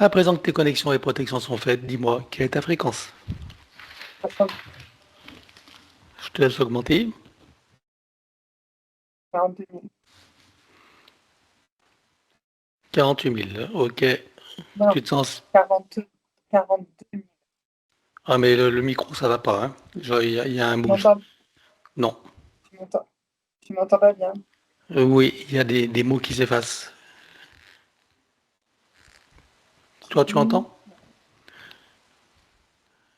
À présent que tes connexions et protections sont faites, dis-moi, quelle est ta fréquence? 60, Je te laisse augmenter. 42 000. 48 000, ok. Non, Tu te sens... 40, 42 000. Ah mais le micro, ça va pas, hein. Genre, il y a un Tu boost. m'entends, Non. tu m'entends pas bien. Oui, il y a des mots qui s'effacent. Toi, tu Qui- entends?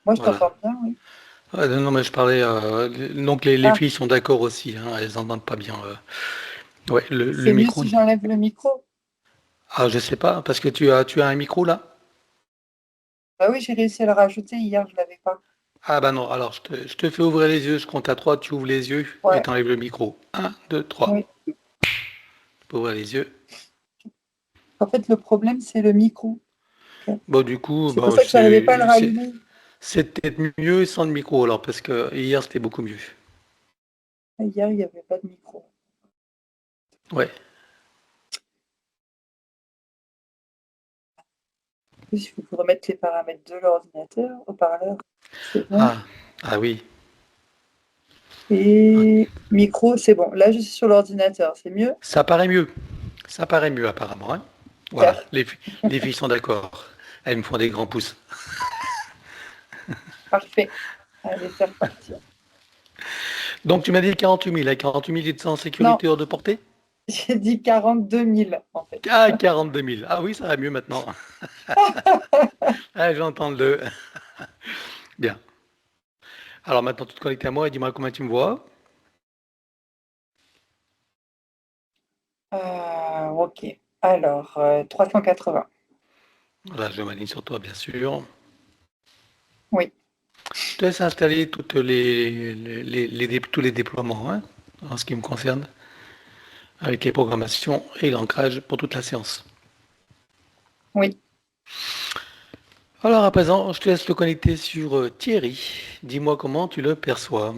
Moi, je Voilà. t'entends bien, oui. Non, mais je parlais... donc les Ah, filles sont d'accord aussi, hein, elles entendent pas bien. Ouais, le c'est mieux micro... si j'enlève le micro. Ah, je sais pas, parce que tu as un micro là? Bah oui, j'ai réussi à le rajouter hier, je l'avais pas. Ah bah non, alors je te fais ouvrir les yeux, je compte à 3, tu ouvres les yeux et Ouais, t'enlèves le micro. Un, 2, 3. oui. Tu peux ouvrir les yeux. En fait, le problème, c'est le micro. Ok. Bon, du coup, C'est pour bon, ça que j'arrivais pas à le c'est rallumer. c'est peut-être mieux sans le micro alors, parce que hier c'était beaucoup mieux. Hier, il n'y avait pas de micro. Ouais. Il faut remettre les paramètres de l'ordinateur, haut-parleur, c'est bon. Ah, ah oui. Et micro, c'est bon. Là, je suis sur l'ordinateur, c'est mieux? Ça paraît mieux. Ça paraît mieux apparemment, hein. Voilà, Super, les filles sont d'accord. Elles me font des grands pouces. parfait. Allez, c'est reparti. Donc tu m'as dit 48 000. À 48 000, tu te sens en Non, sécurité hors de portée? j'ai dit 42 000 en fait. Ah, 42 000. Ah oui, ça va mieux maintenant. Ah, j'entends le... Bien. Alors maintenant, tu te connectes à moi et dis-moi combien tu me vois. Ok. Alors, 380. Voilà, je m'aligne sur toi, bien sûr. Oui, Je te laisse installer tous les déploiements, hein, en ce qui me concerne, avec les programmations et l'ancrage pour toute la séance. oui. Alors à présent, je te laisse le connecter sur Thierry. Dis-moi comment tu le perçois.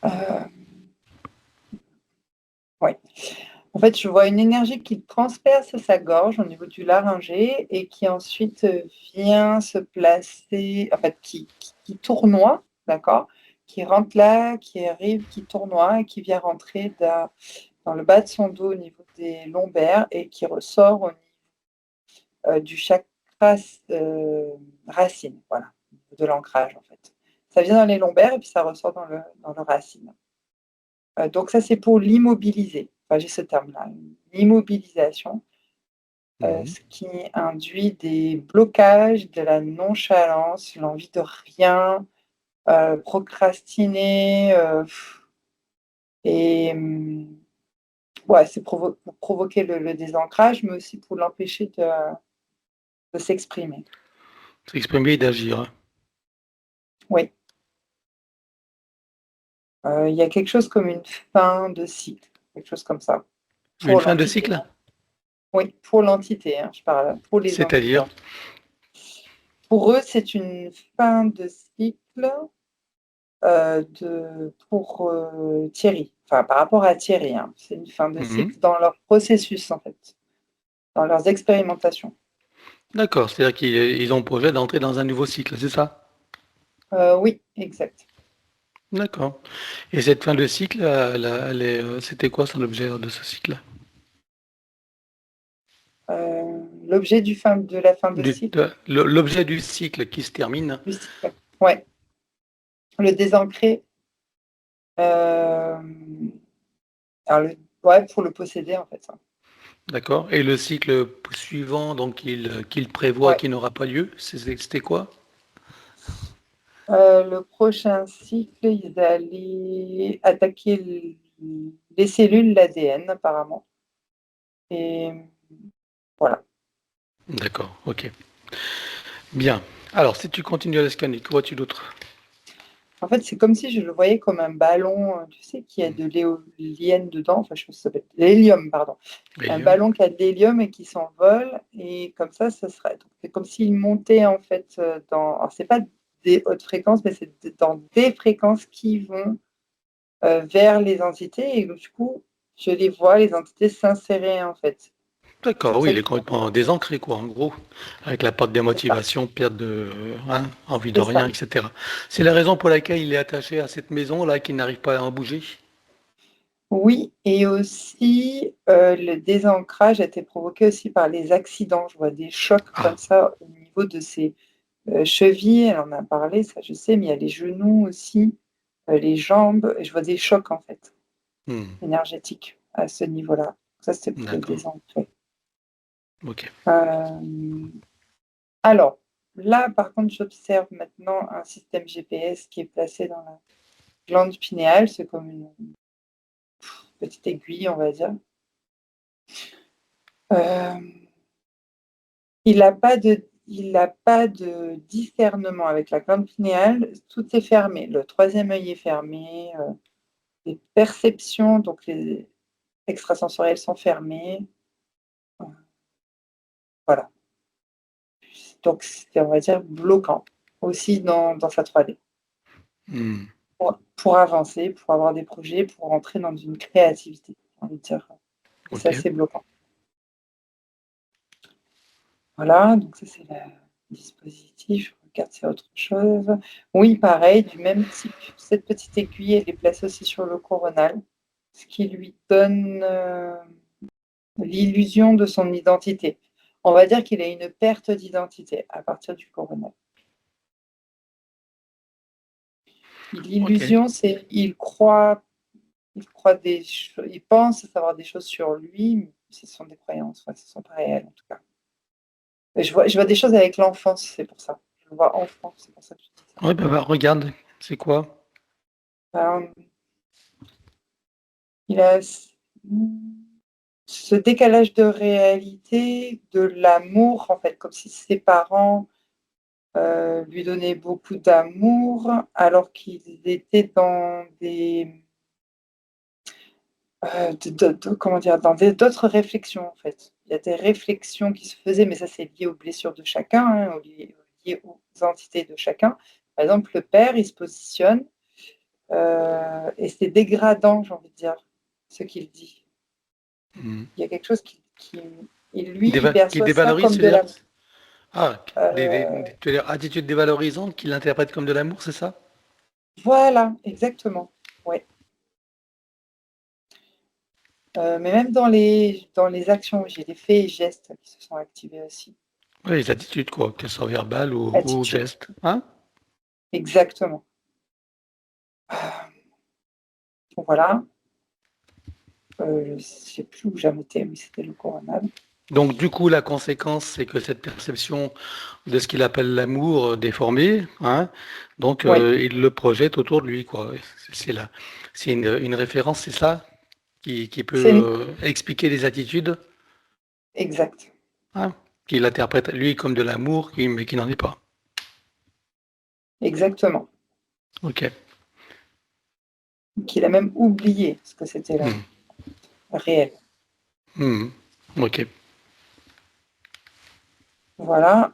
Euh, ouais. En fait, je vois une énergie qui transperce sa gorge au niveau du laryngé et qui ensuite vient se placer, en fait, qui tournoie, d'accord? Qui rentre là, qui arrive, qui tournoie et qui vient rentrer dans le bas de son dos au niveau des lombaires et qui ressort au niveau du chakra racine, voilà, de l'ancrage en fait. Ça vient dans les lombaires et puis ça ressort dans le racine. Donc ça, c'est pour l'immobiliser. Enfin, j'ai ce terme-là, l'immobilisation, Mhm. ce qui induit des blocages, de la nonchalance, l'envie de rien, procrastiner. Et ouais, c'est pour provoquer le désancrage, mais aussi pour l'empêcher de s'exprimer. S'exprimer et d'agir, hein. Oui. Il y a quelque chose comme une fin de cycle, quelque chose comme ça, Une pour fin de l'entité. cycle, Oui, pour l'entité, hein, je parle, pour les entités. c'est-à-dire, Pour eux, c'est une fin de cycle pour Thierry. Enfin, par rapport à Thierry, hein, c'est une fin de mhm. cycle dans leur processus, en fait, dans leurs expérimentations. D'accord, c'est-à-dire qu'ils ont projet d'entrer dans un nouveau cycle, c'est ça? Oui, exact. D'accord. Et cette fin de cycle, c'était quoi son objet de ce cycle? L'objet de la fin de cycle, L'objet du cycle qui se termine. du cycle. Ouais, le désancré. Alors ouais, pour le posséder, en fait. D'accord. Et le cycle suivant, donc qu'il prévoit Ouais. qui n'aura pas lieu, c'était quoi? Le prochain cycle, ils allaient attaquer les cellules, l'ADN, apparemment. Et voilà. D'accord, ok. Bien. Alors, si tu continues à le scanner, que vois-tu d'autre? En fait, c'est comme si je le voyais comme un ballon, tu sais, qui a de l'éolienne dedans. Enfin, je sais pas si ça s'appelle l'hélium, pardon. Un Hélium. ballon qui a de l'hélium et qui s'envole. Et comme ça serait. Donc, c'est comme s'il montait, en fait, dans. Alors, c'est pas des hautes fréquences, mais c'est dans des fréquences qui vont vers les entités. Et du coup, je les vois, les entités s'insérer en fait. C'est D'accord, pour oui, ça il est qu'il complètement désancré, quoi, en gros, avec la perte de c'est ça. motivation, perte de, hein, envie de C'est rien, ça. etc. C'est la raison pour laquelle il est attaché à cette maison-là, qu'il n'arrive pas à en bouger. Oui, et aussi le désancrage a été provoqué aussi par les accidents. Je vois des chocs comme Ah, ça au niveau de ses chevilles, elle en a parlé, ça je sais, mais il y a les genoux aussi, les jambes, et je vois des chocs en fait, hmm, énergétiques à ce niveau-là. Ça, c'est pour le d'accord, désancrer. ok. Euh, alors, là, par contre, j'observe maintenant un système GPS qui est placé dans la glande pinéale. C'est comme une petite aiguille, on va dire. Euh, il n'a pas de discernement avec la glande pinéale. Tout est fermé. Le troisième œil est fermé. Les perceptions, donc les extrasensorielles sont fermées. Voilà. Donc, c'est, on va dire, bloquant aussi dans sa 3D. Hmm, Pour avancer, pour avoir des projets, pour rentrer dans une créativité, j'ai envie de dire. Et ok, ça, c'est bloquant. Voilà, donc ça, c'est le dispositif. Je regarde, c'est autre chose. Oui, pareil, du même type. Cette petite aiguille, elle est placée aussi sur le coronal, ce qui lui donne l'illusion de son identité. On va dire qu'il a une perte d'identité à partir du coronal. ok. L'illusion, c'est il pense savoir des choses sur lui, mais ce sont des croyances, ouais, ce ne sont pas réelles en tout cas. Et je vois des choses avec l'enfance, c'est pour ça. Je le vois enfant, c'est pour ça que je dis ça. Ouais, regarde, c'est quoi? Euh, il a ce décalage de réalité, de l'amour, en fait, comme si ses parents lui donnaient beaucoup d'amour, alors qu'ils étaient dans des comment dire, dans d'autres réflexions, en fait. Il y a des réflexions qui se faisaient, mais ça, c'est lié aux blessures de chacun, hein, lié aux entités de chacun. Par exemple, le père, il se positionne et c'est dégradant, j'ai envie de dire, ce qu'il dit. Hmm. Il y a quelque chose et lui, il Qui perçoit ça dévalorise, comme tu veux de dire? l'amour. Ah, Euh, tu veux dire attitude dévalorisante qu'il interprète comme de l'amour, c'est ça? voilà, exactement. Ouais. Mais même dans les actions, j'ai des faits et gestes qui se sont activés aussi. Oui, les attitudes, quoi, qu'elles soient verbales ou Attitude, gestes. Hein? exactement. Voilà. Je ne sais plus où j'ai noté, mais c'était le coronal. Donc, du coup, la conséquence, c'est que cette perception de ce qu'il appelle l'amour déformé, hein, donc Oui, il le projette autour de lui, quoi. C'est une référence, c'est ça, qui peut c'est expliquer les attitudes, exact. hein, qu'il interprète lui comme de l'amour, mais qui n'en est pas. Exactement. Ok. Qu'il a même oublié ce que c'était là, Hmm. réel. Hmm. Ok. Voilà.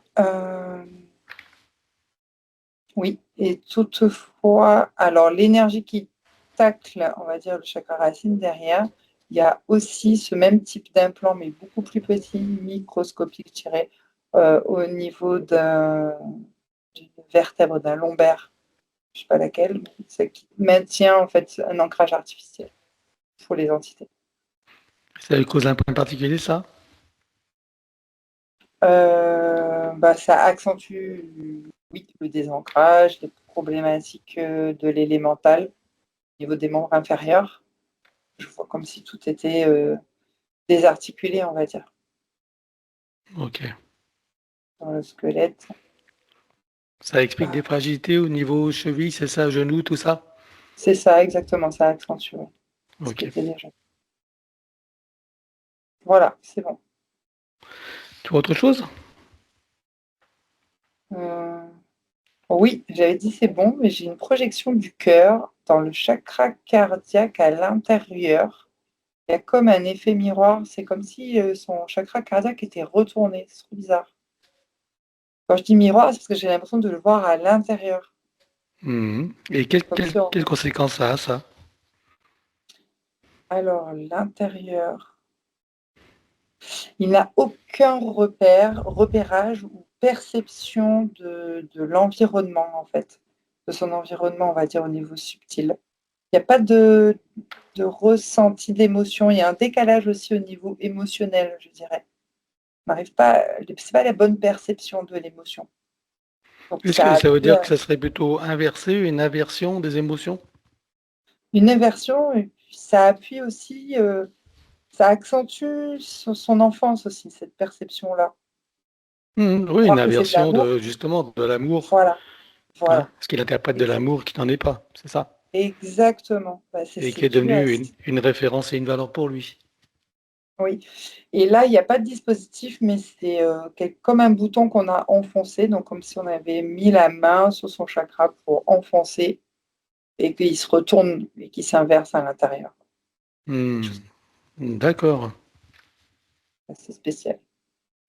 Oui, et toutefois, alors l'énergie qui tacle, on va dire, le chakra racine derrière, il y a aussi ce même type d'implant, mais beaucoup plus petit, microscopique, je dirais, au niveau d'une vertèbre, d'un lombaire, je ne sais pas laquelle, ce qui maintient en fait un ancrage artificiel pour les entités. Ça lui cause un point particulier, ça? Bah, ça accentue, oui, le désancrage, les problématiques de l'élémental au niveau des membres inférieurs. Je vois comme si tout était désarticulé, on va dire, Ok. dans le squelette. Ça explique des fragilités au niveau cheville, c'est ça, genou, tout ça? C'est ça, exactement, ça accentue ce qui Ok. était déjà. Voilà, c'est bon. Tu vois autre chose? Euh, oui, j'avais dit c'est bon, mais j'ai une projection du cœur dans le chakra cardiaque à l'intérieur. Il y a comme un effet miroir, c'est comme si son chakra cardiaque était retourné. C'est trop bizarre. Quand je dis miroir, c'est parce que j'ai l'impression de le voir à l'intérieur. Mhm. Et Comme si on quelles conséquences ça a, ça? Alors, l'intérieur, il n'a aucun repérage ou perception de l'environnement, en fait, de son environnement, on va dire, au niveau subtil. Il n'y a pas de ressenti d'émotion. Il y a un décalage aussi au niveau émotionnel, je dirais. On n'arrive pas, c'est pas la bonne perception de l'émotion. Donc, Est-ce que ça ça veut appuie dire que ça serait plutôt inversé, une inversion des émotions? une inversion, et puis ça appuie aussi, ça accentue son enfance aussi, cette perception-là. Oui, une Croire que c'est de inversion l'amour, de justement de l'amour, voilà, hein, voilà, ce qu'il interprète de exact, l'amour qui n'en est pas, c'est ça? exactement. Bah, Et qui c'est est dû à devenu une référence et une valeur pour lui. oui. Et là, il y a pas de dispositif, mais c'est, comme un bouton qu'on a enfoncé, donc comme si on avait mis la main sur son chakra pour enfoncer et qu'il se retourne et qu'il s'inverse à l'intérieur. Quelque chose Hmm, d'accord. d'assez spécial.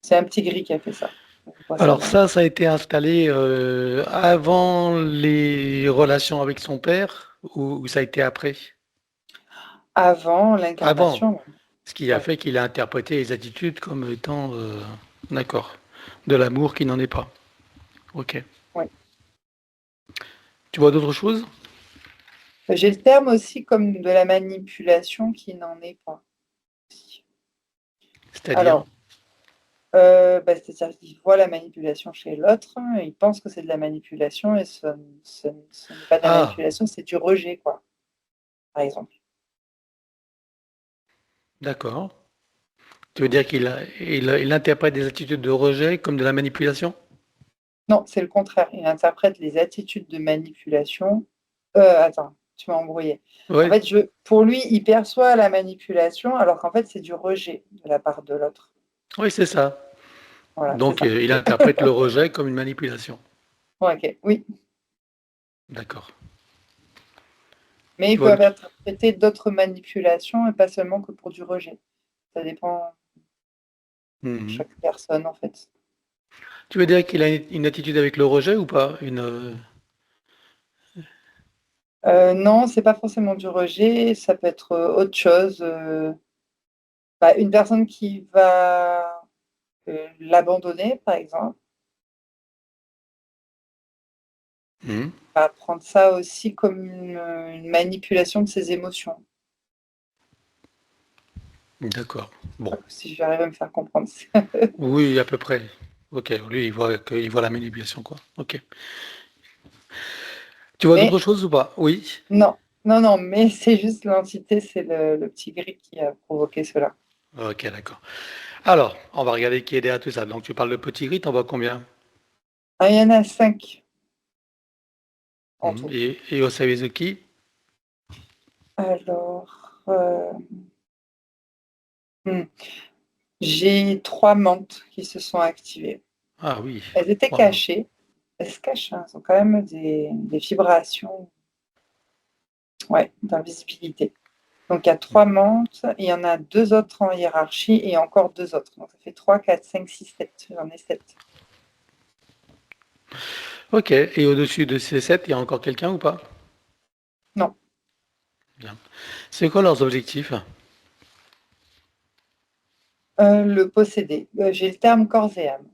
C'est un petit gris qui a fait ça. On voit ça Alors dans ça a été installé avant les relations avec son père ou ça a été après? avant Avant, l'incarnation, ce qui a ouais. fait qu'il a interprété les attitudes comme étant, d'accord, de l'amour qui n'en est pas. Ok. Ouais. Tu vois d'autres choses? J'ai le terme aussi comme de la manipulation qui n'en est pas. C'est-à-dire? Alors, bah, c'est-à-dire qu'il voit la manipulation chez l'autre, hein, il pense que c'est de la manipulation et ce n'est pas de la Ah, manipulation, c'est du rejet, quoi, par exemple. d'accord. Tu veux dire il interprète des attitudes de rejet comme de la manipulation? Non, c'est le contraire. Il interprète les attitudes de manipulation. Attends, tu m'as embrouillé. En Oui, fait, pour lui, il perçoit la manipulation alors qu'en fait, c'est du rejet de la part de l'autre. oui, c'est ça. Voilà, c'est Donc, ça. il interprète le rejet comme une manipulation. Ouais, ok, oui. D'accord. Mais Tu il vois, peut interpréter d'autres manipulations et pas seulement que pour du rejet. Ça dépend de mhm. chaque personne, en fait. Tu veux dire qu'il a une attitude avec le rejet ou pas? Non, c'est pas forcément du rejet, ça peut être autre chose. Bah, une personne qui va l'abandonner, par exemple, Mhm. va prendre ça aussi comme une manipulation de ses émotions. D'accord. Bon. Si je vais arriver à me faire comprendre. Oui, à peu près. Ok, lui, il voit la manipulation, quoi. Ok. Tu vois Mais d'autres choses ou pas? Oui. non, non, non, mais c'est juste l'entité, c'est le petit gris qui a provoqué cela. Ok, d'accord. Alors, on va regarder qui est derrière tout ça. Donc, tu parles de petit gris, t'en vois combien? Ah, il y en a 5 en Mhm. tout. Et au service de qui? Alors, hmm, j'ai 3 mantes qui se sont activées. Ah oui, Elles étaient trois mois. cachées. Elles se cachent, hein, elles ont quand même des vibrations, ouais, d'invisibilité. Donc il y a 3 Mhm. mantes, il y en a 2 autres en hiérarchie et encore 2 autres. Donc ça fait 3, 4, 5, 6, 7. J'en ai 7. Ok, et au-dessus de ces sept, il y a encore quelqu'un ou pas? Non, Bien. C'est quoi leurs objectifs? le possédé. J'ai le terme corps et âme.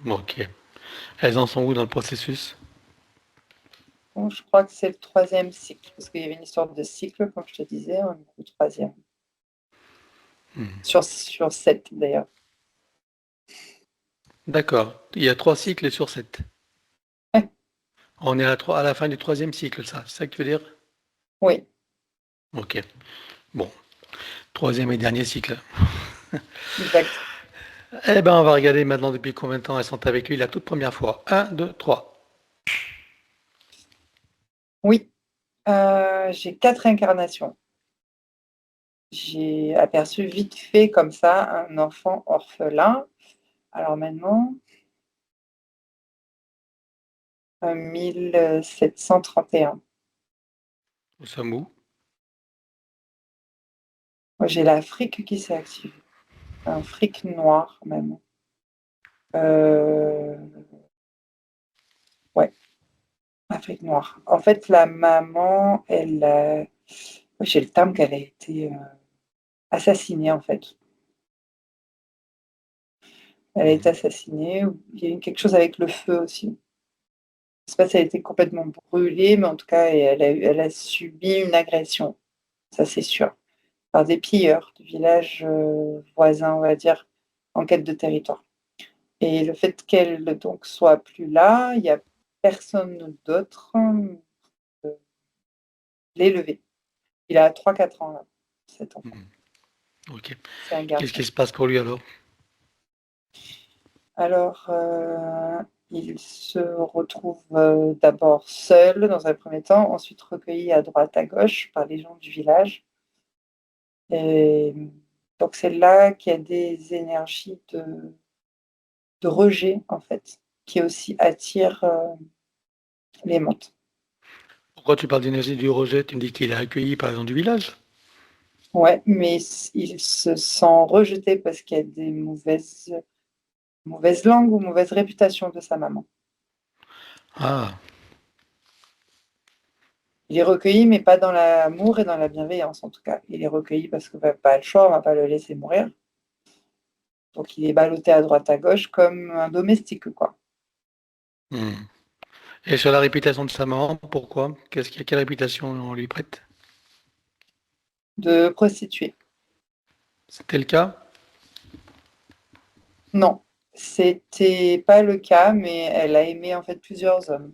Ok. Elles en sont où dans le processus? Donc je crois que c'est le 3e cycle, parce qu'il y avait une histoire de cycle, comme je te disais, on est au 3e. Mhm. Sur 7 d'ailleurs. D'accord. Il y a trois cycles sur sept. Ouais, On est à la fin du troisième cycle, ça. C'est ça que tu veux dire? oui, Ok. Bon. Troisième et dernier cycle. exact. Eh ben, on va regarder maintenant depuis combien de temps elles sont avec lui la toute première fois. Un, 2, 3. Oui, j'ai 4 incarnations. J'ai aperçu vite fait comme ça un enfant orphelin. Alors maintenant, 1731. Nous sommes où? Moi, j'ai l'Afrique qui s'est activée, un fric noir même. Euh, ouais, Afrique noire. En fait, la maman, j'ai le terme qu'elle a été assassinée, en fait. Elle a été Mhm. assassinée. Il y a eu quelque chose avec le feu aussi. Je sais pas si elle a été complètement brûlée, mais en tout cas, elle a subi une agression, ça c'est sûr, par des pilleurs du village voisin, on va dire, en quête de territoire. Et le fait qu'elle donc soit plus là, il y a personne d'autre pour l'élever. Il a 3-4 ans là, cet enfant. Mhm. Ok. C'est un Qu'est-ce qui garçon. se passe pour lui alors? Alors, il se retrouve d'abord seul dans un premier temps, ensuite recueilli à droite à gauche par les gens du village. Et donc c'est là qu'il y a des énergies de rejet en fait, qui aussi attirent les montes. Pourquoi tu parles d'énergie du rejet? Tu me dis qu'il est accueilli par les gens du village? Ouais, mais il se sent rejeté parce qu'il y a des mauvaises langues ou mauvaise réputation de sa maman. Ah, Il est recueilli, mais pas dans l'amour et dans la bienveillance, en tout cas. Il est recueilli parce qu'on n'a pas le choix, on ne va pas le laisser mourir. Donc il est ballotté à droite à gauche comme un domestique, quoi. hmm. Et sur la réputation de sa maman, pourquoi? Quelle réputation on lui prête? De prostituée. C'était le cas? Non, c'était pas le cas, mais elle a aimé en fait plusieurs hommes.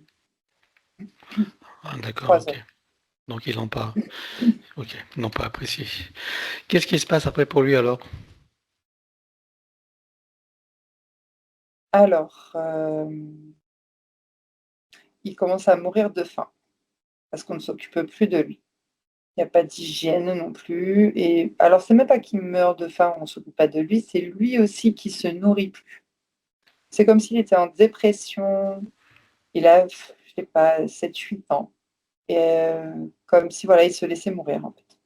Ah, d'accord, 3 ok. hommes. Donc ils n'ont pas, ok, ils n'ont pas apprécié. Qu'est-ce qui se passe après pour lui alors? Alors, il commence à mourir de faim parce qu'on ne s'occupe plus de lui. Il n'y a pas d'hygiène non plus. Et alors, c'est même pas qu'il meurt de faim, on ne s'occupe pas de lui, c'est lui aussi qui se nourrit plus. C'est comme s'il était en dépression. Il a, je sais pas, 7-8 ans. Et comme si voilà, il se laissait mourir en fait.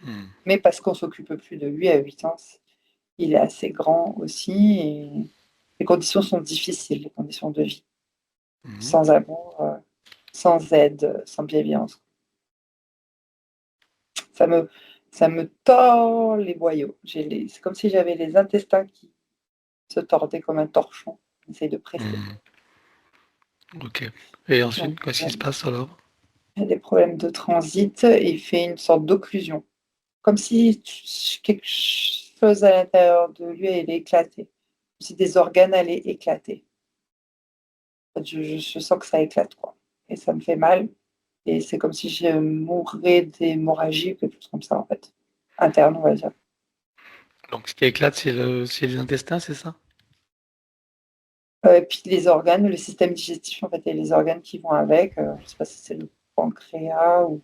Hmm, Mais parce qu'on s'occupe plus de lui à 8 ans, il est assez grand aussi et les conditions sont difficiles, les conditions de vie. mhm. Sans amour, sans aide, sans bienveillance. Ça me, ça me tord les boyaux. C'est comme si j'avais les intestins qui se tordaient comme un torchon. J'essaie de presser. Hmm, ok. Et Donc, ensuite, qu'est-ce qui se passe alors? il y a des problèmes de transit et il fait une sorte d'occlusion. Comme si quelque chose à l'intérieur de lui allait éclater. Comme si des organes allaient éclater. Je sens que ça éclate, quoi. Et ça me fait mal. Et c'est comme si je mourrais d'hémorragie ou quelque chose comme ça, en fait. Interne, on va dire. Donc ce qui éclate, c'est les intestins, c'est ça? Et puis les organes, le système digestif, en fait, et les organes qui vont avec. Je ne sais pas si c'est le pancréas ou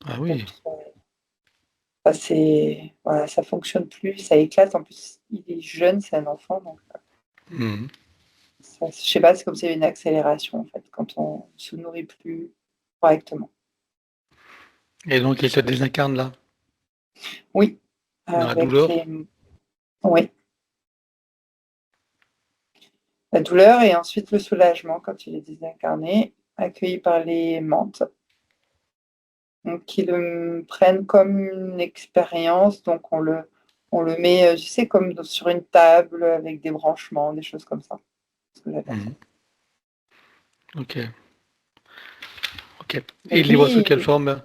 Ah oui. autre. Enfin, voilà, ça fonctionne plus, ça éclate. En plus, il est jeune, c'est un enfant, donc Mhm. je sais pas, c'est comme s'il y avait une accélération, en fait, quand on se nourrit plus correctement. Et donc il se désincarne là, Oui, dans la avec douleur. les, oui, la douleur et ensuite le soulagement quand il est désincarné, accueilli par les mantes. Donc, qui le prennent comme une expérience. Donc, on le met, tu sais, comme sur une table avec des branchements, des choses comme ça. C'est ce que j'appelle ça. Mhm. Ok, ok. Et Donc, il les voit sous quelle lui, forme?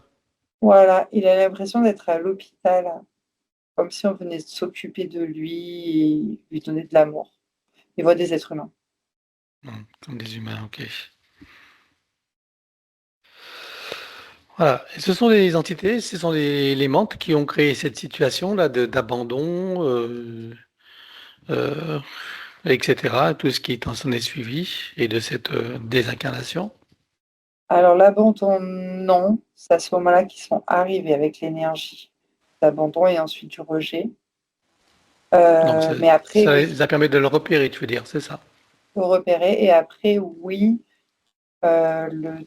voilà, il a l'impression d'être à l'hôpital, hein, comme si on venait s'occuper de lui et lui donner de l'amour. Il voit des êtres humains. Comme des humains, ok. Voilà. Et ce sont des entités, ce sont les mantes qui ont créé cette situation-là d'abandon, euh, etc. Tout ce qui s'en est suivi et de cette désincarnation. Alors, l'abandon, non. C'est à ce moment-là qu'ils sont arrivés avec l'énergie d'abandon et ensuite du rejet. Donc Mais après, ça oui, les a permis de le repérer, tu veux dire, c'est ça? faut repérer. Et après, oui,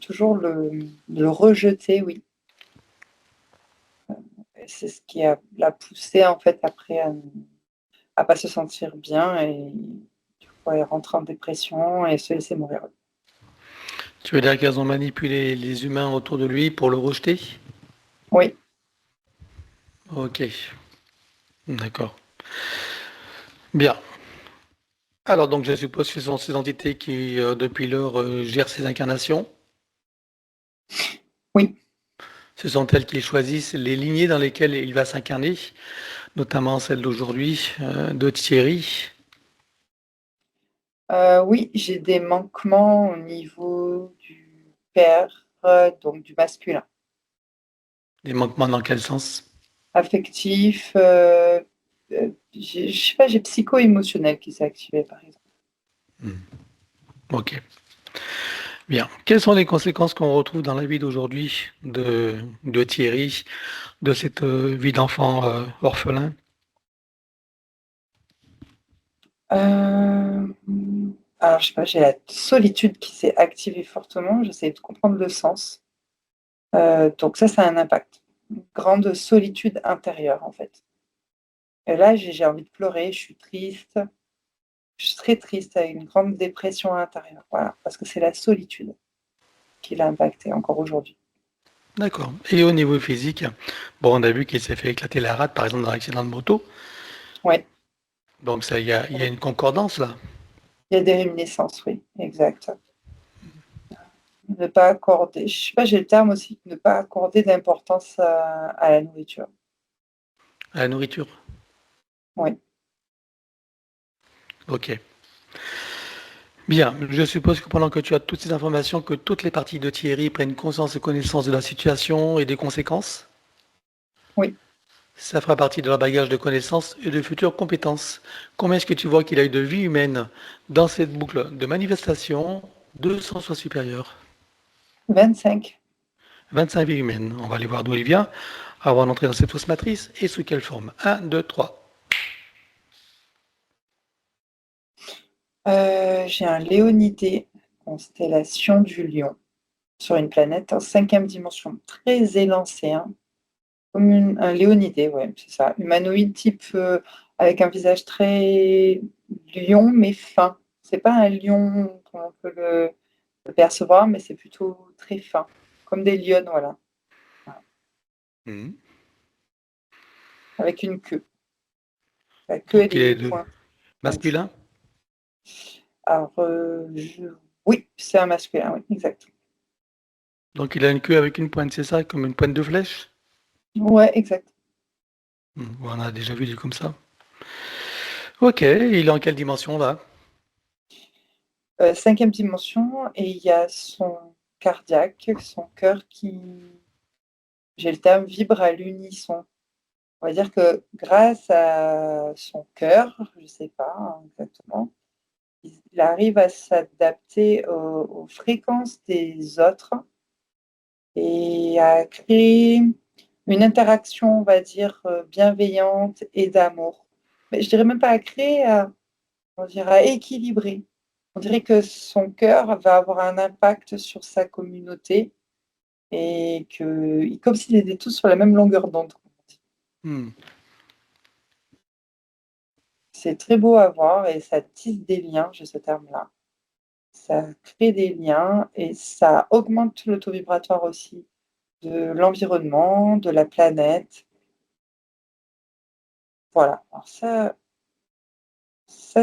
toujours le rejeter, oui. C'est ce qui l'a poussé en fait après à pas se sentir bien et ouais, rentrer en dépression et se laisser mourir. Tu veux dire qu'elles ont manipulé les humains autour de lui pour le rejeter? Oui. Ok, d'accord. Bien. Alors donc je suppose que ce sont ces entités qui, depuis lors, gèrent ces incarnations. Oui. Ce sont elles qui choisissent les lignées dans lesquelles il va s'incarner, notamment celle d'aujourd'hui, de Thierry. Oui, j'ai des manquements au niveau du père, donc du masculin. Des manquements dans quel sens? Affectif, je sais pas, j'ai psycho-émotionnel qui s'est activé, par exemple. Ok, bien. Quelles sont les conséquences qu'on retrouve dans la vie d'aujourd'hui de Thierry, de cette vie d'enfant orphelin? Euh, alors, je sais pas, j'ai la solitude qui s'est activée fortement. J'essaie de comprendre le sens. Donc ça a un impact. Une grande solitude intérieure, en fait. Et là, j'ai envie de pleurer, je suis triste. Je suis très triste, avec une grande dépression intérieure. Voilà, parce que c'est la solitude qui l'a impacté encore aujourd'hui. D'accord. Et au niveau physique, bon, on a vu qu'il s'est fait éclater la rate, par exemple, dans l'accident de moto. Ouais, Donc ça, il y a une concordance là. il y a des réminiscences, oui, exact. Ne pas accorder, je sais pas, j'ai le terme aussi, ne pas accorder d'importance à la nourriture. À la nourriture. Oui. Ok. Bien. Je suppose que pendant que tu as toutes ces informations, que toutes les parties de Thierry prennent conscience et connaissance de la situation et des conséquences. Oui. Ça fera partie de leur bagage de connaissances et de futures compétences. Combien est-ce que tu vois qu'il a eu de vie humaine dans cette boucle de manifestation 200 soit supérieur? 25. 25 vies humaines. On va aller voir d'où il vient avant d'entrer dans cette fausse matrice et sous quelle forme. 1, 2, 3. J'ai un Léonidé, constellation du Lion, sur une planète en cinquième dimension, très élancé, hein, comme un Léonidé, ouais, c'est ça. Humanoïde type avec un visage très lion, mais fin. C'est pas un lion comme on peut le percevoir, mais c'est plutôt très fin, comme des lionnes, voilà, Mhm. avec une queue. La queue et Donc il les est de points pointus. masculin. Alors, oui, c'est un masculin, oui, exact. Donc il a une queue avec une pointe, c'est ça, comme une pointe de flèche. Ouais, exact. On a déjà vu dit comme ça. Ok, il est en quelle dimension là? Cinquième dimension, et il y a son cardiaque, son cœur qui, j'ai le terme, vibre à l'unisson. On va dire que grâce à son cœur, je ne sais pas exactement, il arrive à s'adapter aux fréquences des autres et à créer une interaction, on va dire, bienveillante et d'amour. Mais je dirais même pas à créer, on dirait à équilibrer. On dirait que son cœur va avoir un impact sur sa communauté et que, comme s'ils étaient tous sur la même longueur d'onde. Hmm. C'est très beau à voir et ça tisse des liens, j'ai ce terme-là. Ça crée des liens et ça augmente le taux vibratoire aussi de l'environnement, de la planète. Voilà. Alors ça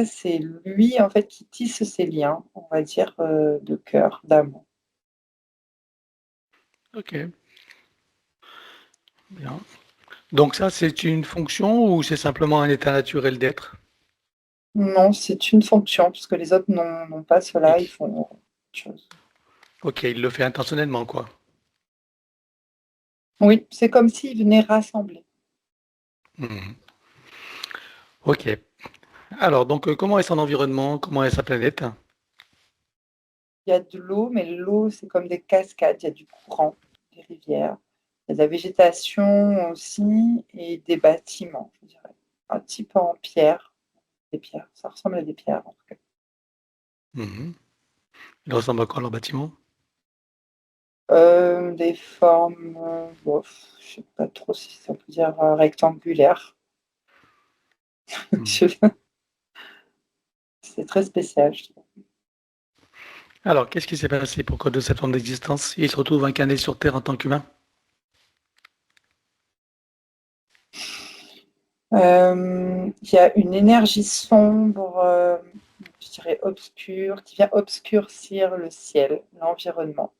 c'est lui en fait qui tisse ces liens, on va dire, de cœur, d'amour. Ok, bien. Donc ça, c'est une fonction ou c'est simplement un état naturel d'être? Non, c'est une fonction, parce que les autres n'ont pas cela, ils Et- font autre chose. Ok, il le fait intentionnellement, quoi. Oui, c'est comme s'ils venaient rassembler. Mhm. Ok. Alors, donc, comment est son environnement? Comment est sa planète? Il y a de l'eau, mais l'eau, c'est comme des cascades, il y a du courant, des rivières. Il y a de la végétation aussi et des bâtiments, je dirais. Un type en pierre, des pierres. Ça ressemble à des pierres, en tout cas. Mhm. Il ressemble à quoi leur bâtiment? Des formes, bof, je sais pas trop si ça peut dire rectangulaires. Mhm. Je- C'est très spécial, je trouve. Alors, qu'est-ce qui s'est passé pour que de cette forme d'existence, il se retrouve incarné sur Terre en tant qu'humain? Il y a une énergie sombre, je dirais obscure, qui vient obscurcir le ciel, l'environnement.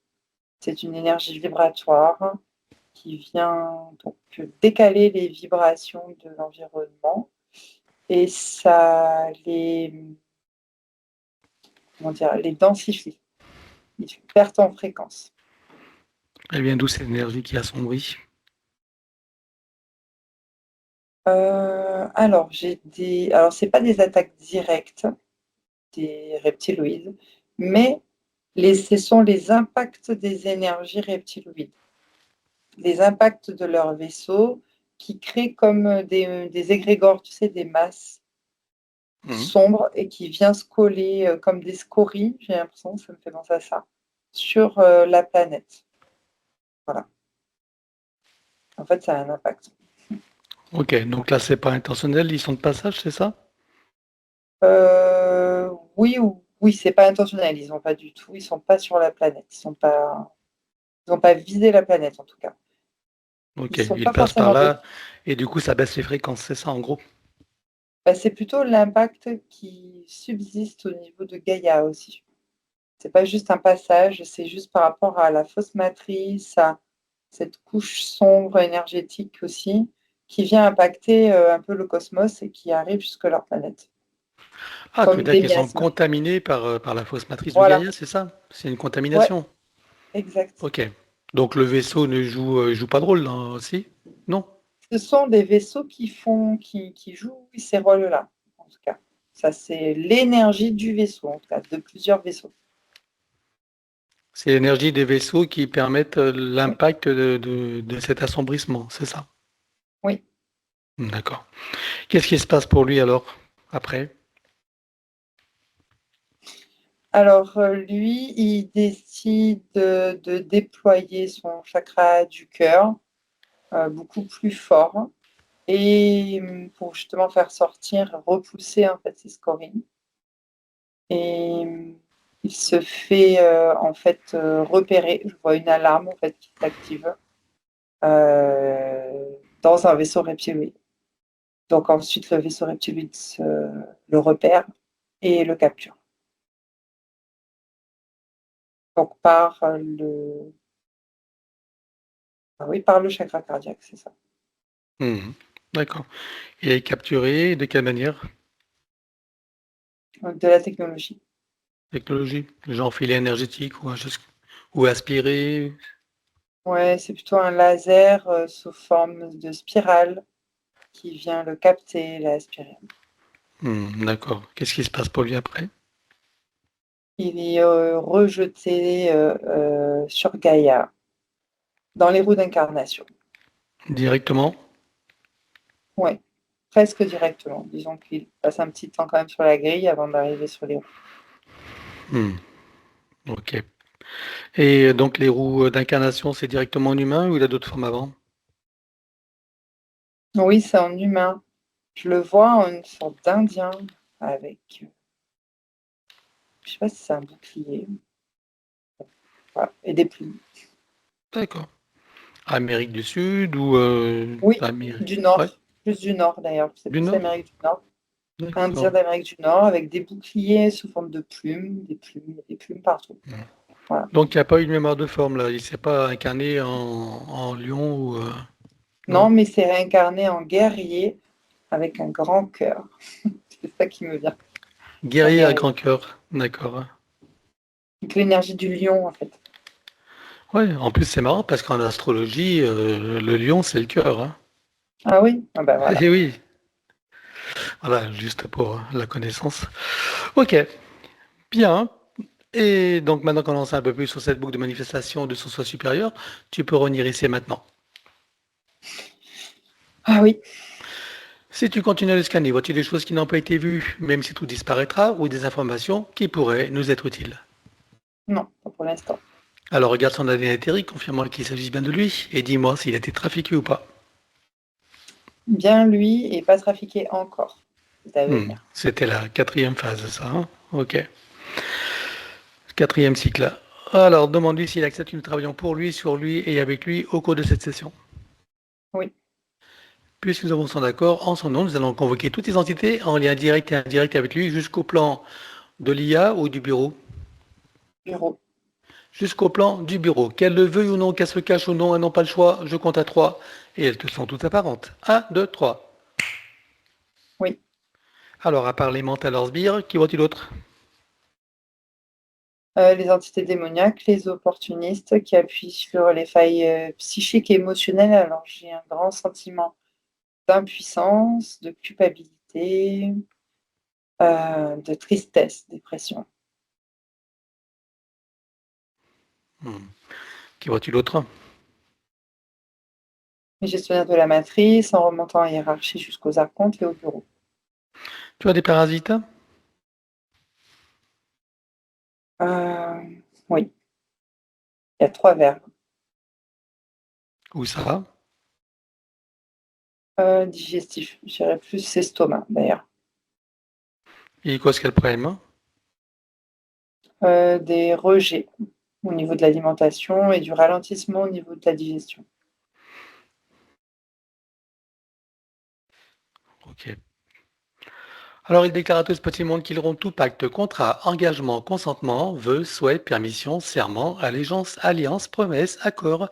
C'est une énergie vibratoire qui vient donc décaler les vibrations de l'environnement et ça les densifie. Ils perdent en fréquence. Elle vient d'où cette énergie qui assombrit? Alors, alors c'est pas des attaques directes des reptiloïdes, mais ce sont les impacts des énergies reptiloïdes, les impacts de leur vaisseau qui créent comme des égrégores, tu sais, des masses Mhm. sombres et qui vient se coller comme des scories, j'ai l'impression, ça me fait penser à ça, sur la planète. Voilà. En fait, ça a un impact. Ok, donc là, c'est pas intentionnel, ils sont de passage, c'est ça? Oui, oui, c'est pas intentionnel. Ils ont pas du tout. Ils sont pas sur la planète. Ils ont pas visé la planète en tout cas. Ils Ok, sont ils pas passent par forcément là, et du coup, ça baisse les fréquences, c'est ça en gros? bah, c'est plutôt l'impact qui subsiste au niveau de Gaïa aussi. C'est pas juste un passage, c'est juste par rapport à la fausse matrice, à cette couche sombre énergétique aussi, qui vient impacter un peu le cosmos et qui arrive jusque leur planète, Ah, tu veux comme dire des qu'ils sont miasmes. contaminés par la fausse matrice de Voilà, Gaïa, c'est ça? C'est une ouais, contamination? exact. Ok. Donc le vaisseau ne joue pas de rôle, non, aussi? Non? Ce sont des vaisseaux qui jouent ces rôles-là, en tout cas. Ça, c'est l'énergie du vaisseau, en tout cas, de plusieurs vaisseaux. C'est l'énergie des vaisseaux qui permettent Oui, l'impact de cet assombrissement, c'est ça? oui. D'accord. Qu'est-ce qui se passe pour lui alors, après? Alors, lui, il décide de déployer son chakra du cœur beaucoup plus fort et pour justement faire sortir, repousser en fait ses scories. Et il se fait en fait repérer. Je vois une alarme en fait qui s'active dans un vaisseau reptiloïde. Donc ensuite, le vaisseau reptiloïde le repère et le capture. Donc par le chakra cardiaque, c'est ça. Mhm. D'accord. Il est capturé, de quelle manière? De la technologie. Technologie? Genre filet énergétique ou aspiré? Ouais, c'est plutôt un laser sous forme de spirale qui vient le capter et l'aspirer. D'accord. Qu'est-ce qui se passe pour lui après? Il est rejeté sur Gaïa, dans les roues d'incarnation. Directement? Ouais, presque directement. Disons qu'il passe un petit temps quand même sur la grille avant d'arriver sur les roues. Hmm. Ok. Et donc les roues d'incarnation, c'est directement en humain ou il a d'autres formes avant? Oui, c'est en humain. Je le vois en une sorte d'Indien avec, je sais pas si c'est un bouclier, voilà, et des plumes. D'accord. Amérique du Sud ou Oui, Amérique? du Ouais, Nord, plus du Nord d'ailleurs, c'est du plus Nord. Amérique du Nord. Indien D'accord. d'Amérique du Nord avec des boucliers sous forme de plumes, des plumes partout. Hmm. Voilà. Donc il n'y a pas eu de mémoire de forme là. Il ne s'est pas incarné en lion ou Non, non. mais c'est réincarné en guerrier avec un grand cœur. C'est ça qui me vient. Un Guerrier à grand guerrier. cœur. D'accord. Donc l'énergie du lion, en fait. Ouais, en plus c'est marrant parce qu'en astrologie, le lion c'est le cœur, hein. Ah oui? Ah ben voilà. Eh oui, voilà, juste pour la connaissance. Ok, bien. Et donc maintenant qu'on en sait un peu plus sur cette boucle de manifestation de son soi supérieur, tu peux revenir ici et maintenant. Ah oui, Si tu continues à le scanner, vois-tu des choses qui n'ont pas été vues, même si tout disparaîtra, ou des informations qui pourraient nous être utiles? non, pas pour l'instant. Alors regarde son ADN éthérique, confirme-moi qu'il s'agit bien de lui, et dis-moi s'il a été trafiqué ou pas. Bien lui et pas trafiqué encore. d'avenir. C'était la quatrième phase, ça, hein? Ok. Quatrième cycle. Alors, demande-lui s'il accepte que nous travaillons pour lui, sur lui et avec lui au cours de cette session. Oui, Puisque nous avons son accord, en son nom, nous allons convoquer toutes les entités en lien direct et indirect avec lui jusqu'au plan de l'IA ou du bureau. bureau. Jusqu'au plan du bureau. Qu'elle le veuille ou non, qu'elle se cache ou non, elles n'ont pas le choix. Je compte à 3 et elles te sont toutes apparentes. 1, 2, 3. Oui. Alors, à part les mentales hors sbires, qui voit-il d'autre? Les entités démoniaques, les opportunistes qui appuient sur les failles psychiques et émotionnelles. Alors, j'ai un grand sentiment d'impuissance, de culpabilité, de tristesse, dépression. Qui voit-il d'autre? Les gestionnaires de la matrice, en remontant en hiérarchie jusqu'aux archontes et au bureau. Tu as des parasites? Oui, il y a 3 verbes. Où ça? Digestif, je dirais plus estomac d'ailleurs. Et quoi, quel problème? Des rejets au niveau de l'alimentation et du ralentissement au niveau de la digestion. Ok. Alors, il déclare à tout ce petit monde qu'ils rompt tout pacte, contrat, engagement, consentement, vœu, souhait, permission, serment, allégeance, alliance, promesse, accord,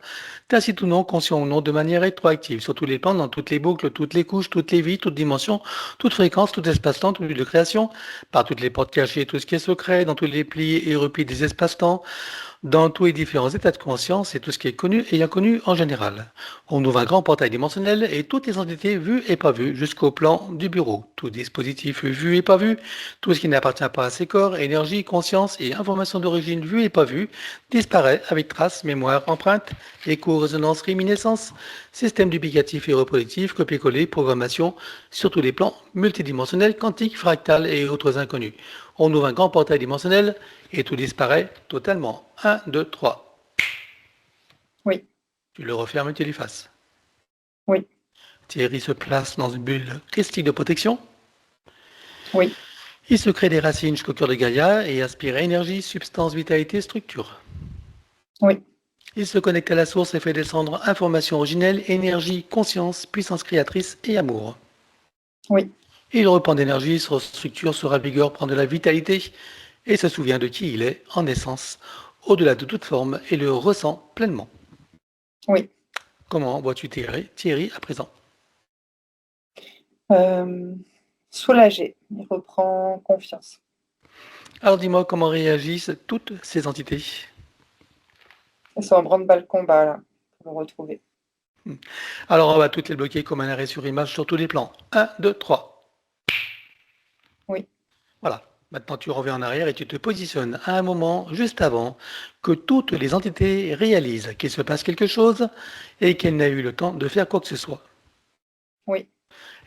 tacite ou non, conscient ou non, de manière rétroactive, sur tous les plans, dans toutes les boucles, toutes les couches, toutes les vies, toutes dimensions, toute fréquence, tout espace-temps, toute lieu de création, par toutes les portes cachées, tout ce qui est secret, dans tous les plis et replis des espaces-temps, dans tous les différents états de conscience et tout ce qui est connu et inconnu en général. On ouvre un grand portail dimensionnel et toutes les entités vues et pas vues jusqu'au plan du bureau. Tout dispositif vu et pas vu, tout ce qui n'appartient pas à ces corps, énergie, conscience et information d'origine vue et pas vue, disparaît avec traces, mémoire, empreinte, écho, résonance, réminiscence, système duplicatif et reproductif, copier-coller, programmation sur tous les plans multidimensionnels, quantiques, fractales et autres inconnus. On ouvre un grand portail dimensionnel et tout disparaît totalement. 1, 2, 3. Oui, Tu le refermes et tu l'effaces. oui, Thierry se place dans une bulle christique de protection. oui, Il se crée des racines jusqu'au cœur de Gaïa et aspire énergie, substance, vitalité, structure. oui, Il se connecte à la source et fait descendre information originelle, énergie, conscience, puissance créatrice et amour. oui, Il reprend d'énergie, se structure, se ravigore, prend de la vitalité et se souvient de qui il est en essence, au-delà de toute forme, et le ressent pleinement. oui. Comment vois-tu Thierry à présent? Soulagé, il reprend confiance. Alors dis-moi comment réagissent toutes ces entités. Elles sont en branle-bas combat là, pour le retrouver. Alors on va toutes les bloquer comme un arrêt sur image sur tous les plans. 1, 2, 3. Oui, Voilà. Maintenant tu reviens en arrière et tu te positionnes à un moment juste avant que toutes les entités réalisent qu'il se passe quelque chose et qu'elles n'aient eu le temps de faire quoi que ce soit. oui,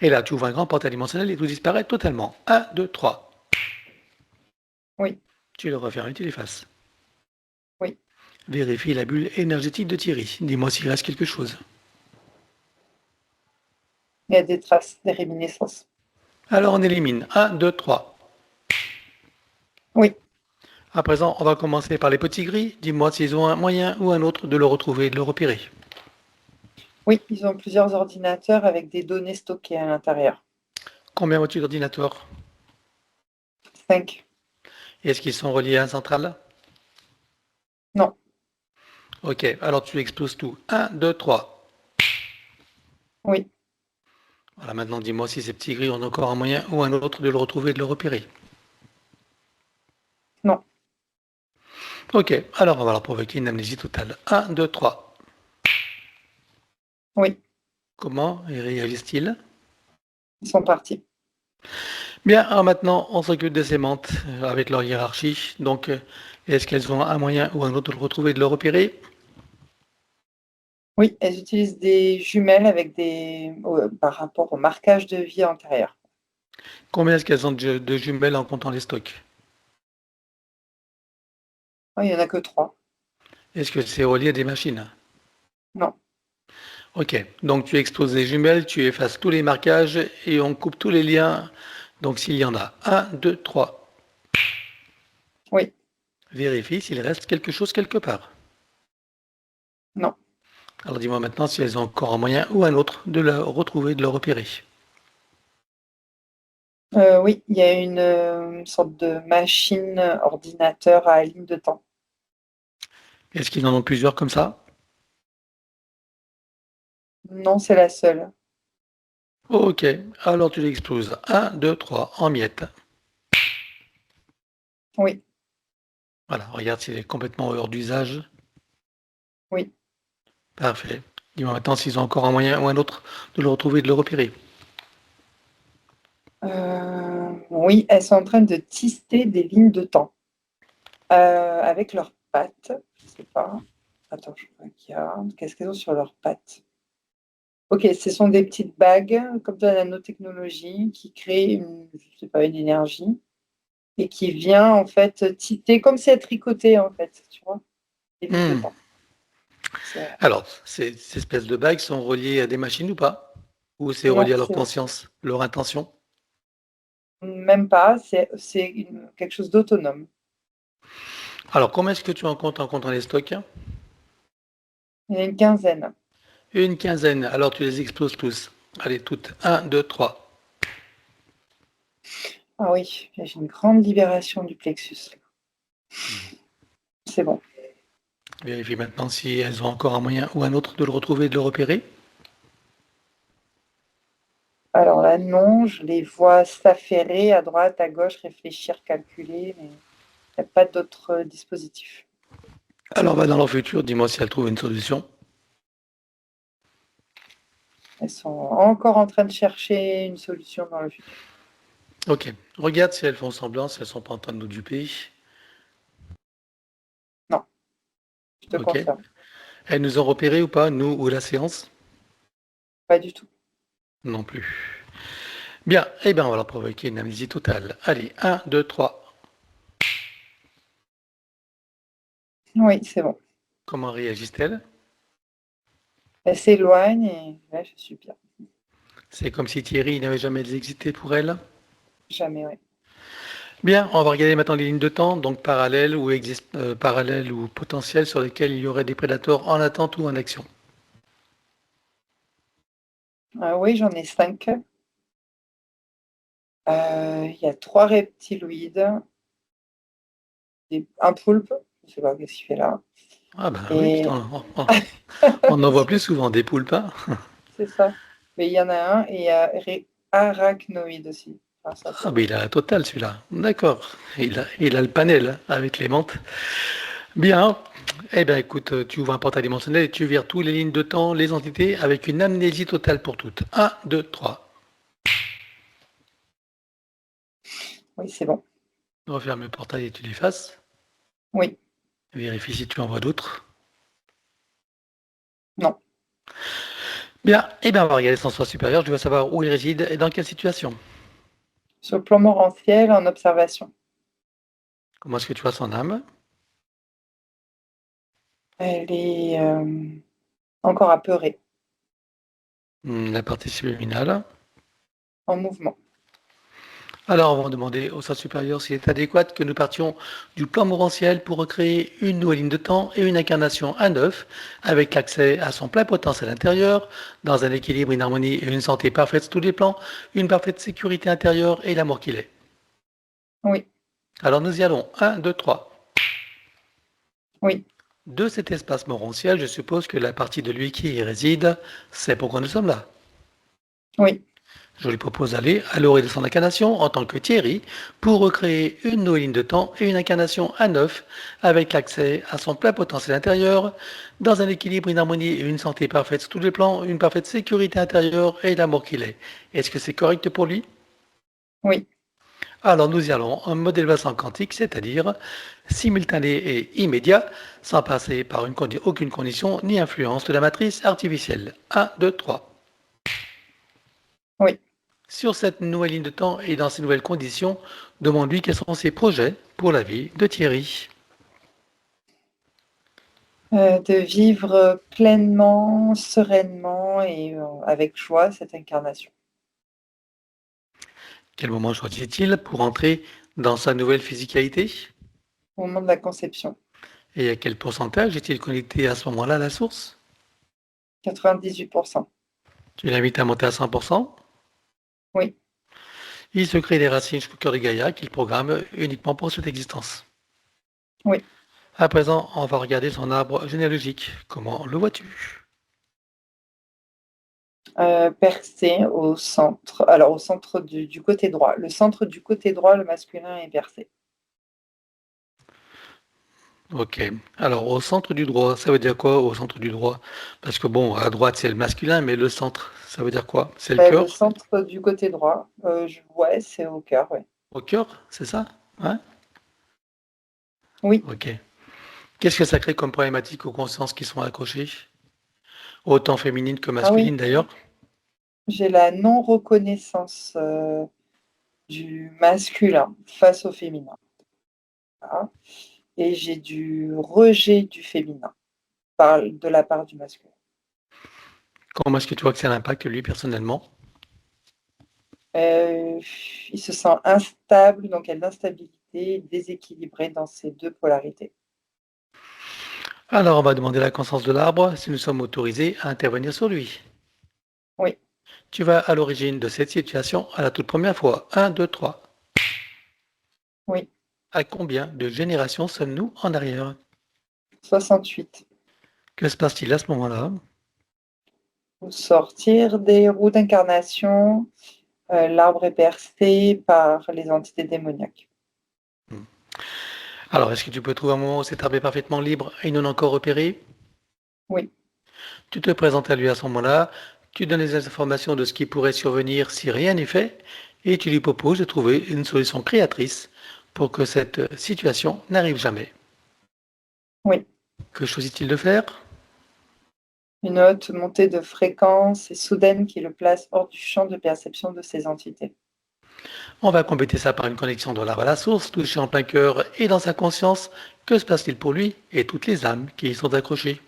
Et là tu ouvres un grand portail dimensionnel et tout disparaît totalement. 1, 2, 3. oui, Tu le refermes et tu l'effaces. oui. Vérifie la bulle énergétique de Thierry. Dis-moi s'il reste quelque chose. Il y a des traces, des réminiscences. Alors on élimine. 1, 2, 3. Oui, À présent, on va commencer par les petits gris. Dis-moi s'ils ont un moyen ou un autre de le retrouver et de le repérer. oui, ils ont plusieurs ordinateurs avec des données stockées à l'intérieur. Combien vois-tu d'ordinateurs? 5. Est-ce qu'ils sont reliés à un central? Non, Ok, alors tu exploses tout. 1, 2, 3. oui, Voilà, maintenant dis-moi si ces petits gris ont encore un moyen ou un autre de le retrouver et de le repérer. non, Ok, alors on va leur provoquer une amnésie totale. 1, 2, 3. oui, Comment réagissent-ils? ils sont partis. Bien, alors maintenant on s'occupe de ces mentes avec leur hiérarchie. Donc, est-ce qu'elles ont un moyen ou un autre de le retrouver et de le repérer? Oui, elles utilisent des jumelles avec par rapport au marquage de vie antérieur. Combien est-ce qu'elles ont de jumelles en comptant les stocks? Oh, il n'y en a que 3. Est-ce que c'est relié à des machines? Non, Ok, donc tu exploses les jumelles, tu effaces tous les marquages et on coupe tous les liens Donc s'il y en a 1, 2, 3, Oui, vérifie s'il reste quelque chose quelque part. non. Alors dis-moi maintenant si elles ont encore un moyen ou un autre de le retrouver, de le repérer. Oui, il y a une sorte de machine ordinateur à ligne de temps. Est-ce qu'ils en ont plusieurs comme ça? Non, c'est la seule. Ok, alors tu l'exploses. 1, 2, 3, en miettes. Oui, Voilà, regarde s'il est complètement hors d'usage. oui. Parfait. Dis-moi maintenant s'ils ont encore un moyen ou un autre de le retrouver, de le repérer. Oui, elles sont en train de tisser des lignes de temps avec leurs pattes. Je sais pas. Attends, je crois qu'il y a. Qu'est-ce qu'elles ont sur leurs pattes? Ok, ce sont des petites bagues comme de la nanotechnologie qui créent je sais pas, une énergie et qui vient en fait tisser comme si elle tricotait en fait, tu vois, des lignes de Hmm. temps. C'est- Alors, ces espèces de bagues sont reliées à des machines ou pas? Ou c'est Non, relié à leur c'est conscience, leur intention? même pas. Quelque chose d'autonome. Alors, combien est-ce que tu en comptes dans les stocks? Il y en a une quinzaine. Une quinzaine. Alors, tu les exploses tous. Allez, toutes. 1, 2, 3. Ah oui, j'ai une grande libération du plexus. C'est bon. Vérifie maintenant si elles ont encore un moyen ou un autre de le retrouver et de le repérer. Alors là, non, je les vois s'affairer à droite, à gauche, réfléchir, calculer, mais il n'y a pas d'autre dispositif. Alors, va dans leur futur, dis-moi si elles trouvent une solution. Elles sont encore en train de chercher une solution dans le futur. Ok. Regarde si elles font semblant, si elles sont pas en train de nous duper. Non, je te Ok. confirme. Elles nous ont repérés ou pas, nous ou la séance? Pas du tout. Non plus. Bien. Eh bien, on va leur provoquer une amnésie totale. Allez, 1, 2, 3. Oui, c'est bon. Comment réagissent-elles? Elles s'éloignent et là, je suis bien. C'est comme si Thierry n'avait jamais existé pour elles. Jamais, oui. Bien, on va regarder maintenant les lignes de temps, donc parallèles ou potentielles sur lesquelles il y aurait des prédateurs en attente ou en action. Oui, j'en ai 5. Il y a 3 reptiloïdes, un poulpe, je ne sais pas qu'est-ce qu'il fait là. Ah ben oui, Et putain, on en voit plus souvent des poulpes, hein. c'est ça. Mais il y en a un et il y a arachnoïde aussi. Enfin, ça, Ah c'est ben il a la totale celui-là. D'accord. Il a le panel hein, avec les mantes. Bien. Eh bien écoute, tu ouvres un portail dimensionnel et tu vires toutes les lignes de temps, les entités, avec une amnésie totale pour toutes. Un, 2, 3. oui, c'est bon. Referme le portail et tu l'effaces. Oui, Vérifie si tu en vois d'autres. non. Bien, eh bien on va regarder son soi supérieur. Je veux savoir où il réside et dans quelle situation. Sur le plan morantiel, en observation. Comment est-ce que tu vois son âme? Elle est encore apeurée, La partie subliminale. en mouvement. Alors, on va demander au soi supérieur s'il est adéquat que nous partions du plan morantiel pour recréer une nouvelle ligne de temps et une incarnation à neuf, avec accès à son plein potentiel intérieur, dans un équilibre, une harmonie et une santé parfaite sur tous les plans, une parfaite sécurité intérieure et l'amour qu'il est. Oui, Alors, nous y allons. Un, 2, 3. oui, De cet espace morantiel, je suppose que la partie de lui qui y réside, c'est pourquoi nous sommes là. oui, Je lui propose d'aller à l'orée de son incarnation en tant que Thierry pour recréer une nouvelle ligne de temps et une incarnation à neuf avec l'accès à son plein potentiel intérieur dans un équilibre, une harmonie et une santé parfaite sur tous les plans, une parfaite sécurité intérieure et l'amour qu'il est. Est-ce que c'est correct pour lui? oui. Alors nous y allons en mode élévation quantique, c'est-à-dire simultané et immédiat, sans passer par aucune condition ni influence de la matrice artificielle. 1, 2, 3. Oui. Sur cette nouvelle ligne de temps et dans ces nouvelles conditions, demande-lui quels sont ses projets pour la vie de Thierry. De vivre pleinement, sereinement et avec joie cette incarnation. Quel moment choisit-il pour entrer dans sa nouvelle physicalité? Au moment de la conception. Et à quel pourcentage est-il connecté à ce moment-là à la source? 98%. Tu l'invites à monter à 100%? Oui. Il se crée des racines jusqu'au cœur de Gaïa qu'il programme uniquement pour cette existence. Oui. À présent, on va regarder son arbre généalogique. Comment le vois-tu? Percé au centre. Alors, au centre du côté droit. Le centre du côté droit, le masculin est percé. Ok. Alors, au centre du droit, ça veut dire quoi au centre du droit? Parce que bon, à droite, c'est le masculin, mais le centre, ça veut dire quoi? C'est le Le cœur? centre du côté droit, ouais, c'est au cœur, ouais. Au cœur, c'est ça? Hein? Oui. Ok. Qu'est-ce que ça crée comme problématique aux consciences qui sont accrochées? Autant féminines que Ah oui, masculines d'ailleurs. j'ai la non-reconnaissance du masculin face au féminin. Voilà. Et j'ai du rejet du féminin de la part du masculin. Comment est-ce que tu vois que ça l'impacte lui personnellement? Euh, il se sent instable, donc il y a de l'instabilité, déséquilibré dans ces deux polarités. Alors, on va demander la conscience de l'arbre si nous sommes autorisés à intervenir sur lui. Oui. Tu vas à l'origine de cette situation à la toute première fois. Un, 2, 3. Oui. À combien de générations sommes-nous en arrière? 68. Que se passe-t-il à ce moment-là? Pour sortir des roues d'incarnation, l'arbre est percé par les entités démoniaques. Hmm. Alors, est-ce que tu peux trouver un moment où cet arbre est parfaitement libre et non encore repéré? Oui. Tu te présentes à lui à ce moment-là, tu donnes les informations de ce qui pourrait survenir si rien n'est fait, et tu lui proposes de trouver une solution créatrice pour que cette situation n'arrive jamais. Oui. Que choisit-il de faire? Une haute montée de fréquence et soudaine qui le place hors du champ de perception de ces entités. On va compléter ça par une connexion de l'arbre à la source, touché en plein cœur et dans sa conscience. Que se passe-t-il pour lui et toutes les âmes qui y sont accrochées?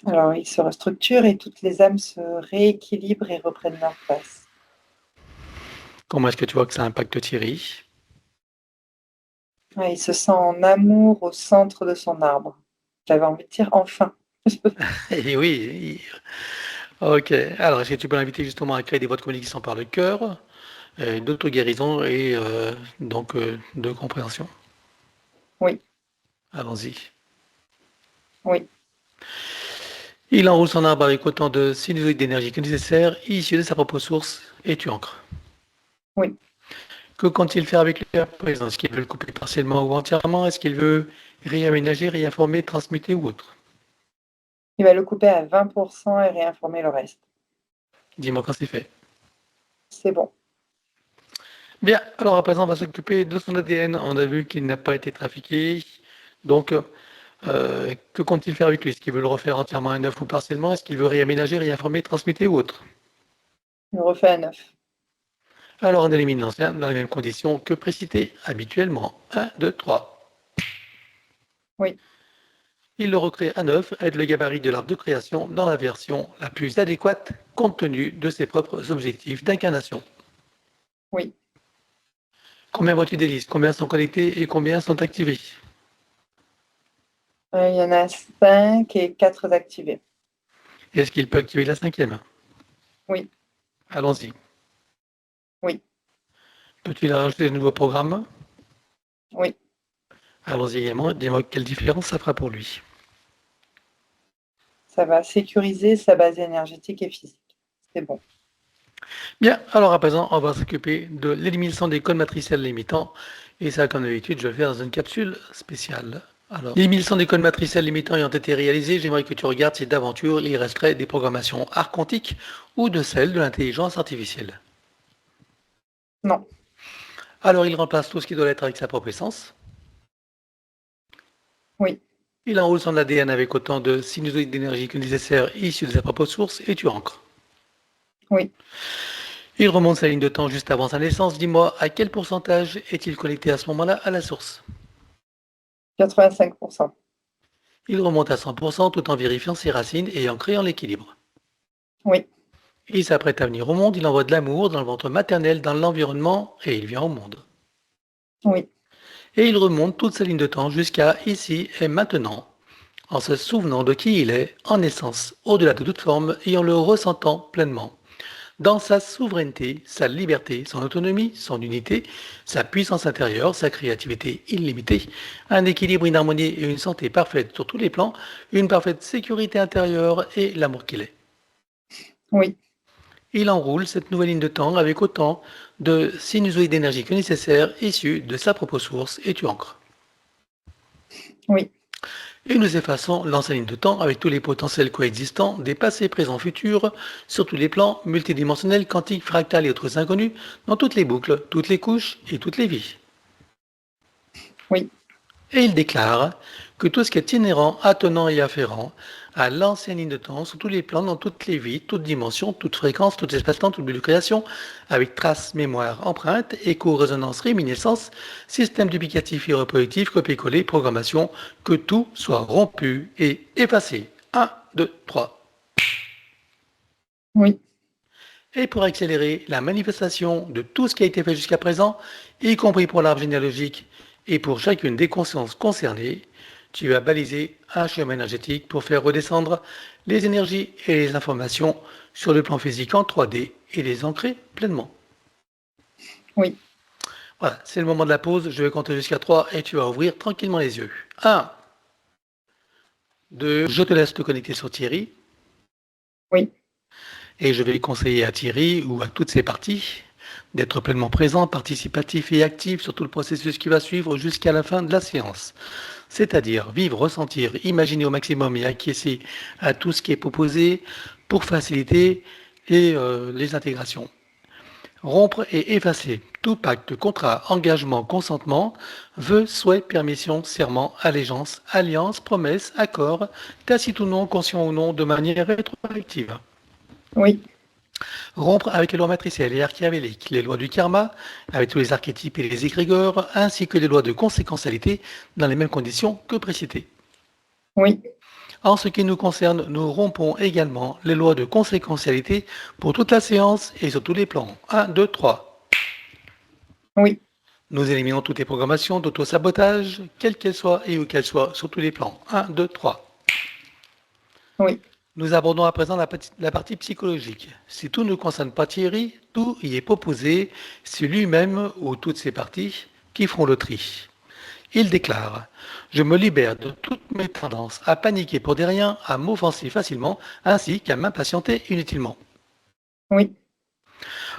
Alors, il se restructure et toutes les âmes se rééquilibrent et reprennent leur place. Comment est-ce que tu vois que ça impacte Thierry? Ouais, il se sent en amour au centre de son arbre. J'avais envie de dire enfin. Eh oui, ok. Alors, est-ce que tu peux l'inviter justement à créer des voies de communication par le cœur, d'auto-guérison et donc de compréhension? Oui. Allons-y. Oui. Il enroule son arbre avec autant de sinusoïdes d'énergie que nécessaire, issus de sa propre source, et tu ancres. Oui. Que compte-t-il faire avec lui à présent? Est-ce qu'il veut le couper partiellement ou entièrement? Est-ce qu'il veut réaménager, réinformer, transmuter ou autre? Il va le couper à 20% et réinformer le reste. Dis-moi quand c'est fait. C'est bon. Bien, alors à présent, on va s'occuper de son ADN. On a vu qu'il n'a pas été trafiqué. Donc, que compte-t-il faire avec lui? Est-ce qu'il veut le refaire entièrement à neuf ou partiellement? Est-ce qu'il veut réaménager, réinformer, transmuter ou autre? Il refait à 9. Alors, on élimine l'ancien dans les mêmes conditions que précité habituellement. Un, 2, 3. Oui. Il le recrée à neuf avec le gabarit de l'arbre de création dans la version la plus adéquate compte tenu de ses propres objectifs d'incarnation. Oui. Combien vois-tu des listes? Combien sont connectés et combien sont activés? Il y en a 5 et 4 activés. Est-ce qu'il peut activer la cinquième? Oui. Allons-y. Oui. Peut-il rajouter de nouveaux programmes? Oui. Allons-y également. Dis-moi quelle différence ça fera pour lui. Ça va sécuriser sa base énergétique et physique. C'est bon. Bien, alors à présent, on va s'occuper de l'élimination des codes matriciels limitants. Et ça, comme d'habitude, je vais le faire dans une capsule spéciale. Alors, l'élimination des codes matriciels limitants ayant été réalisée, j'aimerais que tu regardes si d'aventure il resterait des programmations archontiques ou de celles de l'intelligence artificielle. Non. Alors, il remplace tout ce qui doit l'être avec sa propre essence. Oui. Il enroule son ADN avec autant de sinusoïdes d'énergie que nécessaire issus de sa propre source et tu ancres. Oui. Il remonte sa ligne de temps juste avant sa naissance. Dis-moi, à quel pourcentage est-il connecté à ce moment-là à la source? 85%. Il remonte à 100% tout en vérifiant ses racines et en créant l'équilibre. Oui. Il s'apprête à venir au monde, il envoie de l'amour dans le ventre maternel, dans l'environnement, et il vient au monde. Oui, Et il remonte toute sa ligne de temps jusqu'à ici et maintenant, en se souvenant de qui il est, en essence, au-delà de toute forme, et en le ressentant pleinement. Dans sa souveraineté, sa liberté, son autonomie, son unité, sa puissance intérieure, sa créativité illimitée, un équilibre, une harmonie et une santé parfaite sur tous les plans, une parfaite sécurité intérieure et l'amour qu'il est. oui, Il enroule cette nouvelle ligne de temps avec autant de sinusoïdes d'énergie que nécessaire issus de sa propre source et tu ancres. oui, Et nous effaçons l'ancienne ligne de temps avec tous les potentiels coexistants des passés, présents, futurs, sur tous les plans multidimensionnels, quantiques, fractales et autres inconnus, dans toutes les boucles, toutes les couches et toutes les vies. oui, Et il déclare que tout ce qui est inhérent, attenant et afférent à l'ancienne ligne de temps, sur tous les plans, dans toutes les vies, toutes dimensions, toutes fréquences, tout espace-temps, toute bulle de création, avec traces, mémoire, empreinte, écho, résonance, réminiscence, système duplicatif et reproductif, copier-coller, programmation, que tout soit rompu et effacé. 1, 2, 3. oui, Et pour accélérer la manifestation de tout ce qui a été fait jusqu'à présent, y compris pour l'arbre généalogique et pour chacune des consciences concernées, tu vas baliser un chemin énergétique pour faire redescendre les énergies et les informations sur le plan physique en 3D et les ancrer pleinement. oui. Voilà, c'est le moment de la pause. Je vais compter jusqu'à 3 et tu vas ouvrir tranquillement les yeux. 1, 2, je te laisse te connecter sur Thierry. Oui, Et je vais conseiller à Thierry ou à toutes ses parties d'être pleinement présent, participatif et actif sur tout le processus qui va suivre jusqu'à la fin de la séance. C'est-à-dire vivre, ressentir, imaginer au maximum et acquiescer à tout ce qui est proposé pour faciliter les intégrations. Rompre et effacer tout pacte, contrat, engagement, consentement, vœux, souhaits, permission, serment, allégeance, alliance, promesse, accord, tacite ou non, conscient ou non, de manière rétroactive. oui, Rompre avec les lois matricielles et archéavéliques, les lois du karma, avec tous les archétypes et les égrégores, ainsi que les lois de conséquentialité dans les mêmes conditions que précitées. oui, En ce qui nous concerne, nous rompons également les lois de conséquentialité pour toute la séance et sur tous les plans. 1, 2, 3. oui, Nous éliminons toutes les programmations d'auto-sabotage, quelles qu'elles soient et où qu'elles soient, sur tous les plans. 1, 2, 3. oui, Nous abordons à présent la partie psychologique. Si tout ne concerne pas Thierry, tout y est proposé, c'est lui-même ou toutes ses parties qui feront le tri. Il déclare: je me libère de toutes mes tendances à paniquer pour des riens, à m'offenser facilement, ainsi qu'à m'impatienter inutilement. oui,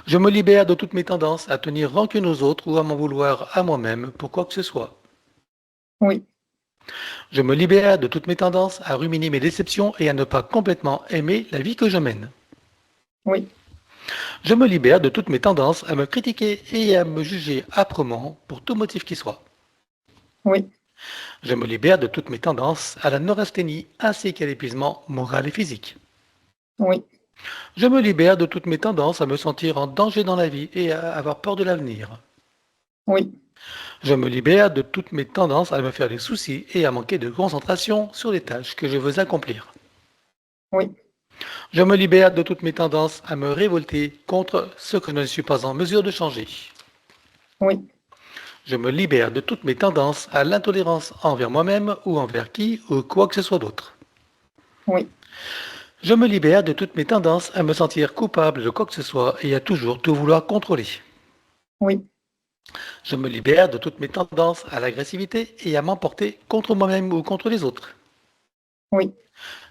Je me libère de toutes mes tendances à tenir rancune aux autres ou à m'en vouloir à moi-même pour quoi que ce soit. oui, Je me libère de toutes mes tendances à ruminer mes déceptions et à ne pas complètement aimer la vie que je mène. oui, Je me libère de toutes mes tendances à me critiquer et à me juger âprement pour tout motif qui soit. oui, Je me libère de toutes mes tendances à la neurasthénie ainsi qu'à l'épuisement moral et physique. oui, Je me libère de toutes mes tendances à me sentir en danger dans la vie et à avoir peur de l'avenir. oui, Je me libère de toutes mes tendances à me faire des soucis et à manquer de concentration sur les tâches que je veux accomplir. oui, Je me libère de toutes mes tendances à me révolter contre ce que je ne suis pas en mesure de changer. oui, Je me libère de toutes mes tendances à l'intolérance envers moi-même ou envers qui ou quoi que ce soit d'autre. oui, Je me libère de toutes mes tendances à me sentir coupable de quoi que ce soit et à toujours tout vouloir contrôler. oui, Je me libère de toutes mes tendances à l'agressivité et à m'emporter contre moi-même ou contre les autres. oui,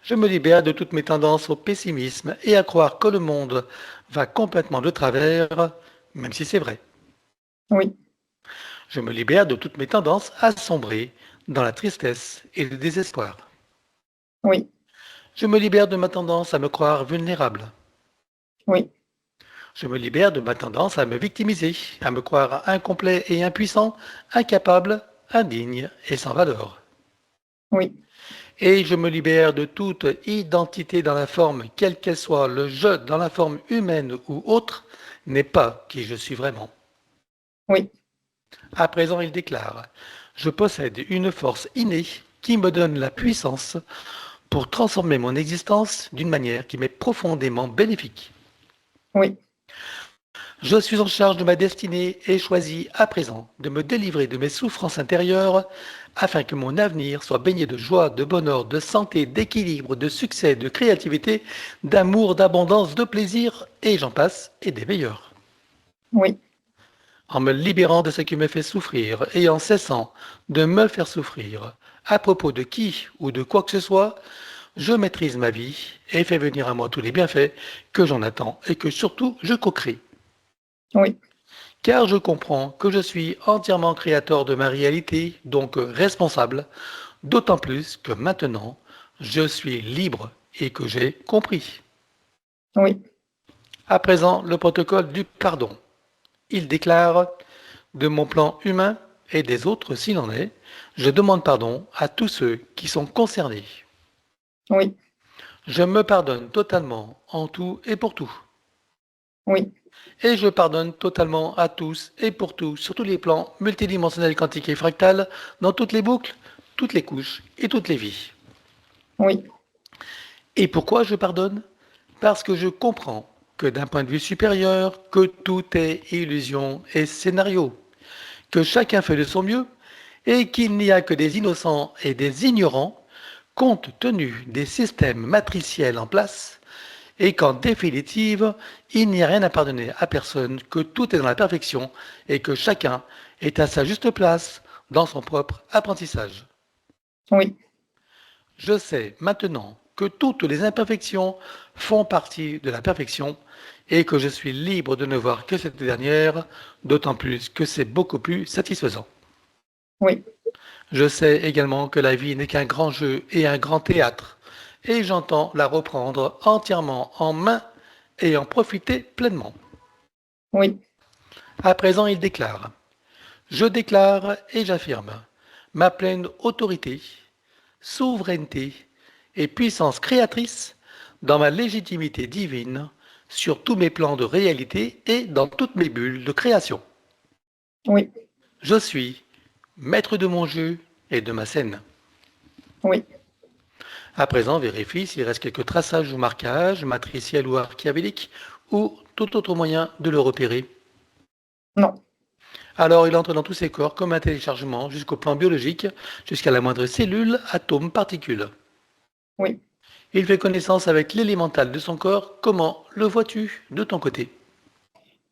Je me libère de toutes mes tendances au pessimisme et à croire que le monde va complètement de travers, même si c'est vrai. oui, Je me libère de toutes mes tendances à sombrer dans la tristesse et le désespoir. oui, Je me libère de ma tendance à me croire vulnérable. oui, Je me libère de ma tendance à me victimiser, à me croire incomplet et impuissant, incapable, indigne et sans valeur. oui, Et je me libère de toute identité dans la forme, quelle qu'elle soit. Le je dans la forme humaine ou autre n'est pas qui je suis vraiment. oui, À présent, il déclare: je possède une force innée qui me donne la puissance pour transformer mon existence d'une manière qui m'est profondément bénéfique. Oui, Je suis en charge de ma destinée et choisis à présent de me délivrer de mes souffrances intérieures afin que mon avenir soit baigné de joie, de bonheur, de santé, d'équilibre, de succès, de créativité, d'amour, d'abondance, de plaisir, et j'en passe, et des meilleurs. oui, En me libérant de ce qui me fait souffrir et en cessant de me faire souffrir à propos de qui ou de quoi que ce soit, je maîtrise ma vie et fais venir à moi tous les bienfaits que j'en attends et que surtout je co-crée. oui, Car je comprends que je suis entièrement créateur de ma réalité, donc responsable, d'autant plus que maintenant, je suis libre et que j'ai compris. oui, À présent, le protocole du pardon. Il déclare, de mon plan humain et des autres s'il en est, je demande pardon à tous ceux qui sont concernés. oui, Je me pardonne totalement en tout et pour tout. oui, Et je pardonne totalement à tous et pour tout sur tous les plans multidimensionnels, quantiques et fractales, dans toutes les boucles, toutes les couches et toutes les vies. oui, Et pourquoi je pardonne? Parce que je comprends que d'un point de vue supérieur, que tout est illusion et scénario, que chacun fait de son mieux et qu'il n'y a que des innocents et des ignorants compte tenu des systèmes matriciels en place et qu'en définitive, il n'y a rien à pardonner à personne, que tout est dans la perfection et que chacun est à sa juste place dans son propre apprentissage. oui, Je sais maintenant que toutes les imperfections font partie de la perfection et que je suis libre de ne voir que cette dernière, d'autant plus que c'est beaucoup plus satisfaisant. oui, Je sais également que la vie n'est qu'un grand jeu et un grand théâtre, et j'entends la reprendre entièrement en main et en profiter pleinement. oui, À présent, il déclare, je déclare et j'affirme ma pleine autorité, souveraineté et puissance créatrice dans ma légitimité divine sur tous mes plans de réalité et dans toutes mes bulles de création. oui, Je suis maître de mon jeu et de ma scène. oui. À présent, vérifie s'il reste quelques traçages ou marquages, matriciels ou archiavéliques, ou tout autre moyen de le repérer. Non. Alors il entre dans tous ses corps comme un téléchargement jusqu'au plan biologique, jusqu'à la moindre cellule, atome, particule. Oui. Il fait connaissance avec l'élémental de son corps. Comment le vois-tu de ton côté?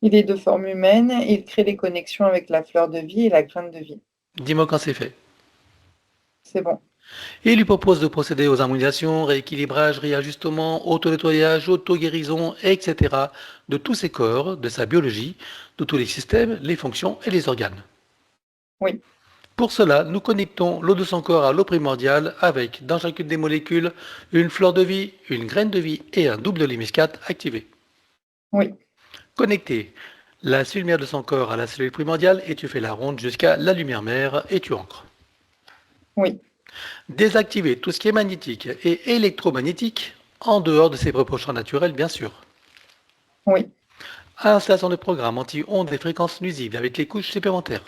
Il est de forme humaine et il crée des connexions avec la fleur de vie et la graine de vie. Dis-moi quand c'est fait. C'est bon. Il lui propose de procéder aux harmonisations, rééquilibrage, réajustement, auto-nettoyage, auto-guérison, etc. de tous ses corps, de sa biologie, de tous les systèmes, les fonctions et les organes. Oui. Pour cela, nous connectons l'eau de son corps à l'eau primordiale avec, dans chacune des molécules, une fleur de vie, une graine de vie et un double hémiscate activé. Oui. Connecter la lumière de son corps à la cellule primordiale et tu fais la ronde jusqu'à la lumière mère et tu ancres. Oui. Désactiver tout ce qui est magnétique et électromagnétique en dehors de ses propres champs naturels, bien sûr. Oui. Installation de programme anti-ondes et fréquences nuisibles avec les couches supplémentaires.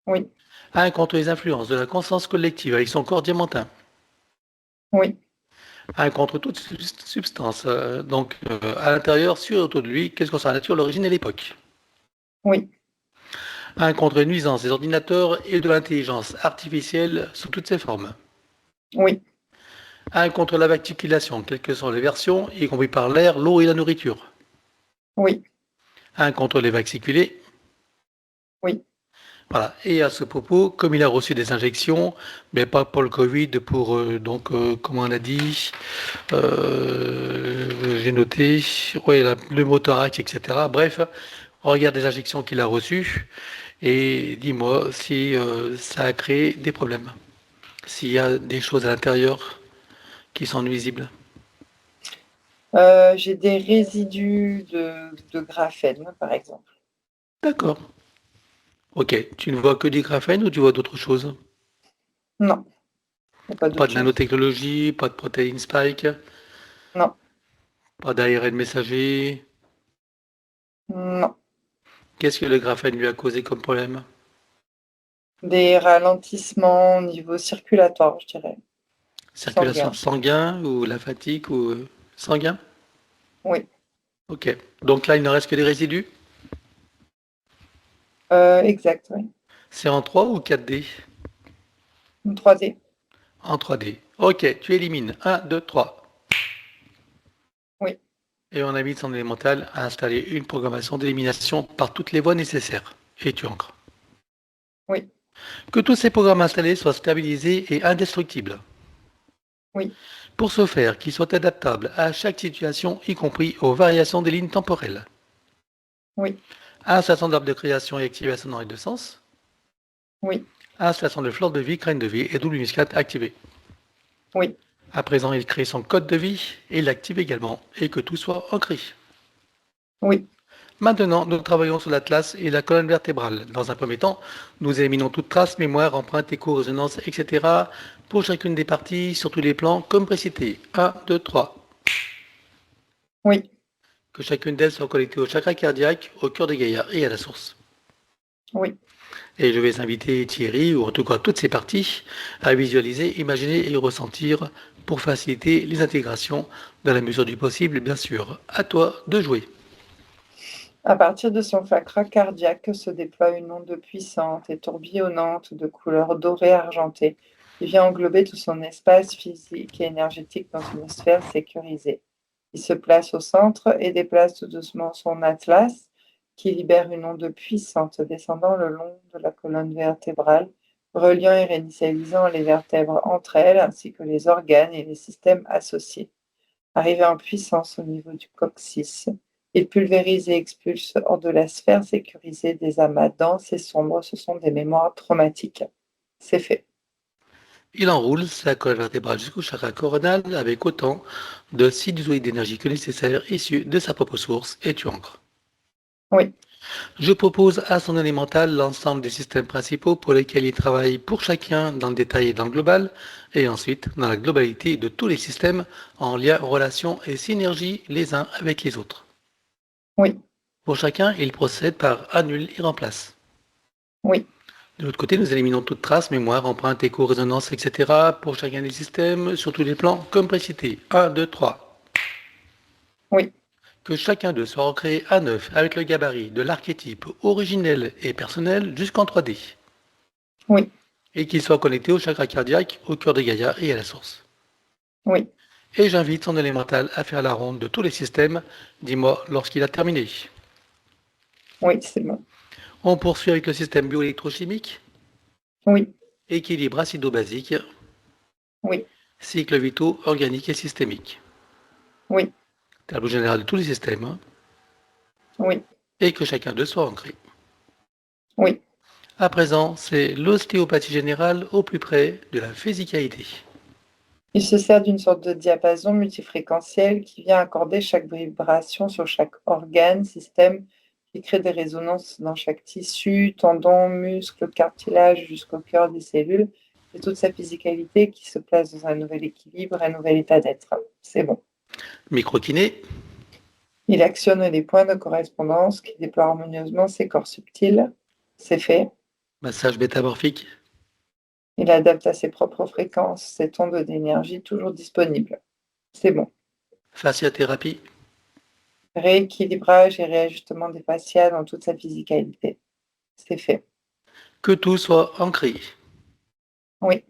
Oui. Un contre les influences de la conscience collective avec son corps diamantin. Oui. Un contre toute substance, à l'intérieur, sur et autour de lui, quelle que soit la nature, l'origine et l'époque. Oui. Un contre les nuisances des ordinateurs et de l'intelligence artificielle sous toutes ses formes. Oui. Un contre la vacciculation, quelles que soient les versions, y compris par l'air, l'eau et la nourriture. Oui. Un contre les vacciculés. Oui. Voilà. Et à ce propos, comme il a reçu des injections, mais pas pour le Covid, pour, comme on a dit, j'ai noté, ouais, le mothorax, etc. Bref, regarde les injections qu'il a reçues et dis-moi si ça a créé des problèmes, s'il y a des choses à l'intérieur qui sont nuisibles. J'ai des résidus de graphène, par exemple. D'accord. Ok. Tu ne vois que du graphène ou tu vois d'autres choses? Non, il n'y a pas Pas d'autre de chose. nanotechnologie, pas de protéines spike, Non. pas d'ARN messager. Non. Qu'est-ce que le graphène lui a causé comme problème? Des ralentissements au niveau circulatoire, je dirais. Circulation Sanguin. sanguine ou la fatigue ou sanguin? Oui. Ok. Donc là, il ne reste que des résidus. Exact, oui. C'est en 3 ou 4D? Une 3D. En 3D. Ok, tu élimines. Un, 2, 3. Oui, Et on invite son élémental à installer une programmation d'élimination par toutes les voies nécessaires. Et tu ancres. oui, Que tous ces programmes installés soient stabilisés et indestructibles. oui, Pour ce faire, qu'ils soient adaptables à chaque situation, y compris aux variations des lignes temporelles. oui, Installation d'arbre de création et activation dans les deux sens. oui, Installation de fleur de vie, graine de vie et double muscade activée. oui, À présent, il crée son code de vie et l'active également, et que tout soit ancré. oui. Maintenant, nous travaillons sur l'atlas et la colonne vertébrale. Dans un premier temps, nous éliminons toute trace, mémoire, empreinte, écho, résonance, etc. pour chacune des parties, sur tous les plans, comme précité. 1, 2, 3. Oui, Que chacune d'elles soit connectée au chakra cardiaque, au cœur de Gaïa et à la source. oui. Et je vais inviter Thierry, ou en tout cas toutes ces parties, à visualiser, imaginer et ressentir pour faciliter les intégrations dans la mesure du possible, bien sûr. À toi de jouer. À partir de son chakra cardiaque se déploie une onde puissante et tourbillonnante de couleur dorée argentée qui vient englober tout son espace physique et énergétique dans une sphère sécurisée. Il se place au centre et déplace tout doucement son atlas qui libère une onde puissante descendant le long de la colonne vertébrale, reliant et réinitialisant les vertèbres entre elles ainsi que les organes et les systèmes associés. Arrivé en puissance au niveau du coccyx, il pulvérise et expulse hors de la sphère sécurisée des amas denses et sombres. Ce sont des mémoires traumatiques. C'est fait. Il enroule sa colonne vertébrale jusqu'au chakra coronal avec autant de sinusoïdes d'énergie que nécessaire issus de sa propre source et tu ancres. Oui, Je propose à son élémental l'ensemble des systèmes principaux pour lesquels il travaille pour chacun dans le détail et dans le global, et ensuite dans la globalité de tous les systèmes en lien, relation et synergie les uns avec les autres. oui, Pour chacun, il procède par annule et remplace. oui, De l'autre côté, nous éliminons toute trace, mémoire, empreinte, écho, résonance, etc. pour chacun des systèmes sur tous les plans comme précité. 1, 2, 3. oui, Que chacun d'eux soit recréé à neuf avec le gabarit de l'archétype originel et personnel jusqu'en 3D. oui, Et qu'il soit connecté au chakra cardiaque, au cœur de Gaïa et à la source. oui, Et j'invite son élémental à faire la ronde de tous les systèmes. Dis-moi lorsqu'il a terminé. oui, c'est bon. On poursuit avec le système bioélectrochimique, Oui, équilibre acido-basique, oui, cycle vitaux organique et systémique. oui, Tableau général de tous les systèmes, hein, oui, et que chacun d'eux soit ancré. oui. À présent, c'est l'ostéopathie générale au plus près de la physicalité. Il se sert d'une sorte de diapason multifréquentiel qui vient accorder chaque vibration sur chaque organe, système, qui crée des résonances dans chaque tissu, tendon, muscle, cartilage jusqu'au cœur des cellules. C'est toute sa physicalité qui se place dans un nouvel équilibre, un nouvel état d'être. C'est bon. Microkiné, Il actionne les points de correspondance qui déploient harmonieusement ses corps subtils. C'est fait. massage métamorphique, Il adapte à ses propres fréquences cette onde d'énergie toujours disponible. C'est bon. fasciathérapie, Rééquilibrage et réajustement des fascias dans toute sa physicalité. C'est fait. que tout soit ancré. Oui,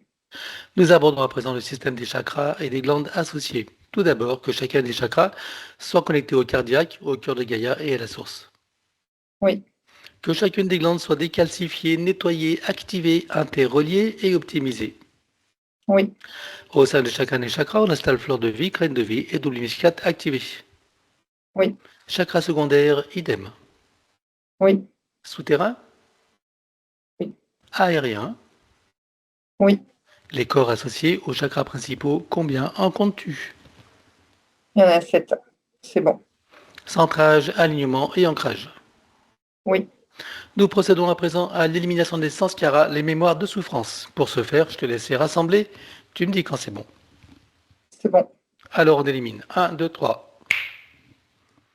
Nous abordons à présent le système des chakras et des glandes associées. Tout d'abord, que chacun des chakras soit connecté au cardiaque, au cœur de Gaïa et à la source. oui, Que chacune des glandes soit décalcifiée, nettoyée, activée, interreliée et optimisée. oui, Au sein de chacun des chakras, on installe fleur de vie, graine de vie et double muscade activée. oui, Chakra secondaire, idem. oui, Souterrain, oui, aérien. oui. Les corps associés aux chakras principaux, combien en comptes-tu? Il y en a 7. C'est bon. Centrage, alignement et ancrage. Oui, Nous procédons à présent à l'élimination des sanskaras, les mémoires de souffrance. Pour ce faire, je te laisse les rassembler. Tu me dis quand c'est bon. c'est bon. Alors on élimine. 1, 2, 3.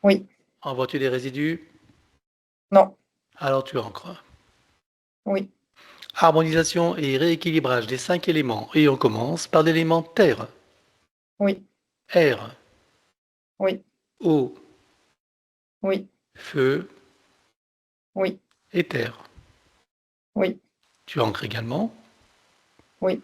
Oui, Envoies-tu des résidus? non, Alors tu ancres. oui, Harmonisation et rééquilibrage des 5 éléments. Et on commence par l'élément terre. oui, Air, oui, eau, Oui, feu oui, et terre. oui, Tu ancres également. oui,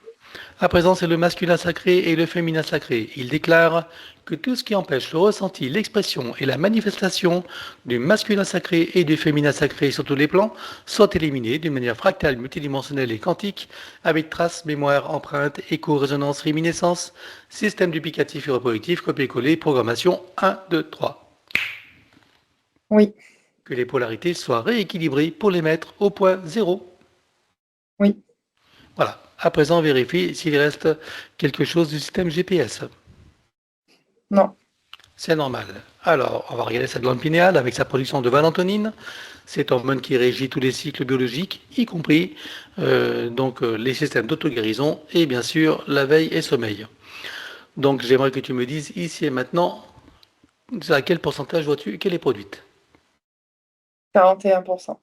À présent, c'est le masculin sacré et le féminin sacré. Il déclare que tout ce qui empêche le ressenti, l'expression et la manifestation du masculin sacré et du féminin sacré sur tous les plans soit éliminé d'une manière fractale, multidimensionnelle et quantique, avec traces, mémoire, empreinte, écho, résonance, réminiscence, système duplicatif et reproductif, copier-coller, programmation 1, 2, 3. oui, Que les polarités soient rééquilibrées pour les mettre au point zéro. oui. Voilà. À présent, vérifie s'il reste quelque chose du système GPS. Non. C'est normal. Alors, on va regarder sa glande pinéale avec sa production de valentonine. C'est hormone qui régit tous les cycles biologiques, y compris les systèmes d'auto-guérison et bien sûr la veille et sommeil. Donc, j'aimerais que tu me dises ici et maintenant à quel pourcentage vois-tu qu'elle est produite. 41%.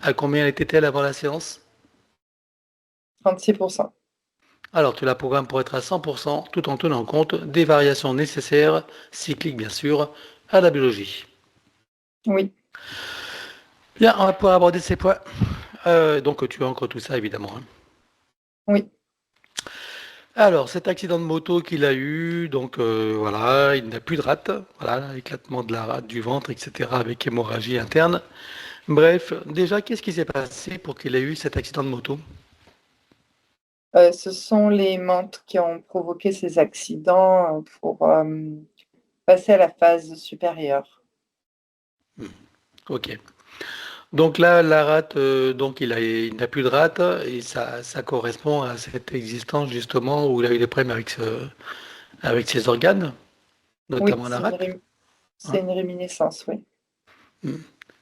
À combien était-elle avant la séance? 36%. Alors, tu la programmes pour être à 100% tout en tenant compte des variations nécessaires, cycliques bien sûr, à la biologie. Oui, Bien, on va pouvoir aborder ces points. Donc, tu ancres tout ça évidemment, hein. oui. Alors, cet accident de moto qu'il a eu, donc voilà, il n'a plus de rate, voilà, éclatement de la rate du ventre, etc., avec hémorragie interne. Bref, déjà, qu'est-ce qui s'est passé pour qu'il ait eu cet accident de moto? Ce sont les menthes qui ont provoqué ces accidents pour passer à la phase supérieure. Ok. Donc là, la rate, donc il n'a plus de rate, et ça correspond à cette existence justement où il a eu des problèmes avec ses organes, Oui, notamment la rate, c'est hein. une réminiscence, oui. Mm.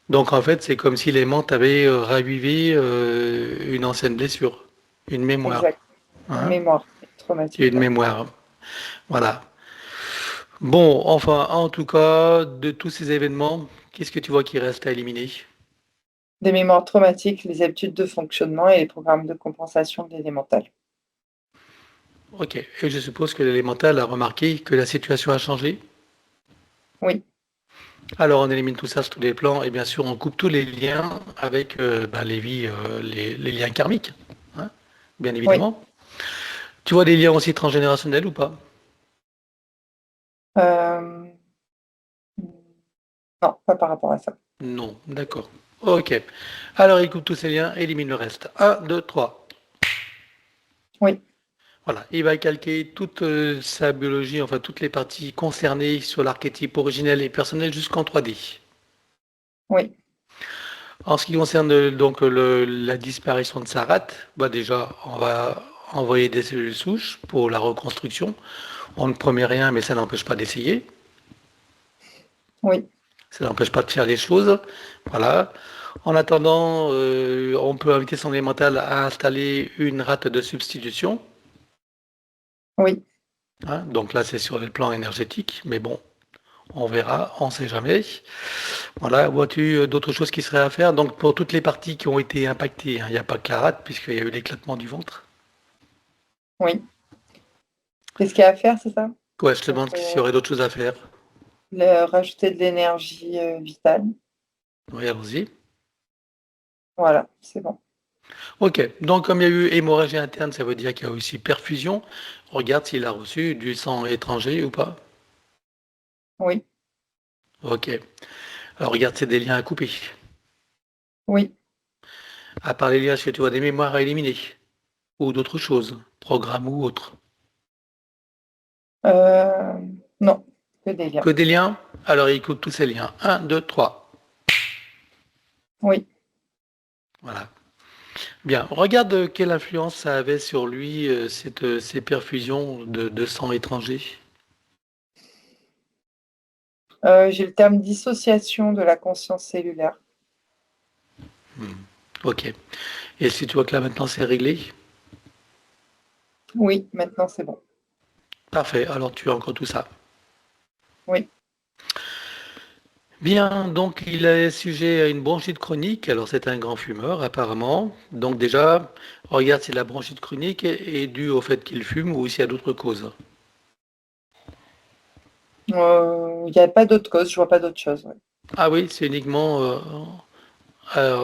Donc en fait, c'est comme si les menthes avaient ravivé une ancienne blessure, une mémoire, Exact. Une hein, mémoire traumatique, une oui. mémoire. Voilà. Bon, enfin, en tout cas, de tous ces événements, qu'est-ce que tu vois qui reste à éliminer? Des mémoires traumatiques, les habitudes de fonctionnement et les programmes de compensation de l'élémental. Ok. Et je suppose que l'élémental a remarqué que la situation a changé. Oui, Alors, on élimine tout ça sur tous les plans et bien sûr, on coupe tous les liens avec les vies, les liens karmiques, hein, bien oui. évidemment. Tu vois des liens aussi transgénérationnels ou pas? Euh, non, pas par rapport à ça. Non, d'accord. Ok. Alors, il coupe tous ces liens, élimine le reste. Un, 2, 3. Oui, Voilà. Il va calquer toute sa biologie, enfin toutes les parties concernées sur l'archétype originel et personnel jusqu'en 3D. oui, En ce qui concerne la disparition de sa rate, bah déjà, on va envoyer des cellules souches pour la reconstruction. On ne promet rien, mais ça n'empêche pas d'essayer. oui, Ça n'empêche pas de faire les choses. Voilà. En attendant, on peut inviter son élémental à installer une rate de substitution, oui. hein. Donc là, c'est sur le plan énergétique, mais bon, on verra, on ne sait jamais. Voilà. Vois-tu d'autres choses qui seraient à faire? Donc pour toutes les parties qui ont été impactées, hein, il n'y a pas que la rate, puisqu'il y a eu l'éclatement du ventre. Oui. Qu'est-ce qu'il y a à faire, c'est ça? Ouais, je te Donc, demande s'il y aurait d'autres choses à faire. rajouter de l'énergie vitale. Oui, allons-y. Voilà, c'est bon. Ok, donc comme il y a eu hémorragie interne, ça veut dire qu'il y a aussi perfusion. Regarde s'il a reçu du sang étranger ou pas. Oui, Ok. Alors regarde, c'est des liens à couper. oui. À part les liens, est-ce que tu vois des mémoires à éliminer? Ou d'autres choses, programmes ou autres? Euh, non, que des liens. Que des liens? Alors il coupe tous ces liens. Un, 2, 3. Oui. Voilà. Bien. Regarde quelle influence ça avait sur lui, ces perfusions de sang étranger. J'ai le terme dissociation de la conscience cellulaire. Ok. Et si tu vois que là maintenant c'est réglé? Oui, maintenant c'est bon. Parfait. Alors tu as encore tout ça. Oui, Bien, donc il est sujet à une bronchite chronique. Alors c'est un grand fumeur apparemment. Donc déjà, regarde si la bronchite chronique est due au fait qu'il fume ou s'il y a d'autres causes. il n'y a pas d'autre cause, je vois pas d'autre chose. Ouais. Ah oui, c'est uniquement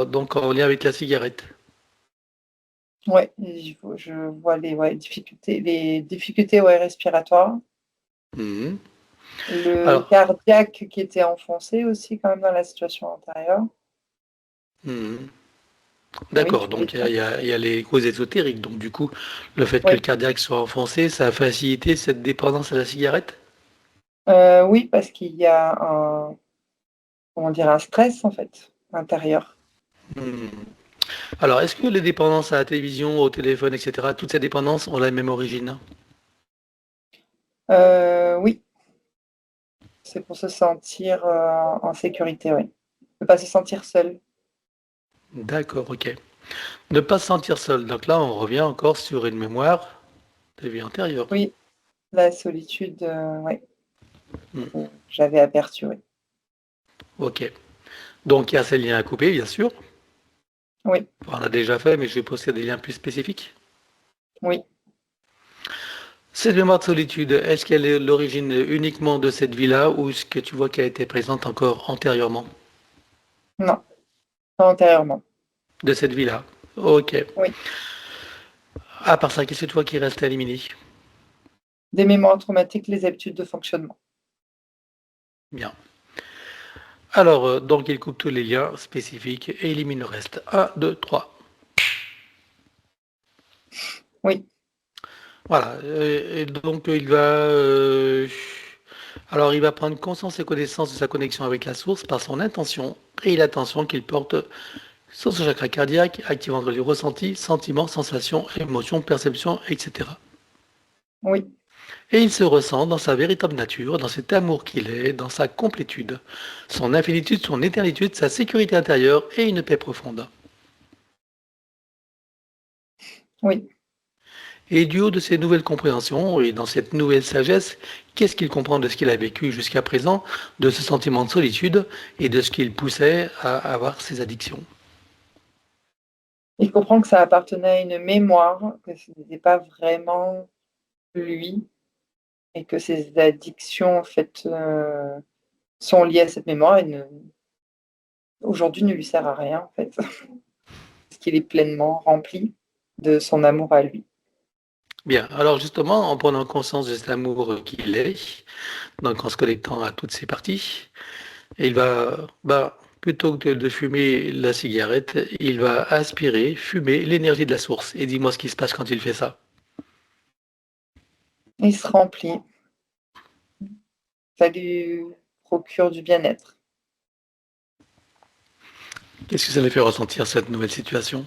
donc en lien avec la cigarette. Ouais, je vois les difficultés ouais, respiratoires. Mhm. Le Alors, cardiaque qui était enfoncé aussi quand même dans la situation antérieure. mhm. Oui, tu D'accord, voulais donc dire? il y a les causes ésotériques. Donc du coup, le fait que le Oui, cardiaque soit enfoncé, ça a facilité cette dépendance à la cigarette? oui, parce qu'il y a comment dire, un stress en fait intérieur. Mhm. Alors, est-ce que les dépendances à la télévision, au téléphone, etc., toutes ces dépendances ont la même origine? Oui, c'est pour se sentir en sécurité, oui. Ne pas se sentir seul. D'accord, ok. Ne pas se sentir seul. Donc là, on revient encore sur une mémoire de vie antérieure. Oui, la solitude, oui, Hmm. j'avais aperçu, oui. Ok. Donc il y a ces liens à couper, bien sûr. Oui, On a déjà fait, mais je vais poser des liens plus spécifiques. oui, Cette mémoire de solitude, est-ce qu'elle est l'origine uniquement de cette vie-là ou est-ce que tu vois qu'elle a été présente encore antérieurement non, pas antérieurement. de cette vie-là? Ok. Oui, À part ça, qu'est-ce que tu vois qui reste à éliminer? des mémoires traumatiques, les habitudes de fonctionnement. Bien. Alors, donc il coupe tous les liens spécifiques et élimine le reste. Un, 2, 3. Oui, Voilà. Et donc alors il va prendre conscience et connaissance de sa connexion avec la source par son intention et l'attention qu'il porte sur son chakra cardiaque, activant les ressentis, sentiments, sensations, émotions, perceptions, etc. oui, Et il se ressent dans sa véritable nature, dans cet amour qu'il est, dans sa complétude, son infinitude, son éternitude, sa sécurité intérieure et une paix profonde. oui. Et du haut de ces nouvelles compréhensions et dans cette nouvelle sagesse, qu'est-ce qu'il comprend de ce qu'il a vécu jusqu'à présent, de ce sentiment de solitude et de ce qui le poussait à avoir ces addictions? Il comprend que ça appartenait à une mémoire, que ce n'était pas vraiment lui et que ses addictions, en fait, sont liées à cette mémoire et aujourd'hui ne lui sert à rien, en fait, parce qu'il est pleinement rempli de son amour à lui. Bien, alors justement, en prenant conscience de cet amour qu'il est, donc en se connectant à toutes ces parties, il va, plutôt que de fumer la cigarette, il va aspirer, fumer l'énergie de la source. Et dis-moi ce qui se passe quand il fait ça. Il se remplit, ça lui procure du bien-être, Qu'est-ce que ça lui fait ressentir cette nouvelle situation?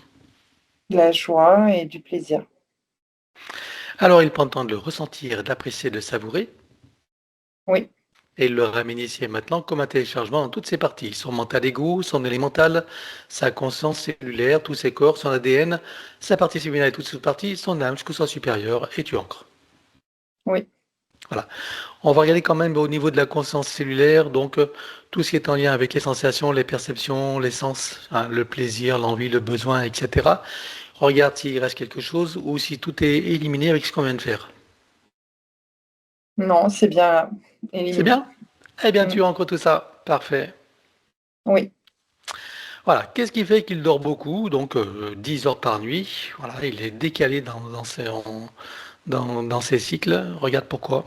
de la joie et du plaisir. Alors il prend le temps de le ressentir, d'apprécier, de savourer, Oui, et il le ramène ici et maintenant comme un téléchargement dans toutes ses parties, son mental égo, son élémental, sa conscience cellulaire, tous ses corps, son ADN, sa partie cellulaire et toutes ses parties, son âme jusqu'au soi supérieur, et tu ancres. oui, Voilà. On va regarder quand même au niveau de la conscience cellulaire, donc tout ce qui est en lien avec les sensations, les perceptions, les sens, hein, le plaisir, l'envie, le besoin, etc. Regarde s'il reste quelque chose ou si tout est éliminé avec ce qu'on vient de faire. non, c'est bien C'est éliminé. bien? Eh bien, Mmh. tu ancres tout ça. Parfait. Oui, Voilà. Qu'est-ce qui fait qu'il dort beaucoup? Donc 10 heures par nuit. Voilà, il est décalé dans ses cycles. Regarde pourquoi.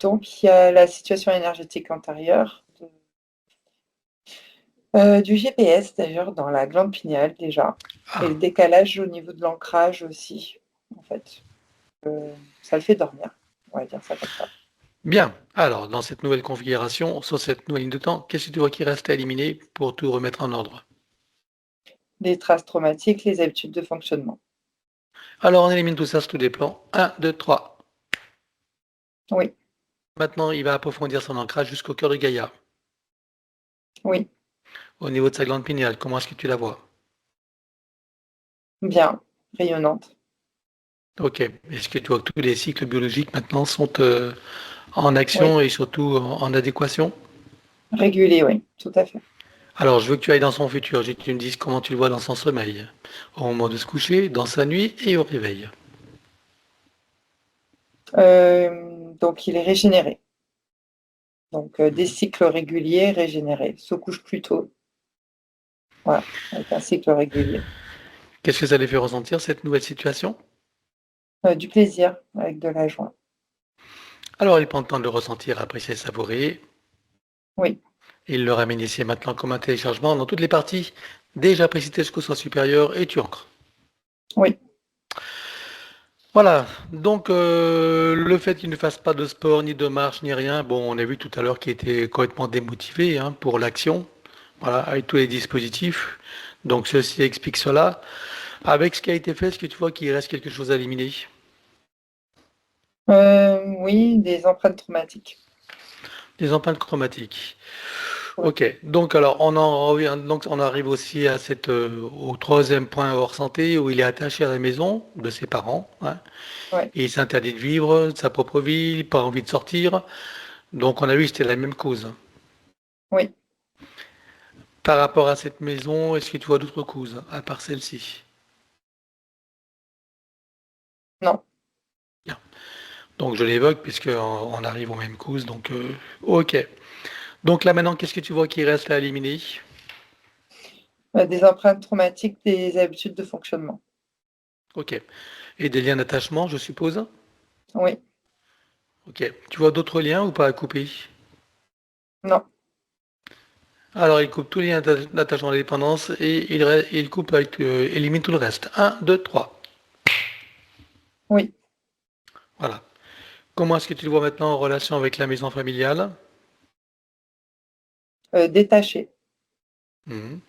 donc il y a la situation énergétique antérieure, du GPS d'ailleurs dans la glande pinéale déjà et le Ah, décalage au niveau de l'ancrage aussi, en fait. Ça le fait dormir, on va dire ça comme ça. bien. Alors, dans cette nouvelle configuration, sur cette nouvelle ligne de temps, qu'est-ce que tu vois qui reste à éliminer pour tout remettre en ordre? Les traces traumatiques, les habitudes de fonctionnement. Alors, on élimine tout ça sur tous les plans. Un, 2, 3. Oui, Maintenant, il va approfondir son ancrage jusqu'au cœur de Gaïa. oui, Au niveau de sa glande pinéale, comment est-ce que tu la vois? bien, rayonnante. Ok. Est-ce que tu vois que tous les cycles biologiques maintenant sont en Oui, action et surtout en adéquation? régulée, oui, tout à fait. Alors, je veux que tu ailles dans son futur. Je veux que tu me dises comment tu le vois dans son sommeil, au moment de se coucher, dans sa nuit et au réveil. Donc il est régénéré. Donc, des cycles réguliers, régénérés, se couche plus tôt. Voilà, avec un cycle régulier. Qu'est-ce que ça les fait ressentir, cette nouvelle situation? Du plaisir, avec de la joie. Alors, il prend le temps de le ressentir, apprécier, savourer. Oui, Il le ramène ici et maintenant comme un téléchargement dans toutes les parties déjà précitées jusqu'au soi supérieur et tu ancres. oui. Voilà, donc le fait qu'il ne fasse pas de sport, ni de marche, ni rien, bon, on a vu tout à l'heure qu'il était complètement démotivé hein, pour l'action, voilà, avec tous les dispositifs. Donc ceci explique cela. Avec ce qui a été fait, est-ce que tu vois qu'il reste quelque chose à éliminer? Oui, des empreintes traumatiques. Des empreintes chromatiques. Oui, Ok, donc alors on en revient, donc on arrive aussi à au troisième point hors santé où il est attaché à la maison de ses parents, hein, ouais, et il s'interdit de vivre de sa propre vie, pas envie de sortir. Donc on a vu que c'était la même cause. oui. Par rapport à cette maison, est-ce que tu vois d'autres causes à part celle-ci? Non. Bien. Donc je l'évoque puisqu'on arrive aux mêmes causes. Donc ok. Donc là maintenant, qu'est-ce que tu vois qui reste à éliminer? Des empreintes traumatiques, des habitudes de fonctionnement. Ok. Et des liens d'attachement, je suppose? Oui, Ok. Tu vois d'autres liens ou pas à couper? non. Alors il coupe tous les liens d'attachement à la dépendance et il coupe élimine tout le reste. Un, 2, 3. Oui. Voilà. Comment est-ce que tu le vois maintenant en relation avec la maison familiale? Détaché. Mhm.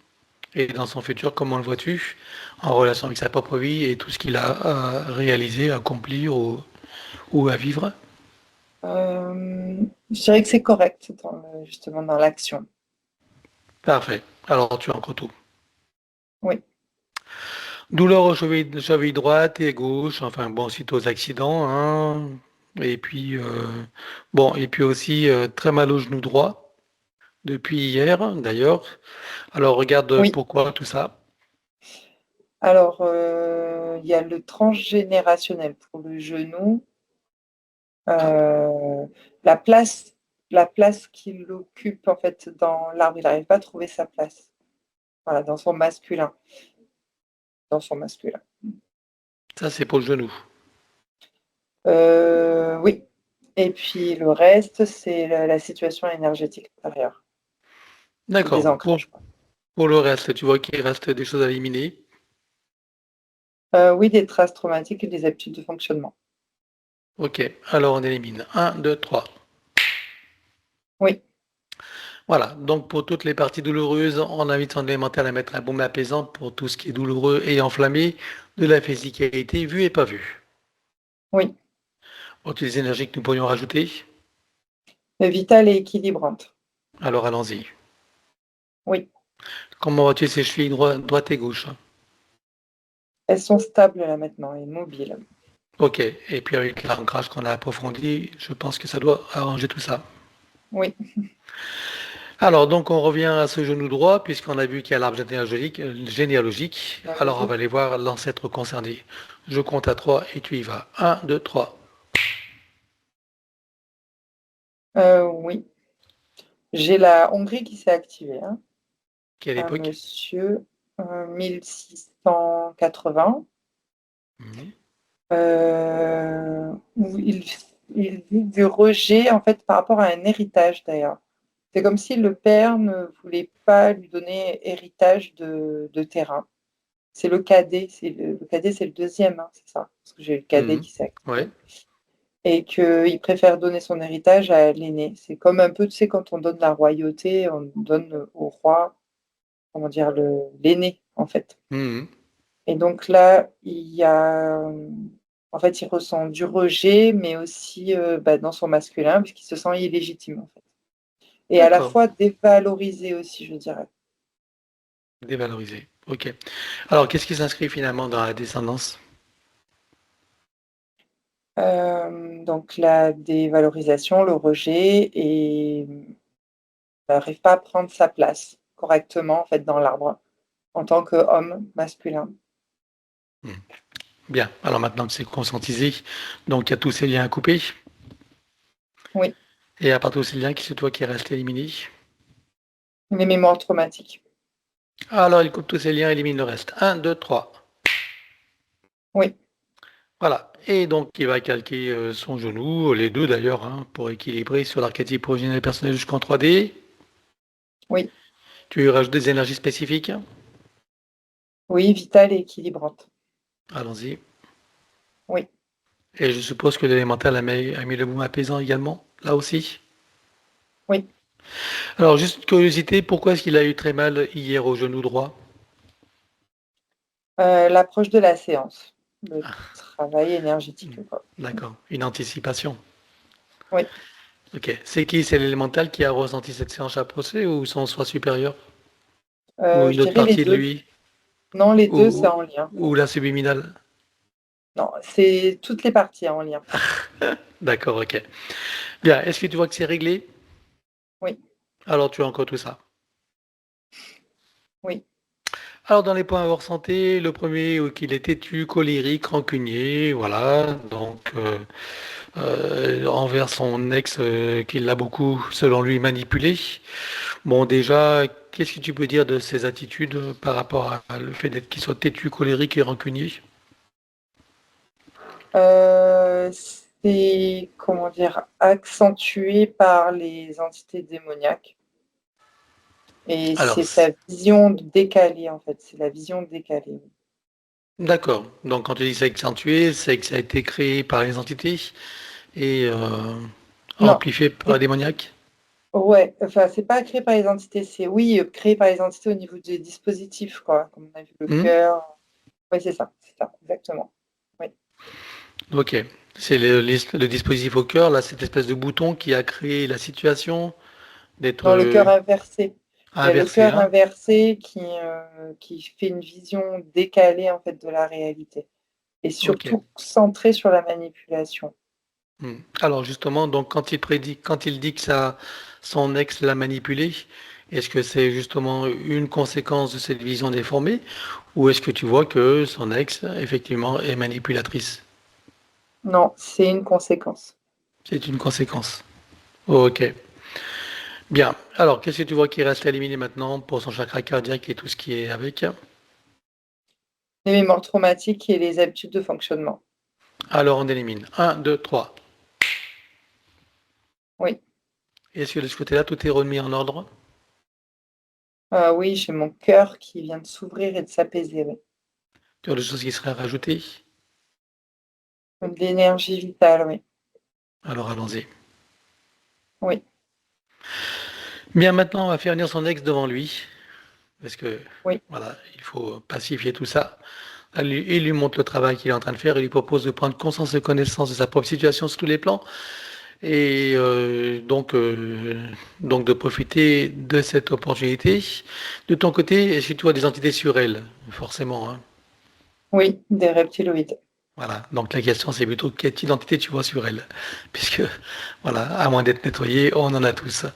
Et dans son futur, comment le vois-tu en relation avec sa propre vie et tout ce qu'il a à réaliser, à accomplir ou à vivre? Je dirais que c'est correct justement dans l'action. Parfait. Alors tu as encore tout. Oui, Douleur aux cheville droite et gauche, enfin bon, suite aux accidents, hein. Et puis bon, et puis aussi très mal au genou droit depuis hier d'ailleurs. Alors regarde oui. pourquoi tout ça. Alors, il y a le transgénérationnel pour le genou. Ah, Euh, la place, la place qu'il occupe en fait dans l'arbre, il n'arrive pas à trouver sa place. Voilà, dans son masculin. Dans son masculin. ça c'est pour le genou. Oui. Et puis le reste, c'est la situation énergétique intérieure. Le D'accord. désancrage, quoi. Pour le reste, tu vois qu'il reste des choses à éliminer. Oui, des traces traumatiques et des habitudes de fonctionnement. Ok, alors on élimine. Un, 2, 3. Oui, Voilà, donc pour toutes les parties douloureuses, on invite son élémentaire à mettre un baume apaisant pour tout ce qui est douloureux et enflammé, de la physicalité vue et pas vue. oui. Pour toutes les énergies que nous pourrions rajouter, Vitale et équilibrante. alors allons-y. Oui. Comment vois-tu ces chevilles droite et gauche? Elles sont stables là maintenant et mobiles. Ok, et puis avec l'ancrage qu'on a approfondi, je pense que ça doit arranger tout ça. Oui, Alors donc on revient à ce genou droit, puisqu'on a vu qu'il y a l'arbre généalogique. la Alors on va logique. aller voir l'ancêtre concerné. Je compte à 3 et tu y vas. Un, 2, 3. Oui. J'ai la Hongrie qui s'est activée, hein. Quelle Un époque? monsieur, 1680, Mhm. où il vit du rejet en fait par rapport à un héritage d'ailleurs. C'est comme si le père ne voulait pas lui donner héritage de terrain. C'est le cadet, le cadet, c'est le deuxième, hein, c'est ça, parce que j'ai le cadet Mhm. qui s'est Ouais. activé. Et qu'il préfère donner son héritage à l'aîné. C'est comme un peu, tu sais, quand on donne la royauté, on donne au roi, comment dire, l'aîné, en fait. Mhm. Et donc là, en fait, il ressent du rejet, mais aussi dans son masculin, puisqu'il se sent illégitime, en fait. Et à la D'accord. fois dévalorisé aussi, je dirais. Dévalorisé. Ok. Alors qu'est-ce qui s'inscrit finalement dans la descendance? Donc la dévalorisation, le rejet, et il n'arrive pas à prendre sa place correctement, en fait, dans l'arbre, en tant qu'homme masculin. Mhm. Bien. Alors maintenant que c'est conscientisé, donc il y a tous ces liens à couper. Oui, Et à part tous ces liens, qui c'est toi qui reste éliminé? Les mémoires traumatiques. Alors, il coupe tous ces liens, élimine le reste. Un, 2, 3. Oui, Voilà. Et donc, il va calquer son genou, les deux d'ailleurs, hein, pour équilibrer sur l'archétype originel personnel jusqu'en 3D. oui, Tu lui rajoutes des énergies spécifiques. oui, vitale et équilibrante. Allons-y. Oui. Et je suppose que l'élémental a mis le boom apaisant également, là aussi. Oui. Alors, juste curiosité, pourquoi est-ce qu'il a eu très mal hier au genou droit? L'approche de la séance, le travail énergétique, quoi. D'accord, une anticipation. Oui, Ok. C'est qui? C'est l'élémental qui a ressenti cette séance approchée ou son soi supérieur? Ou je une autre dirais les partie de 2. lui? Non, les 2, c'est Ou, en lien. ou la subliminale? Non, c'est toutes les parties en lien. D'accord, ok. Bien, est-ce que tu vois que c'est réglé? Oui, Alors tu as encore tout ça. oui. Alors dans les points à avoir santé, le premier, qu'il est têtu, colérique, rancunier, voilà, donc envers son ex qui l'a beaucoup, selon lui, manipulé. Bon déjà, qu'est-ce que tu peux dire de ses attitudes par rapport à le fait d'être qu'il soit têtu, colérique et rancunier? C'est, comment dire, accentué par les entités démoniaques et Alors, c'est sa vision décalée, en fait, c'est la vision décalée. d'accord. Donc quand tu dis c'est accentué, c'est que ça a été créé par les entités et Non, amplifié par c'est les démoniaques? ouais, enfin, c'est pas créé par les entités, c'est oui, créé par les entités au niveau des dispositifs, quoi, comme on a vu le Hmm. cœur. Oui, c'est ça, exactement. Oui. Ok. C'est le dispositif au cœur, là, cette espèce de bouton qui a créé la situation d'être Dans le cœur inversé. Il y a le inversé, cœur hein? inversé qui fait une vision décalée, en fait, de la réalité et Ok. surtout centrée sur la manipulation. Hmm. Alors justement, donc quand il dit que son ex l'a manipulé, est-ce que c'est justement une conséquence de cette vision déformée, ou est-ce que tu vois que son ex, effectivement, est manipulatrice? Non, c'est une conséquence. C'est une conséquence. Ok. Bien. Alors, qu'est-ce que tu vois qui reste à éliminer maintenant pour son chakra cardiaque et tout ce qui est avec? Les mémoires traumatiques et les habitudes de fonctionnement. Alors, on élimine. Un, 2, 3. Oui. Est-ce que de ce côté-là, tout est remis en ordre? Oui, j'ai mon cœur qui vient de s'ouvrir et de s'apaiser, oui. Tu as des choses qui seraient rajoutées? De l'énergie vitale, oui. Alors, allons-y. Oui, Bien, maintenant, on va faire venir son ex devant lui, parce que, oui. voilà, il faut pacifier tout ça. Il lui montre le travail qu'il est en train de faire, il lui propose de prendre conscience et connaissance de sa propre situation sur tous les plans, et donc de profiter de cette opportunité. De ton côté, est-ce que tu vois des entités sur elle? Forcément, hein. Oui, des reptiloïdes. Voilà. Donc la question, c'est plutôt quelle identité tu vois sur elle, puisque, voilà, à moins d'être nettoyé, on en a tous.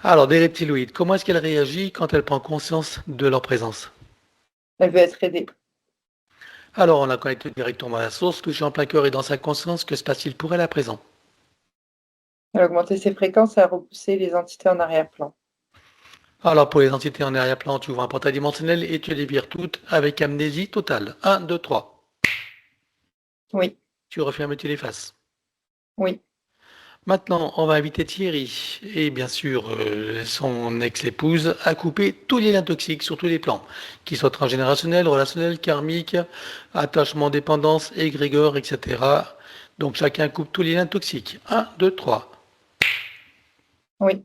Alors, des reptiloïdes, comment est-ce qu'elle réagit quand elle prend conscience de leur présence? Elle veut être aidée. Alors, on la connecte directement à la source, touché en plein cœur et dans sa conscience, que se passe-t-il pour elle à présent? Elle a augmenté ses fréquences et a repoussé les entités en arrière-plan. Alors, pour les entités en arrière-plan, tu ouvres un portail dimensionnel et tu les vires toutes avec amnésie totale. Un, 2, 3. Oui, Tu refermes et tu les effaces. oui, Maintenant, on va inviter Thierry et bien sûr son ex-épouse à couper tous les liens toxiques sur tous les plans, qu'ils soient transgénérationnels, relationnels, karmiques, attachement, dépendance, égrégore, etc. Donc chacun coupe tous les liens toxiques. Un, 2, 3. oui,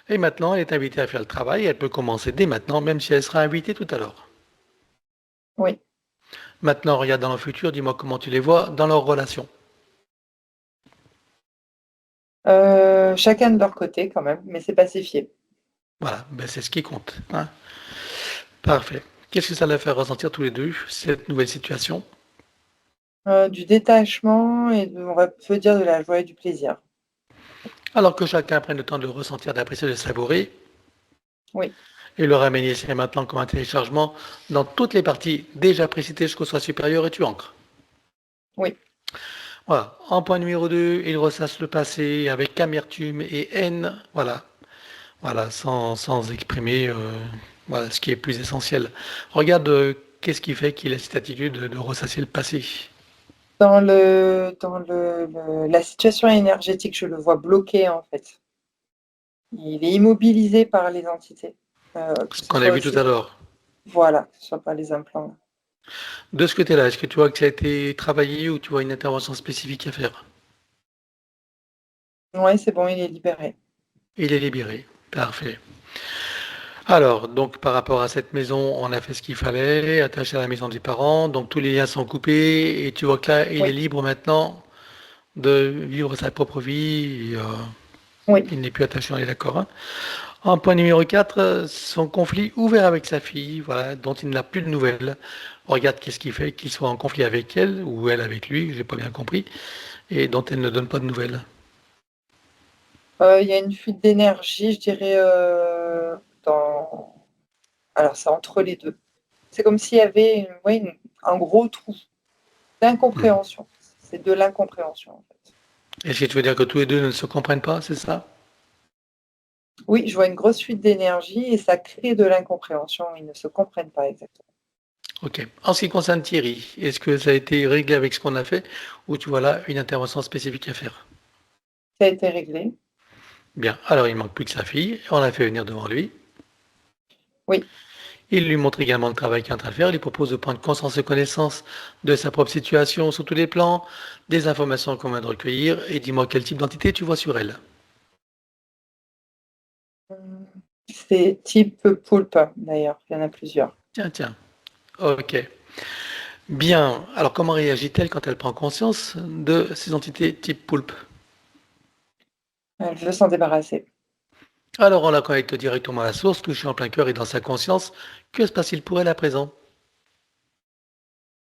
Et maintenant, elle est invitée à faire le travail. Elle peut commencer dès maintenant, même si elle sera invitée tout à l'heure. oui. Maintenant, regarde dans le futur, dis-moi comment tu les vois dans leur relation. Chacun de leur côté quand même, mais c'est pacifié. Voilà, ben c'est ce qui compte, hein. Parfait. Qu'est-ce que ça leur fait ressentir tous les deux, cette nouvelle situation? Du détachement et de, peut dire de la joie et du plaisir. Alors que chacun prenne le temps de le ressentir, d'apprécier, de le savourer, Oui, et le ramener ici et maintenant comme un téléchargement dans toutes les parties déjà précitées jusqu'au soi supérieur et tu ancres. oui, Voilà. En point numéro 2, il ressasse le passé avec amertume et haine. Voilà. Voilà, sans exprimer voilà, ce qui est plus essentiel. Regarde, qu'est-ce qui fait qu'il a cette attitude de ressasser le passé. La situation énergétique, je le vois bloqué en fait. Il est immobilisé par les entités, que Ce ce qu'on a soit vu tout aussi, à l'heure. voilà, que ce soit par les implants. De ce côté-là, est-ce que tu vois que ça a été travaillé ou tu vois une intervention spécifique à faire? Oui, c'est bon, il est libéré. Il est libéré. Parfait. Alors, donc par rapport à cette maison, on a fait ce qu'il fallait, attaché à la maison des parents, donc tous les liens sont coupés et tu vois que là, il est Oui, libre maintenant de vivre sa propre vie. oui. Il n'est plus attaché, on est d'accord, hein. En point numéro 4, son conflit ouvert avec sa fille, voilà, dont il n'a plus de nouvelles. Regarde qu'est-ce qui fait qu'il soit en conflit avec elle, ou elle avec lui, j'ai pas bien compris, et dont elle ne donne pas de nouvelles. Il y a une fuite d'énergie, je dirais, dans alors c'est entre les 2. C'est comme s'il y avait un gros trou Hmm. d'incompréhension. C'est de l'incompréhension, en fait. Est-ce que tu veux dire que tous les deux ne se comprennent pas, c'est ça? Oui, je vois une grosse fuite d'énergie et ça crée de l'incompréhension. Ils ne se comprennent pas exactement. Ok. En ce qui concerne Thierry, est-ce que ça a été réglé avec ce qu'on a fait, ou tu vois là une intervention spécifique à faire? Ça a été réglé. Bien, alors il manque plus que sa fille, on l'a fait venir devant lui. Oui. Il lui montre également le travail qu'il est en train de faire. Il lui propose de prendre conscience et connaissance de sa propre situation sur tous les plans, des informations qu'on vient de recueillir, et dis-moi quel type d'entité tu vois sur elle. Mmh. C'est type poulpe, d'ailleurs. Il y en a plusieurs. Tiens, tiens. Ok. Bien. Alors comment réagit-elle quand elle prend conscience de ces entités type poulpe? Elle veut s'en débarrasser. Alors on la connecte directement à la source, touchée en plein cœur et dans sa conscience. Que se passe-t-il pour elle à présent?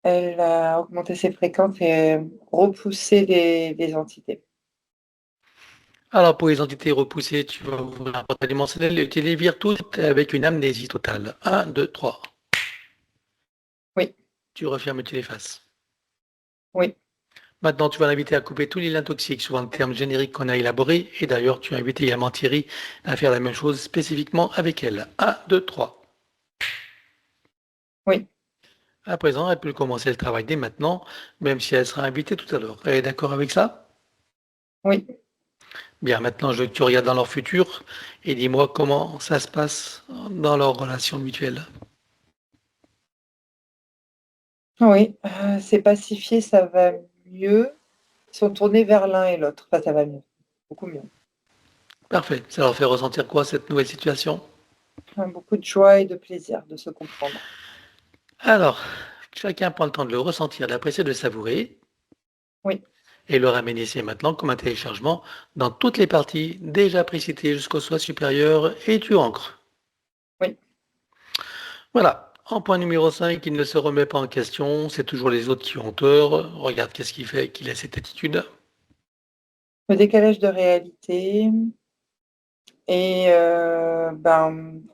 Elle a augmenté ses fréquences et repoussé les entités. Alors pour les entités repoussées, tu vas ouvrir un portail dimensionnel et tu les vires toutes avec une amnésie totale. Un, 2, 3. Oui, Tu refermes et tu les effaces. oui, Maintenant, tu vas l'inviter à couper tous les liens toxiques, souvent le terme générique qu'on a élaboré. Et d'ailleurs, tu as invité également Thierry à faire la même chose spécifiquement avec elle. Un, 2, 3. oui, À présent, elle peut commencer le travail dès maintenant, même si elle sera invitée tout à l'heure. Elle est d'accord avec ça? oui. Bien, maintenant, je veux que tu regardes dans leur futur et dis-moi comment ça se passe dans leur relation mutuelle. Oui, c'est pacifié, ça va mieux. Ils sont tournés vers l'un et l'autre. Enfin, ça va mieux, beaucoup mieux. Parfait. Ça leur fait ressentir quoi, cette nouvelle situation? Beaucoup de joie et de plaisir de se comprendre. Alors, chacun prend le temps de le ressentir, d'apprécier, de le savourer. Oui, Et le ramener ici et maintenant comme un téléchargement dans toutes les parties déjà précitées jusqu'au soi supérieur et tu ancres. oui. Voilà. En point numéro 5, il ne se remet pas en question, c'est toujours les autres qui ont tort. Regarde qu'est-ce qui fait qu'il a cette attitude. Le décalage de réalité et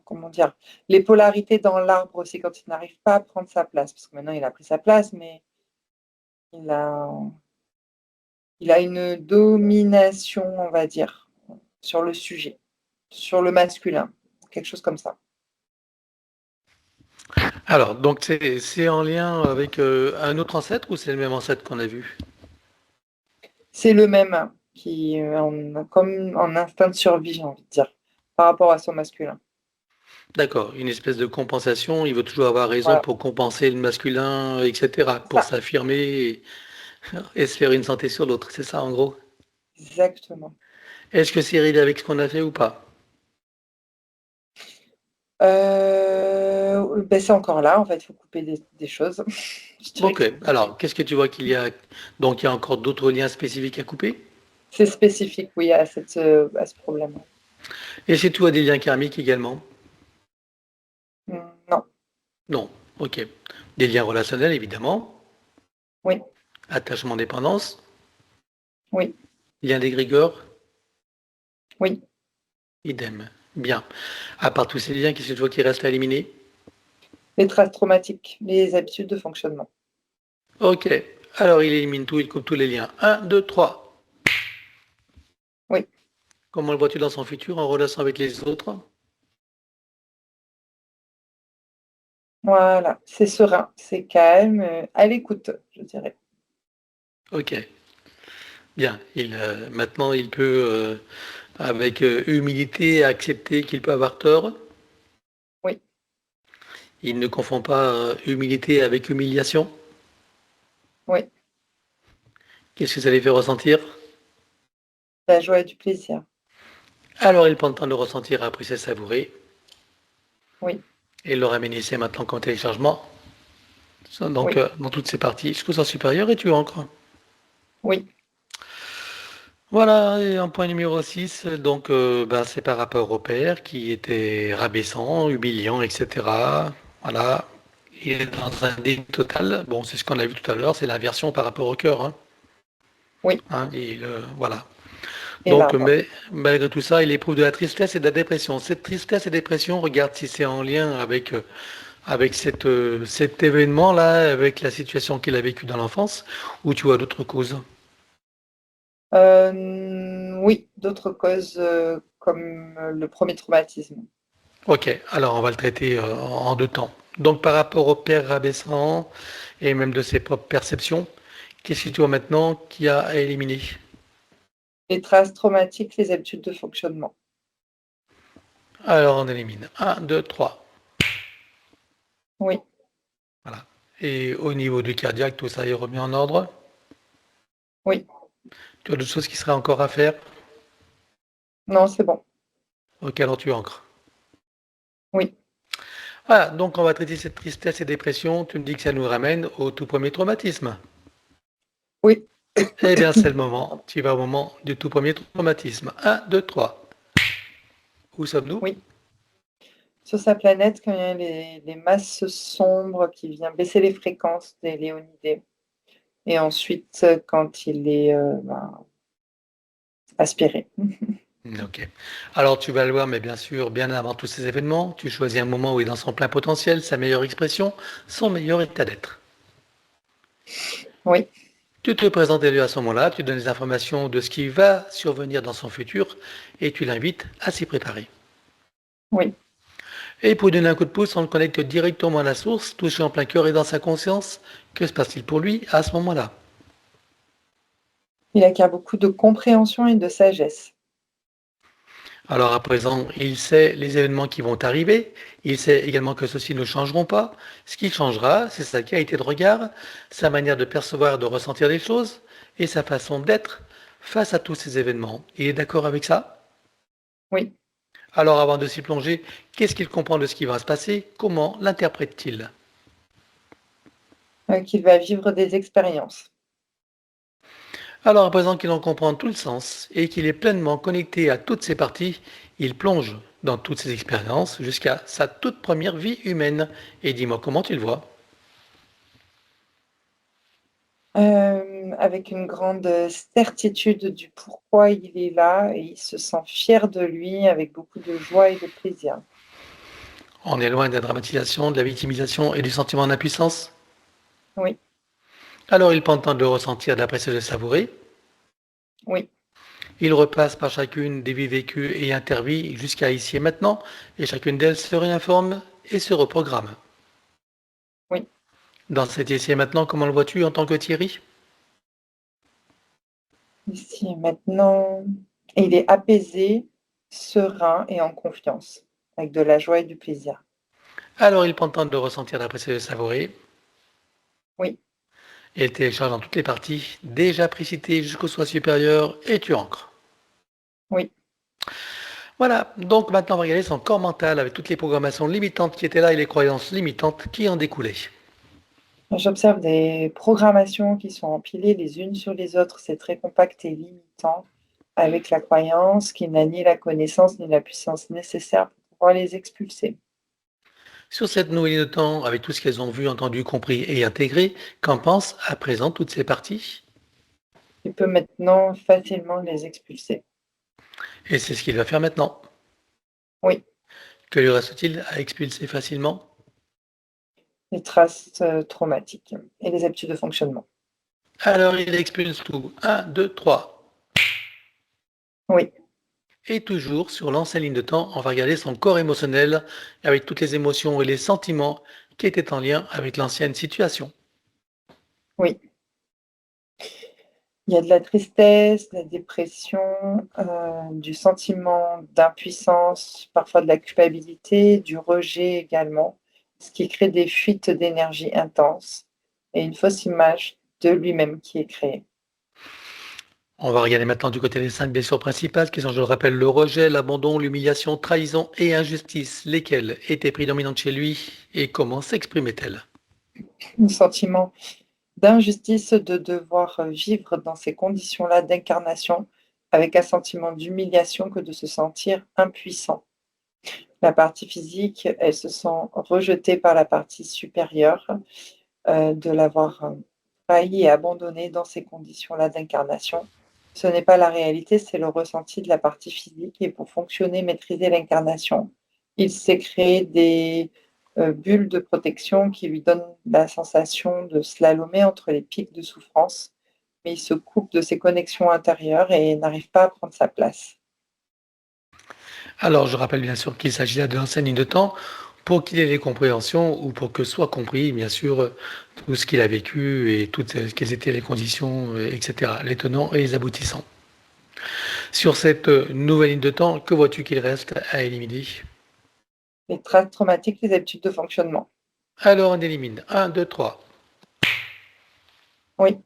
comment dire? Les polarités dans l'arbre aussi quand il n'arrive pas à prendre sa place, parce que maintenant il a pris sa place, mais il a il a une domination, on va dire, sur le sujet, sur le masculin, quelque chose comme ça. Alors, donc c'est en lien avec un autre ancêtre ou c'est le même ancêtre qu'on a vu? C'est le même qui, comme en instinct de survie, j'ai envie de dire, par rapport à son masculin. D'accord, une espèce de compensation, il veut toujours avoir raison Voilà, pour compenser le masculin, etc., c'est pour ça, s'affirmer et se faire une santé sur l'autre, c'est ça en gros. exactement. Est-ce que c'est ridé avec ce qu'on a fait ou pas? C'est encore là, en fait, il faut couper des choses. Je dirais Ok, qu'il faut couper. alors qu'est-ce que tu vois qu'il y a? Donc il y a encore d'autres liens spécifiques à couper? C'est spécifique, oui, à ce problème. Et c'est tout à des liens karmiques également? Non, Non, ok. Des liens relationnels évidemment, oui, attachement dépendance, oui, lien d'égrégore, oui. idem. Bien. À part tous ces liens, qu'est-ce que tu vois qui reste à éliminer? Les traces traumatiques, les habitudes de fonctionnement. Ok. Alors, il élimine tout, il coupe tous les liens. Un, 2, 3. Oui, Comment le vois-tu dans son futur en relation avec les autres? voilà, c'est serein, c'est calme, à l'écoute, je dirais. Ok, bien. Maintenant, il peut, avec humilité, accepter qu'il peut avoir tort. Oui, Il ne confond pas humilité avec humiliation. oui, Qu'est-ce que ça lui fait ressentir? la joie et du plaisir. Alors, il prend le temps de le ressentir, apprécier, savourer. Oui, Et le ramène ici maintenant comme téléchargement. Donc, oui, dans toutes ces parties, jusqu'au sens supérieur, et tu ancres. oui. Voilà, et un point numéro 6, donc ben, c'est par rapport au père qui était rabaissant, humiliant, etc. Voilà, il est dans un déni total. Bon, c'est ce qu'on a vu tout à l'heure, c'est l'inversion par rapport au cœur. Hein. Oui, Hein, voilà. et Donc, l'arbre. mais malgré tout ça, il éprouve de la tristesse et de la dépression. Cette tristesse et dépression, regarde si c'est en lien avec cet événement-là, avec la situation qu'il a vécue dans l'enfance, ou tu vois d'autres causes. Oui, d'autres causes comme le premier traumatisme. Ok, alors on va le traiter en deux temps. Donc par rapport au père rabaissant et même de ses propres perceptions, qu'est-ce que tu vois maintenant qui a à éliminer? Les traces traumatiques, les habitudes de fonctionnement. Alors on élimine. Un, 2, 3. Oui, Voilà. Et au niveau du cardiaque, tout ça est remis en ordre. oui, Tu as d'autres choses qui seraient encore à faire? non, c'est bon. Ok, alors tu ancres. Oui, Voilà, donc on va traiter cette tristesse et dépression. Tu me dis que ça nous ramène au tout premier traumatisme. oui. Eh bien, c'est le moment. Tu vas au moment du tout premier traumatisme. Un, 2, 3. Où sommes-nous? Oui. Sur sa planète, quand il y a les masses sombres qui viennent baisser les fréquences des léonidés. Et ensuite, quand il est aspiré. Ok. Alors tu vas le voir, mais bien sûr, bien avant tous ces événements, tu choisis un moment où il est dans son plein potentiel, sa meilleure expression, son meilleur état d'être. Oui, Tu te présentes à lui à ce moment-là, tu donnes des informations de ce qui va survenir dans son futur et tu l'invites à s'y préparer. oui. Et pour lui donner un coup de pouce, on le connecte directement à la source, touché en plein cœur et dans sa conscience. Que se passe-t-il pour lui à ce moment-là? Il acquiert beaucoup de compréhension et de sagesse. Alors à présent, il sait les événements qui vont arriver, il sait également que ceux-ci ne changeront pas. Ce qui changera, c'est sa qualité de regard, sa manière de percevoir, de ressentir les choses et sa façon d'être face à tous ces événements. Il est d'accord avec ça? Oui, Alors avant de s'y plonger, qu'est-ce qu'il comprend de ce qui va se passer? Comment l'interprète-t-il? qu'il va vivre des expériences. Alors à présent qu'il en comprend tout le sens et qu'il est pleinement connecté à toutes ses parties, il plonge dans toutes ses expériences jusqu'à sa toute première vie humaine. Et dis-moi comment tu le vois? Avec une grande certitude du pourquoi il est là et il se sent fier de lui avec beaucoup de joie et de plaisir. On est loin de la dramatisation, de la victimisation et du sentiment d'impuissance. Oui, Alors il prend le temps de le ressentir, d'apprécier, de le savourer. oui, Il repasse par chacune des vies vécues et intervie jusqu'à ici et maintenant, et chacune d'elles se réinforme et se reprogramme. oui. Dans cet ici et maintenant, comment le vois-tu en tant que Thierry? Ici et maintenant, il est apaisé, serein et en confiance, avec de la joie et du plaisir. Alors il prend le temps de le ressentir, d'apprécier, de le savourer, Oui, et il télécharge dans toutes les parties, déjà précitées jusqu'au soi supérieur, et tu ancres. oui. Voilà, donc maintenant on va regarder son corps mental avec toutes les programmations limitantes qui étaient là et les croyances limitantes qui en découlaient. J'observe des programmations qui sont empilées les unes sur les autres. C'est très compact et limitant, avec la croyance qu'il n'a ni la connaissance ni la puissance nécessaire pour pouvoir les expulser. Sur cette nouvelle de temps, avec tout ce qu'elles ont vu, entendu, compris et intégré, qu'en pensent à présent toutes ces parties? Il peut maintenant facilement les expulser. Et c'est ce qu'il va faire maintenant. Oui, Que lui reste-t-il à expulser facilement? les traces traumatiques et les habitudes de fonctionnement. Alors il expulse tout. Un, 2, 3. Oui, Et toujours sur l'ancienne ligne de temps, on va regarder son corps émotionnel avec toutes les émotions et les sentiments qui étaient en lien avec l'ancienne situation. oui. Il y a de la tristesse, de la dépression, du sentiment d'impuissance, parfois de la culpabilité, du rejet également, ce qui crée des fuites d'énergie intenses et une fausse image de lui-même qui est créée. On va regarder maintenant du côté des 5 blessures principales qui sont, je le rappelle, le rejet, l'abandon, l'humiliation, trahison et injustice, lesquelles étaient prédominantes chez lui et comment s'exprimaient-elles? Un sentiment d'injustice de devoir vivre dans ces conditions-là d'incarnation avec un sentiment d'humiliation que de se sentir impuissant. La partie physique, elle se sent rejetée par la partie supérieure, de l'avoir, trahi et abandonné dans ces conditions-là d'incarnation. Ce n'est pas la réalité, c'est le ressenti de la partie physique et pour fonctionner, maîtriser l'incarnation, il s'est créé des, bulles de protection qui lui donnent la sensation de slalomer entre les pics de souffrance, mais il se coupe de ses connexions intérieures et n'arrive pas à prendre sa place. Alors, je rappelle bien sûr qu'il s'agit là de l'ancienne ligne de temps pour qu'il ait les compréhensions ou pour que soit compris, bien sûr, tout ce qu'il a vécu et toutes quelles étaient les conditions, etc., les tenants et les aboutissants. Sur cette nouvelle ligne de temps, que vois-tu qu'il reste à éliminer? Les traces traumatiques, les habitudes de fonctionnement. Alors, on élimine. Un, 2, 3. Oui,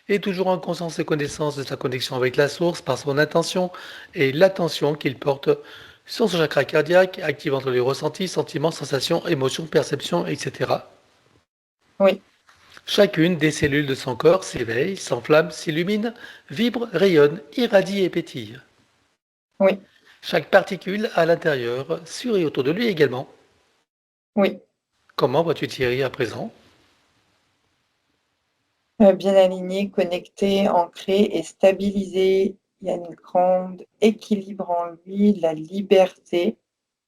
Et toujours en conscience et connaissance de sa connexion avec la source par son intention et l'attention qu'il porte sur son chakra cardiaque, activant les ressentis, sentiments, sensations, émotions, perceptions, etc. oui, Chacune des cellules de son corps s'éveille, s'enflamme, s'illumine, vibre, rayonne, irradie et pétille. oui, Chaque particule à l'intérieur, sur et autour de lui également. oui. Comment vois-tu Thierry à présent? Bien aligné, connecté, ancré et stabilisé. Il y a une grande équilibre en lui, de la liberté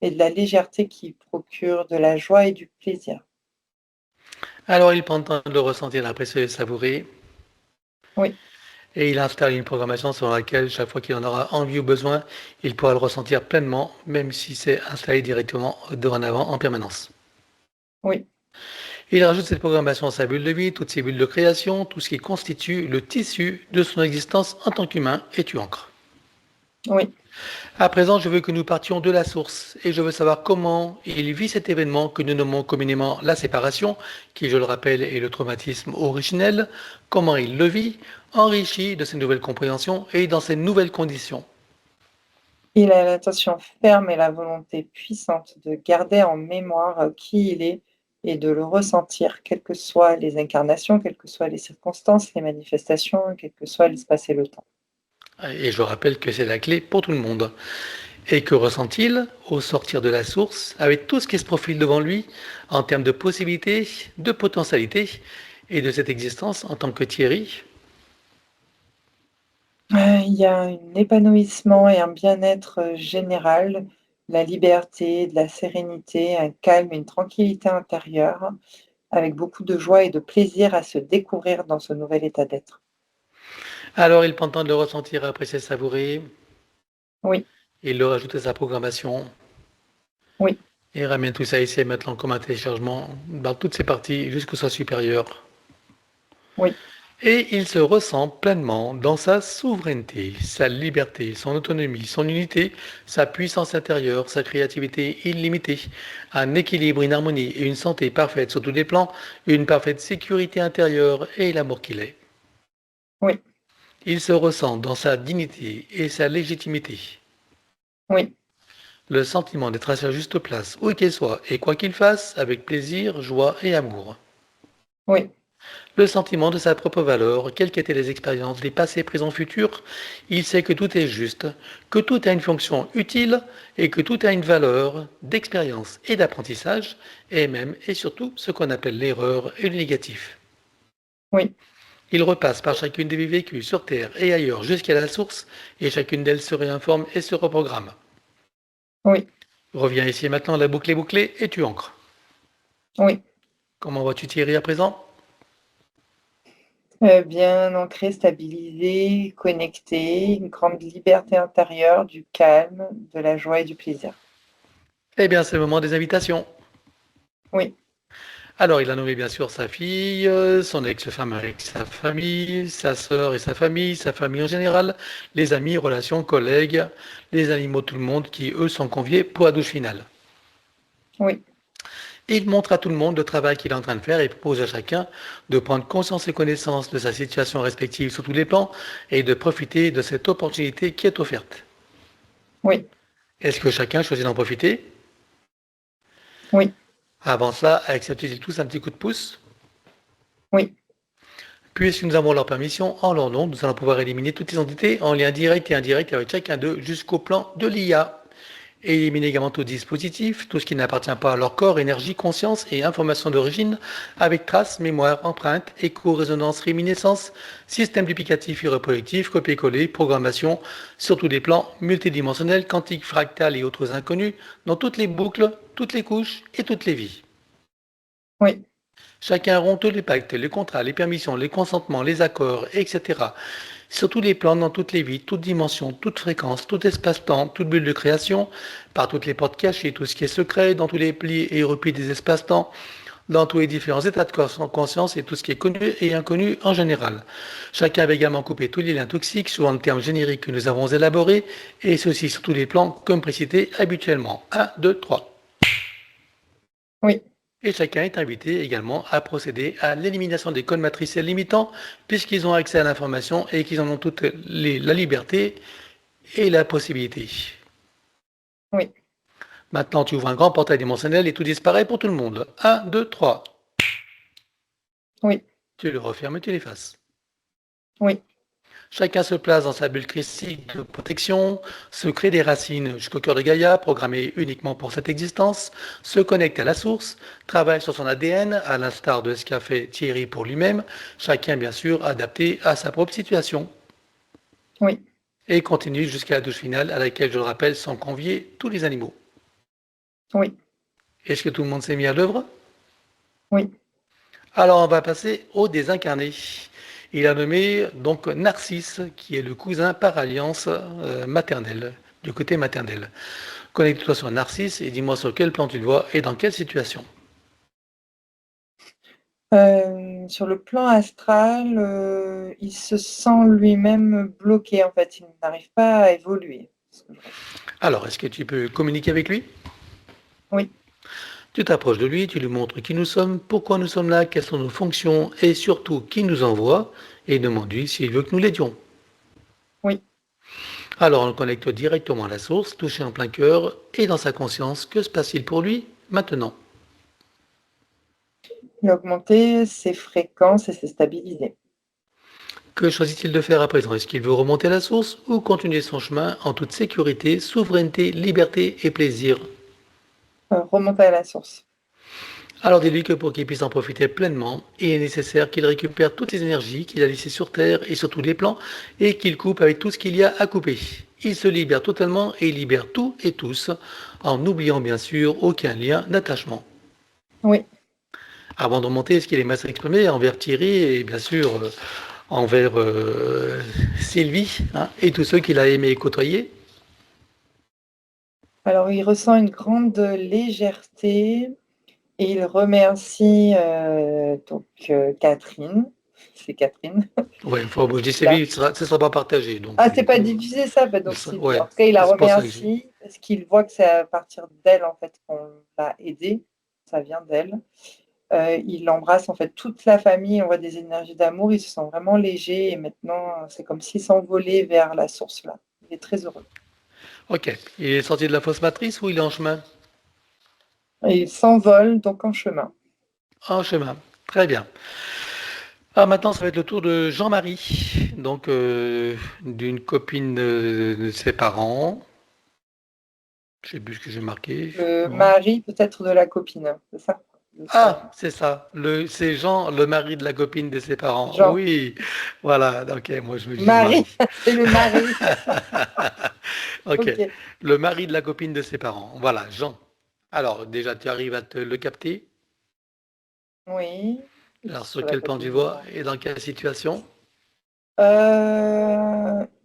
et de la légèreté qui procure de la joie et du plaisir. Alors il prend le temps de le ressentir, d'apprécier et de savourer, Oui, et il installe une programmation selon laquelle, chaque fois qu'il en aura envie ou besoin, il pourra le ressentir pleinement, même si c'est installé directement dorénavant en permanence. oui, Il rajoute cette programmation à sa bulle de vie, toutes ses bulles de création, tout ce qui constitue le tissu de son existence en tant qu'humain, et tu ancres. oui. À présent, je veux que nous partions de la source et je veux savoir comment il vit cet événement que nous nommons communément la séparation, qui, je le rappelle, est le traumatisme originel, comment il le vit, enrichi de ces nouvelles compréhensions et dans ces nouvelles conditions. Il a l'intention ferme et la volonté puissante de garder en mémoire qui il est et de le ressentir, quelles que soient les incarnations, quelles que soient les circonstances, les manifestations, quel que soit l'espace et le temps. Et je rappelle que c'est la clé pour tout le monde. Et que ressent-il au sortir de la source avec tout ce qui se profile devant lui en termes de possibilités, de potentialités et de cette existence en tant que Thierry? Il y a un épanouissement et un bien-être, général, la liberté, de la sérénité, un calme et une tranquillité intérieure, avec beaucoup de joie et de plaisir à se découvrir dans ce nouvel état d'être. Alors il prend le temps de le ressentir, apprécier, savourer. Oui, Il le rajoute à sa programmation oui, et ramène tout ça ici et maintenant comme un téléchargement dans toutes ses parties jusqu'au soi supérieur. oui, Et il se ressent pleinement dans sa souveraineté, sa liberté, son autonomie, son unité, sa puissance intérieure, sa créativité illimitée, un équilibre, une harmonie et une santé parfaite sur tous les plans, une parfaite sécurité intérieure et l'amour qu'il est. oui, Il se ressent dans sa dignité et sa légitimité, oui, le sentiment d'être à sa juste place, où qu'il soit et quoi qu'il fasse, avec plaisir, joie et amour. oui, Le sentiment de sa propre valeur, quelles qu'étaient les expériences, les passés, présents, futurs, il sait que tout est juste, que tout a une fonction utile et que tout a une valeur d'expérience et d'apprentissage, et même et surtout ce qu'on appelle l'erreur et le négatif. oui, Il repasse par chacune des vies vécues sur Terre et ailleurs jusqu'à la source, et chacune d'elles se réinforme et se reprogramme. oui, Reviens ici et maintenant, la boucle est bouclée et tu ancres. oui. Comment vois-tu Thierry à présent? Bien ancré, stabilisé, connecté, une grande liberté intérieure, du calme, de la joie et du plaisir. Eh bien, c'est le moment des invitations. Oui, Alors, il a nommé bien sûr sa fille, son ex-femme avec sa famille, sa sœur et sa famille en général, les amis, relations, collègues, les animaux, tout le monde qui, eux, sont conviés pour la douche finale. oui, Il montre à tout le monde le travail qu'il est en train de faire et propose à chacun de prendre conscience et connaissance de sa situation respective sur tous les plans et de profiter de cette opportunité qui est offerte. oui, Est-ce que chacun choisit d'en profiter? oui, Avant cela, acceptez-ils tous un petit coup de pouce? oui, Puisque nous avons leur permission, en leur nom, nous allons pouvoir éliminer toutes les entités en lien direct et indirect avec chacun d'eux jusqu'au plan de l'IA. Et éliminer également tout dispositif, tout ce qui n'appartient pas à leur corps, énergie, conscience et information d'origine, avec traces, mémoire, empreinte, écho, résonance, réminiscence, système duplicatif et reproductif, copier-coller, programmation, sur tous les plans multidimensionnels, quantiques, fractales et autres inconnus, dans toutes les boucles, toutes les couches et toutes les vies. oui, Chacun rompt tous les pactes, les contrats, les permissions, les consentements, les accords, etc. Sur tous les plans, dans toutes les vies, toutes dimensions, toutes fréquences, tout espace-temps, toute bulle de création, par toutes les portes cachées, tout ce qui est secret, dans tous les plis et replis des espaces-temps, dans tous les différents états de conscience et tout ce qui est connu et inconnu en général. Chacun avait également coupé tous les liens toxiques, souvent le terme générique que nous avons élaboré, et ceci sur tous les plans, comme précité habituellement. 1, 2, 3. oui, Et chacun est invité également à procéder à l'élimination des codes matriciels limitants, puisqu'ils ont accès à l'information et qu'ils en ont toute la liberté et la possibilité. oui, Maintenant, tu ouvres un grand portail dimensionnel et tout disparaît pour tout le monde. 1, 2, 3. oui, Tu le refermes et tu l'effaces. oui, Chacun se place dans sa bulle christique de protection, se crée des racines jusqu'au cœur de Gaïa, programmées uniquement pour cette existence, se connecte à la source, travaille sur son ADN, à l'instar de ce qu'a fait Thierry pour lui-même, chacun bien sûr adapté à sa propre situation, oui, et continue jusqu'à la douche finale à laquelle, je le rappelle, sont conviés tous les animaux. oui, Est-ce que tout le monde s'est mis à l'œuvre? oui. Alors on va passer au désincarné. Il a nommé donc Narcisse, qui est le cousin par alliance maternelle, du côté maternel. Connecte-toi sur Narcisse et dis-moi sur quel plan tu le vois et dans quelle situation. Sur le plan astral, il se sent lui-même bloqué, en fait, il n'arrive pas à évoluer, ce que je ressens. Alors, est-ce que tu peux communiquer avec lui? Oui, Tu t'approches de lui, tu lui montres qui nous sommes, pourquoi nous sommes là, quelles sont nos fonctions et surtout qui nous envoie et demande-lui s'il veut que nous l'aidions. oui. Alors on le connecte directement à la source, touché en plein cœur et dans sa conscience. Que se passe-t-il pour lui maintenant? Il a augmenté ses fréquences et s'est stabilisé. Que choisit-il de faire à présent? Est-ce qu'il veut remonter à la source ou continuer son chemin en toute sécurité, souveraineté, liberté et plaisir? Remonter à la source. Alors dis-lui que pour qu'il puisse en profiter pleinement, il est nécessaire qu'il récupère toutes les énergies qu'il a laissées sur Terre et sur tous les plans et qu'il coupe avec tout ce qu'il y a à couper. Il se libère totalement et il libère tout et tous, en n'oubliant bien sûr aucun lien d'attachement. Oui. Avant de remonter, est-ce qu'il aimerait s'exprimer envers Thierry et bien sûr envers Sylvie hein, et tous ceux qu'il a aimé et côtoyer? Alors, il ressent une grande légèreté et il remercie, Catherine. C'est Catherine. Ouais, enfin, bon, je dis Il a Sylvie, ce ne sera pas partagé, donc Ah, du c'est pas coup, diffusé ça? Bah, donc Sylvie. En ouais, tout cas, il la c'est pour ça que j'ai. remercie parce qu'il voit que c'est à partir d'elle, en fait, qu'on l'a aidée. Ça vient d'elle. Il embrasse, en fait, toute la famille. On voit des énergies d'amour. Il se sent vraiment léger et maintenant, c'est comme s'il s'envolait vers la source, là. Il est très heureux. Ok, il est sorti de la fausse matrice ou il est en chemin? Et il s'envole donc en chemin. En chemin, très bien. Ah, maintenant, ça va être le tour de Jean-Marie, donc d'une copine de ses parents. Je sais plus ce que j'ai marqué. Le Non. mari peut-être de la copine, c'est ça? De Ah, c'est ça. C'est Jean, le mari de la copine de ses parents. Jean. Oui, voilà. Ok, moi je me dis Marie, Marie. c'est le mari. Ok, OK. le mari de la copine de ses parents. Voilà, Jean. Alors, déjà, tu arrives à te le capter? Oui. Alors, sur sur la quel plan tu qualité de vois l'air. et dans quelle situation?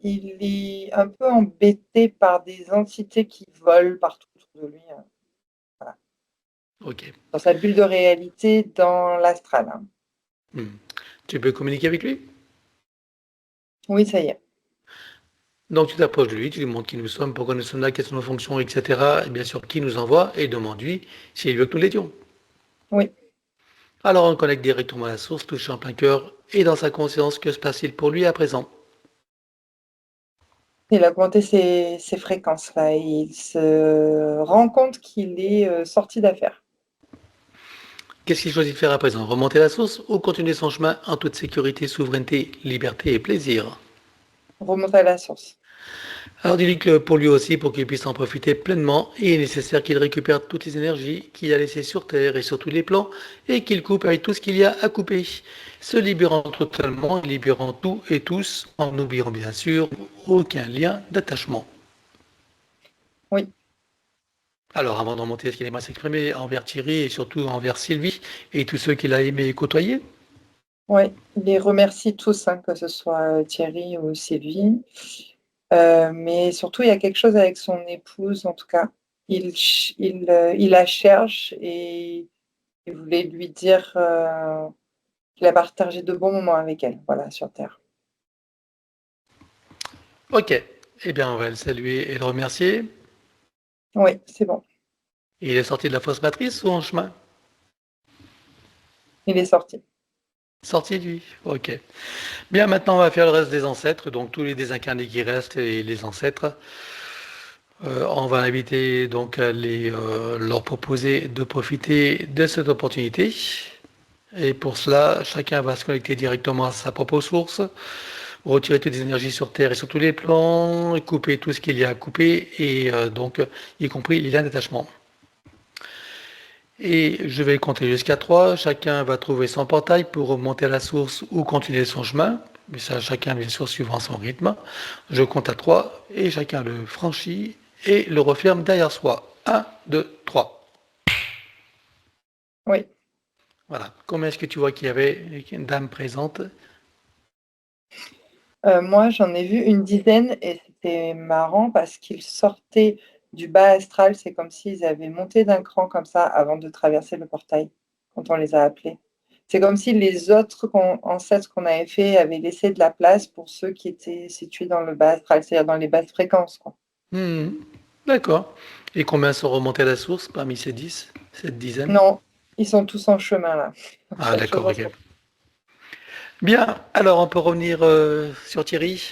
Il est un peu embêté par des entités qui volent partout autour de lui, voilà. Ok. Dans sa bulle de réalité dans l'astral, hein. Hmm. Tu peux communiquer avec lui? Oui, ça y est. Donc, tu t'approches de lui, tu lui montres qui nous sommes, pourquoi nous sommes là, quelles sont nos fonctions, etc. Et bien sûr, qui nous envoie, et demande-lui s'il veut que nous l'aidions. Oui. Alors, on connecte directement à la source, touche en plein cœur, et dans sa conscience, que se passe-t-il pour lui à présent? Il a augmenté ses fréquences-là. Il se rend compte qu'il est sorti d'affaire. Qu'est-ce qu'il choisit de faire à présent? Remonter la source ou continuer son chemin en toute sécurité, souveraineté, liberté et plaisir? Remonter à la source. Alors dis-lui que pour lui aussi, pour qu'il puisse en profiter pleinement, il est nécessaire qu'il récupère toutes les énergies qu'il a laissées sur Terre et sur tous les plans, et qu'il coupe avec tout ce qu'il y a à couper, se libérant totalement, libérant tout et tous, en n'oubliant bien sûr aucun lien d'attachement. Oui. Alors avant d'en monter, est-ce qu'il aimerait s'exprimer envers Thierry et surtout envers Sylvie et tous ceux qu'il a aimé et côtoyer? Oui. Il les remercie tous, hein, que ce soit Thierry ou Sylvie. Mais surtout, il y a quelque chose avec son épouse, en tout cas. Il la cherche et il voulait lui dire qu'il a partagé de bons moments avec elle, voilà, sur Terre. Ok, eh bien on va le saluer et le remercier. Oui, c'est bon. Il est sorti de la fausse matrice ou en chemin? Il est sorti. Sorti lui, ok. Bien, maintenant, on va faire le reste des ancêtres, donc tous les désincarnés qui restent et les ancêtres. On va inviter donc à leur proposer de profiter de cette opportunité. Et pour cela, chacun va se connecter directement à sa propre source, retirer toutes les énergies sur Terre et sur tous les plans, couper tout ce qu'il y a à couper, et donc y compris les liens d'attachement. Et je vais compter jusqu'à 3. Chacun va trouver son portail pour remonter à la source ou continuer son chemin. Mais ça, chacun, bien sûr, suivant son rythme. Je compte à 3 et chacun le franchit et le referme derrière soi. Un, 2, 3. Oui. Voilà. Combien est-ce que tu vois qu'il y avait une dame présente? Moi, j'en ai vu une dizaine et c'était marrant parce qu'ils sortaient du bas astral. C'est comme s'ils avaient monté d'un cran comme ça avant de traverser le portail, quand on les a appelés. C'est comme si les autres ancêtres qu'on avait fait avaient laissé de la place pour ceux qui étaient situés dans le bas astral, c'est-à-dire dans les basses fréquences, quoi. Hmm, d'accord. Et combien sont remontés à la source parmi ces 10, cette dizaine? Non, ils sont tous en chemin là. Ah, Chaque chose d'accord, en ok. son. Bien, alors on peut revenir sur Thierry.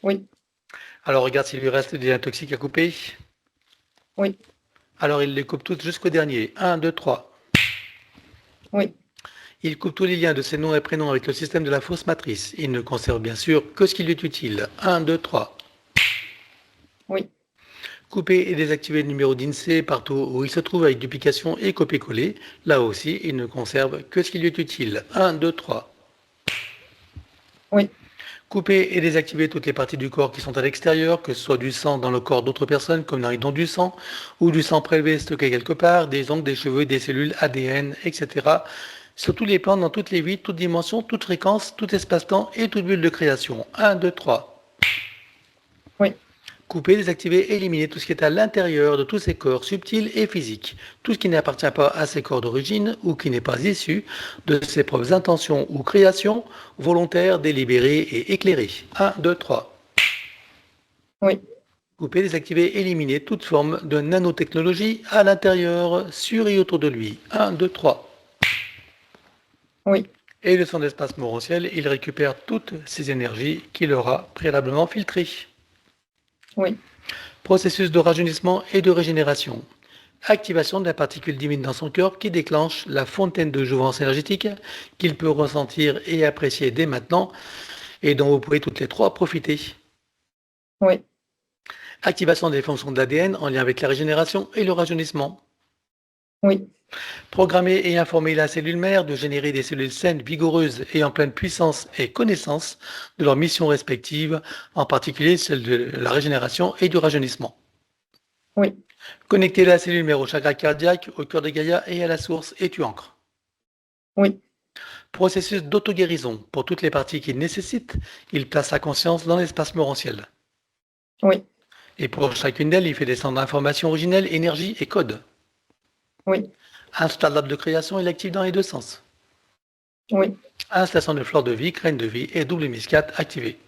Oui, Alors regarde s'il lui reste des liens toxiques à couper. oui, Alors il les coupe toutes jusqu'au dernier. Un, 2, 3. oui, Il coupe tous les liens de ses noms et prénoms avec le système de la fausse matrice. Il ne conserve bien sûr que ce qui lui est utile. Un, 2, 3. oui, Couper et désactiver le numéro d'INSEE partout où il se trouve avec duplication et copier-coller. Là aussi, il ne conserve que ce qui lui est utile. Un, 2, 3. oui, Couper et désactiver toutes les parties du corps qui sont à l'extérieur, que ce soit du sang dans le corps d'autres personnes, comme dans les dons du sang, ou du sang prélevé stocké quelque part, des ongles, des cheveux, des cellules, ADN, etc. Sur tous les plans, dans toutes les vies, toutes dimensions, toutes fréquences, tout espace-temps et toute bulle de création. Un, 2, 3. oui, Couper, désactiver, éliminer tout ce qui est à l'intérieur de tous ces corps subtils et physiques. Tout ce qui n'appartient pas à ces corps d'origine ou qui n'est pas issu de ses propres intentions ou créations volontaires, délibérées et éclairées. Un, 2, 3. oui, Couper, désactiver, éliminer toute forme de nanotechnologie à l'intérieur, sur et autour de lui. Un, 2, 3. oui, Et de son espace morantiel, il récupère toutes ces énergies qu'il aura préalablement filtrées. oui, Processus de rajeunissement et de régénération. Activation de la particule divine dans son cœur qui déclenche la fontaine de jouvence énergétique qu'il peut ressentir et apprécier dès maintenant et dont vous pouvez toutes les trois profiter. oui, Activation des fonctions de l'ADN en lien avec la régénération et le rajeunissement. oui, Programmer et informer la cellule mère de générer des cellules saines, vigoureuses et en pleine puissance et connaissance de leurs missions respectives, en particulier celle de la régénération et du rajeunissement. oui, Connecter la cellule mère au chakra cardiaque, au cœur de Gaïa et à la source, et tu ancres. Oui, Processus d'auto-guérison. Pour toutes les parties qu'il nécessite, il place sa conscience dans l'espace morantiel. oui, Et pour chacune d'elles, il fait descendre informations originelles, énergie et code. oui, Installe l'arbre de création, il active dans les deux sens. oui, Installation de fleurs de vie, graines de vie et double hémiscate activé.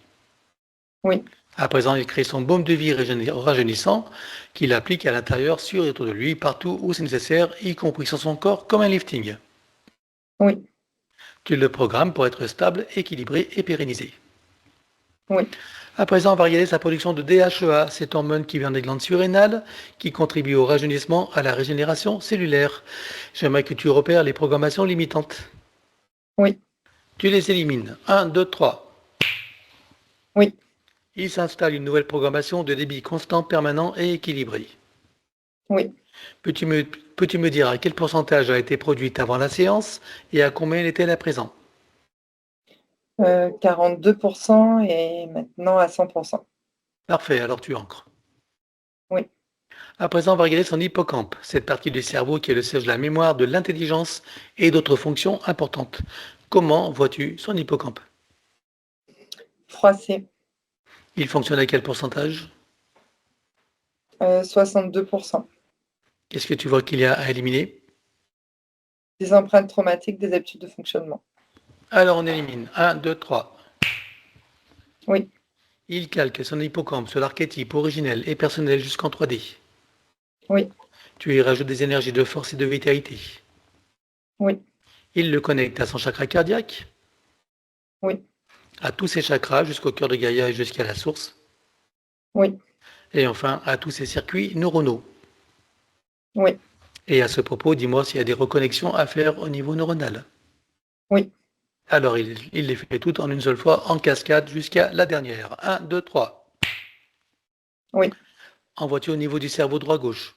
oui, À présent, il crée son baume de vie rajeunissant qu'il applique à l'intérieur, sur et autour de lui, partout où c'est nécessaire, y compris sur son corps, comme un lifting. oui, Tu le programmes pour être stable, équilibré et pérennisé. oui. À présent, on va regarder sa production de DHEA, cette hormone qui vient des glandes surrénales, qui contribue au rajeunissement, à la régénération cellulaire. J'aimerais que tu repères les programmations limitantes. Oui, Tu les élimines. 1, 2, 3. oui. Il s'installe une nouvelle programmation de débit constant, permanent et équilibré. Oui. Peux-tu me dire à quel pourcentage a été produite avant la séance et à combien est-elle à présent? 42% et maintenant à 100%. Parfait, alors tu ancres. Oui. À présent, on va regarder son hippocampe, cette partie du cerveau qui est le siège de la mémoire, de l'intelligence et d'autres fonctions importantes. Comment vois-tu son hippocampe? Froissé. Il fonctionne à quel pourcentage? 62%. Qu'est-ce que tu vois qu'il y a à éliminer? Des empreintes traumatiques, des habitudes de fonctionnement. Alors on élimine. 1, 2, 3. Oui, Il calque son hippocampe sur l'archétype originel et personnel jusqu'en 3D. oui, Tu y rajoutes des énergies de force et de vitalité. oui, Il le connecte à son chakra cardiaque, oui, à tous ses chakras jusqu'au cœur de Gaïa et jusqu'à la source, oui, et enfin à tous ses circuits neuronaux. oui, Et à ce propos, dis-moi s'il y a des reconnexions à faire au niveau neuronal. oui, Alors il les fait toutes en une seule fois, en cascade, jusqu'à la dernière. 1, 2, 3. oui, Envoies-tu au niveau du cerveau droit-gauche?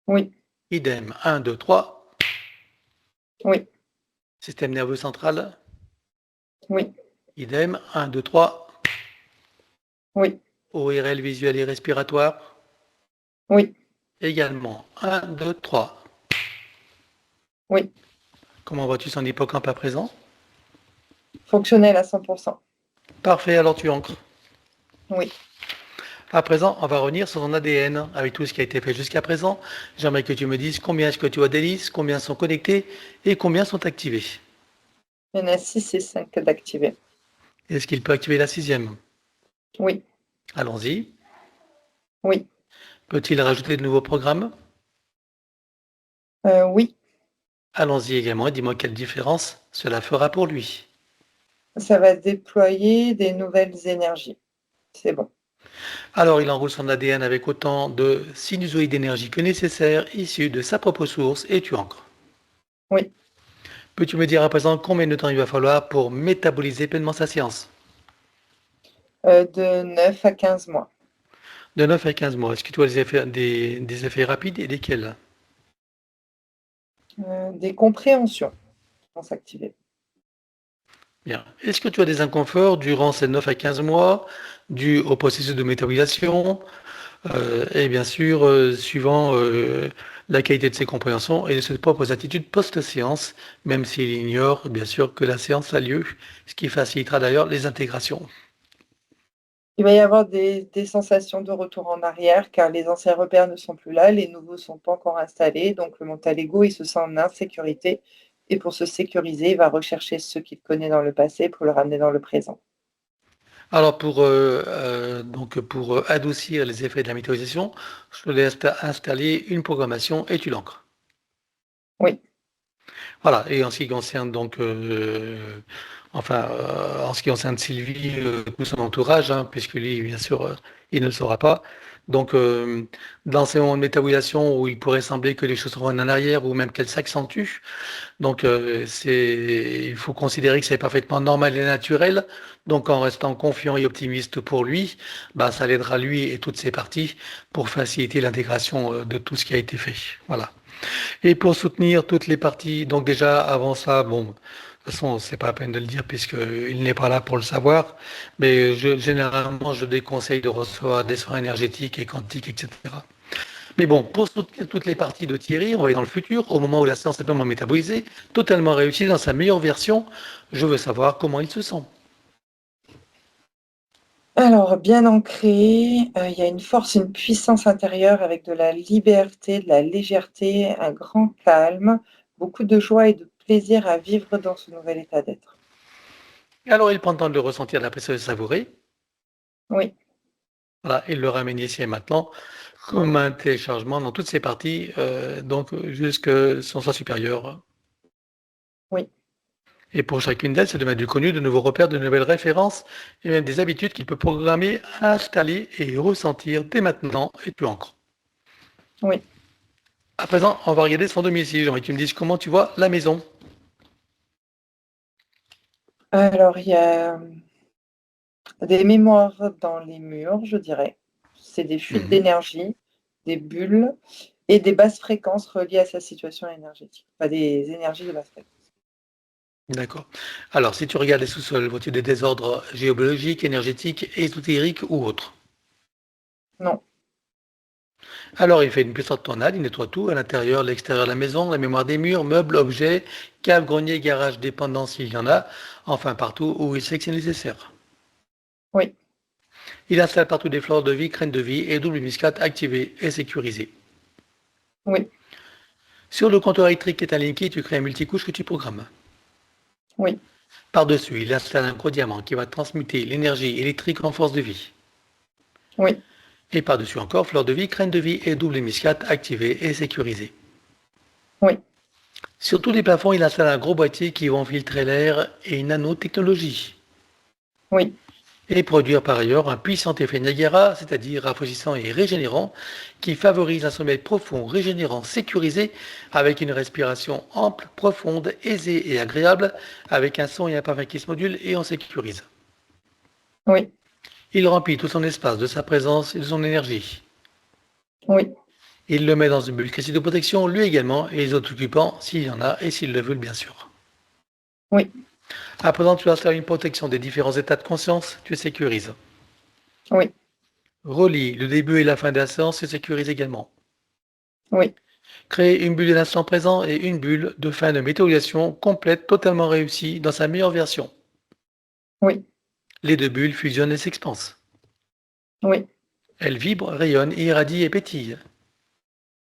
oui, Idem. 1, 2, 3. oui, Système nerveux central? oui, Idem. 1, 2, 3. oui, ORL visuel et respiratoire? oui, Également. 1, 2, 3. oui. Comment vois-tu son hippocampe à présent? Fonctionnel à 100%. Parfait, alors tu ancres. Oui. À présent, on va revenir sur son ADN avec tout ce qui a été fait jusqu'à présent. J'aimerais que tu me dises combien est-ce que tu as d'hélices, combien sont connectés et combien sont activés. Il y en a 6 et 5 d'activés. Est-ce qu'il peut activer la sixième? Oui, Allons-y. oui, Peut-il rajouter de nouveaux programmes? oui. Allons-y également et dis-moi quelle différence cela fera pour lui. Ça va déployer des nouvelles énergies. C'est bon. Alors il enroule son ADN avec autant de sinusoïdes d'énergie que nécessaire issus de sa propre source et tu ancres. Oui. Peux-tu me dire à présent combien de temps il va falloir pour métaboliser pleinement sa science? De 9 à 15 mois. De 9 à 15 mois. Est-ce que tu as des effets rapides et lesquels? Des compréhensions vont s'activer. Bien. Est-ce que tu as des inconforts durant ces 9 à 15 mois dus au processus de métabolisation et bien sûr suivant la qualité de ses compréhensions et de ses propres attitudes post-séance, même s'il ignore bien sûr que la séance a lieu, ce qui facilitera d'ailleurs les intégrations. Il va y avoir des sensations de retour en arrière car les anciens repères ne sont plus là, les nouveaux ne sont pas encore installés. Donc le mental ego, il se sent en insécurité et pour se sécuriser, il va rechercher ce qu'il connaît dans le passé pour le ramener dans le présent. Alors pour adoucir les effets de la méthanisation, je te laisse installer une programmation et tu l'ancres. Oui, Voilà, et en ce qui concerne en ce qui concerne Sylvie, tout son entourage, hein, puisque lui, bien sûr, il ne le saura pas. Donc, dans ces moments de métabolisation où il pourrait sembler que les choses reviennent en arrière ou même qu'elles s'accentuent, donc il faut considérer que c'est parfaitement normal et naturel. Donc, en restant confiant et optimiste pour lui, bah, ça l'aidera lui et toutes ses parties pour faciliter l'intégration de tout ce qui a été fait. Voilà. Et pour soutenir toutes les parties, donc déjà avant ça, bon, de toute façon, c'est pas la peine de le dire puisqu'il n'est pas là pour le savoir, mais généralement, je déconseille de recevoir des soins énergétiques et quantiques, etc. Mais bon, pour toutes les parties de Thierry, on va aller dans le futur, au moment où la séance est pleinement métabolisée, totalement réussie dans sa meilleure version. Je veux savoir comment il se sent. Alors, bien ancré, il y a une force, une puissance intérieure avec de la liberté, de la légèreté, un grand calme, beaucoup de joie et de plaisir à vivre dans ce nouvel état d'être. Alors il prend le temps de le ressentir, de l'apprécier, de le savourer. Oui, Voilà, et le ramène ici et maintenant comme un téléchargement dans toutes ses parties, donc jusque son soi supérieur. oui, Et pour chacune d'elles, c'est de mettre du connu, de nouveaux repères, de nouvelles références et même des habitudes qu'il peut programmer, installer et ressentir dès maintenant et plus encore. oui. À présent, on va regarder son domicile. J'aimerais que tu me dises comment tu vois la maison. Alors, il y a des mémoires dans les murs, je dirais. C'est des fuites Mhm. d'énergie, des bulles et des basses fréquences reliées à sa situation énergétique. Enfin, des énergies de basse fréquence. D'accord. Alors, si tu regardes les sous-sols, vois-tu des désordres géobiologiques, énergétiques, ésotériques ou autres? Non, Alors, il fait une puissante tornade, il nettoie tout, à l'intérieur, l'extérieur de la maison, la mémoire des murs, meubles, objets, cave, grenier, garage, dépendance s'il y en a, enfin partout où il sait que c'est nécessaire. oui, Il installe partout des fleurs de vie, graines de vie et double muscade activées et sécurisées. oui, Sur le compteur électrique qui est un Linky, tu crées un multicouche que tu programmes. oui, Par-dessus, il installe un gros diamant qui va transmuter l'énergie électrique en force de vie. oui, Et par-dessus encore, fleur de vie, graines de vie et double muscade activées et sécurisées. oui, Sur tous les plafonds, il installe un gros boîtier qui va filtrer l'air et une nanotechnologie. oui, Et produire par ailleurs un puissant effet Niagara, c'est-à-dire rafraîchissant et régénérant, qui favorise un sommeil profond, régénérant, sécurisé, avec une respiration ample, profonde, aisée et agréable, avec un son et un parfum qui se modulent et on sécurise. oui, Il remplit tout son espace de sa présence et de son énergie. oui, Il le met dans une bulle critique de protection, lui également, et les autres occupants, s'il y en a, et s'ils le veulent bien sûr. oui, À présent, tu installes une protection des différents états de conscience, tu sécurises. oui, Relie le début et la fin de la séance, tu sécurises également. oui, Créer une bulle de l'instant présent et une bulle de fin de méthonisation complète, totalement réussie, dans sa meilleure version. oui, Les deux bulles fusionnent et s'expansent. oui, Elles vibrent, rayonnent, irradient et pétillent.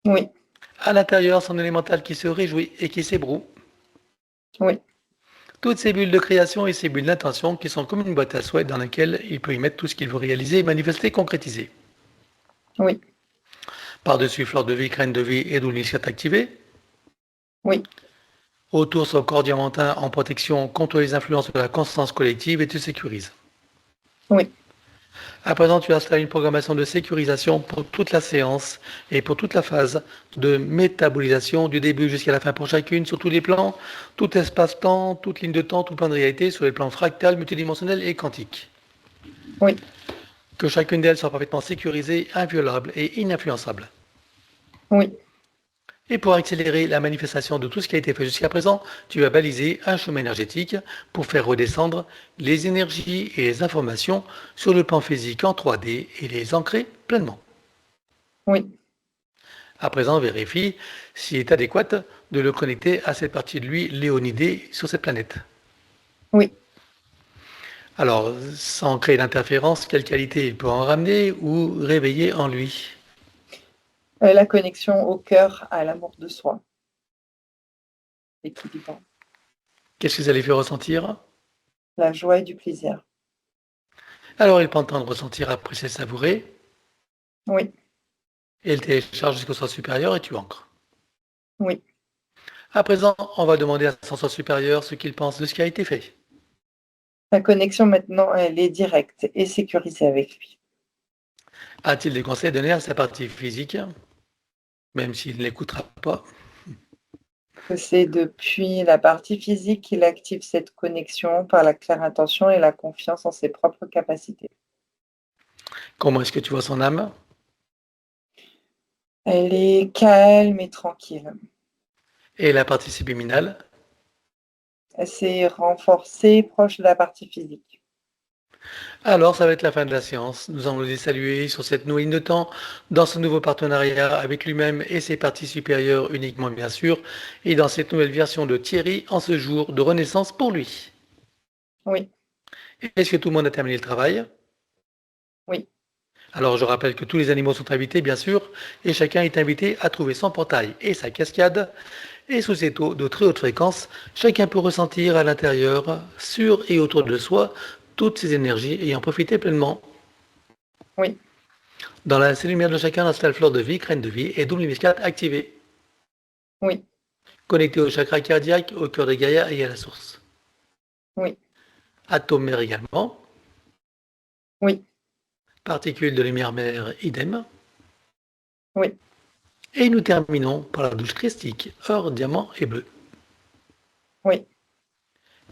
oui, À l'intérieur, son élémental qui se réjouit et qui s'ébroue. oui, Toutes ces bulles de création et ces bulles d'intention qui sont comme une boîte à souhaits dans laquelle il peut y mettre tout ce qu'il veut réaliser, manifester, concrétiser. oui, Par-dessus, fleur de vie, graine de vie et double initiate activée. oui, Autour, son corps diamantin en protection contre les influences de la conscience collective et tu sécurises. oui, À présent, tu installes une programmation de sécurisation pour toute la séance et pour toute la phase de métabolisation du début jusqu'à la fin pour chacune sur tous les plans, tout espace-temps, toute ligne de temps, tout plan de réalité sur les plans fractal, multidimensionnel et quantique. oui, Que chacune d'elles soit parfaitement sécurisée, inviolable et ininfluençable. oui, Et pour accélérer la manifestation de tout ce qui a été fait jusqu'à présent, tu vas baliser un chemin énergétique pour faire redescendre les énergies et les informations sur le plan physique en 3D et les ancrer pleinement. oui, À présent, vérifie s'il est adéquat de le connecter à cette partie de lui léonidée sur cette planète. oui. Alors, sans créer d'interférence, quelle qualité il peut en ramener ou réveiller en lui? La connexion au cœur, à l'amour de soi, l'équilibre, Qu'est-ce que ça lui fait ressentir? la joie et du plaisir. Alors, il prend le temps de ressentir, apprécier, savourer, Oui, et il télécharge jusqu'au soi supérieur et tu ancres. oui. À présent, on va demander à son soi supérieur ce qu'il pense de ce qui a été fait. La connexion maintenant, elle est directe et sécurisée avec lui. A-t-il des conseils à donner à sa partie physique, même s'il ne l'écoutera pas? C'est depuis la partie physique qu'il active cette connexion par la claire intention et la confiance en ses propres capacités. Comment est-ce que tu vois son âme? Elle est calme et tranquille. Et la partie subliminale? Elle s'est renforcée proche de la partie physique. Alors, ça va être la fin de la séance. Nous allons les saluer sur cette nouvelle ligne de temps, dans ce nouveau partenariat avec lui-même et ses parties supérieures uniquement, bien sûr, et dans cette nouvelle version de Thierry en ce jour de renaissance pour lui. Oui, Est-ce que tout le monde a terminé le travail? oui, Alors, je rappelle que tous les animaux sont invités, bien sûr, et chacun est invité à trouver son portail et sa cascade. Et sous ces taux de très haute fréquence, chacun peut ressentir à l'intérieur, sur et autour de soi, toutes ces énergies et en profiter pleinement. oui, Dans la cellule lumière de chacun, l'install fleur de vie, crâne de vie et double muscat activé. oui, Connecté au chakra cardiaque, au cœur de Gaïa et à la source. oui, Atome mère également. oui, Particules de lumière mère idem. oui. Et nous terminons par la douche christique, or, diamant et bleu. Oui,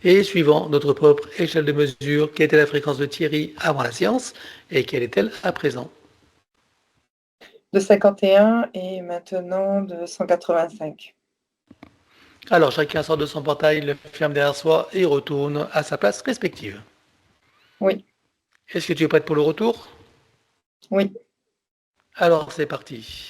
Et suivant notre propre échelle de mesure, quelle était la fréquence de Thierry avant la séance et quelle est-elle à présent? de 51 et maintenant de 185. Alors chacun sort de son portail, le ferme derrière soi et retourne à sa place respective. Oui, Est-ce que tu es prête pour le retour? oui. Alors c'est parti.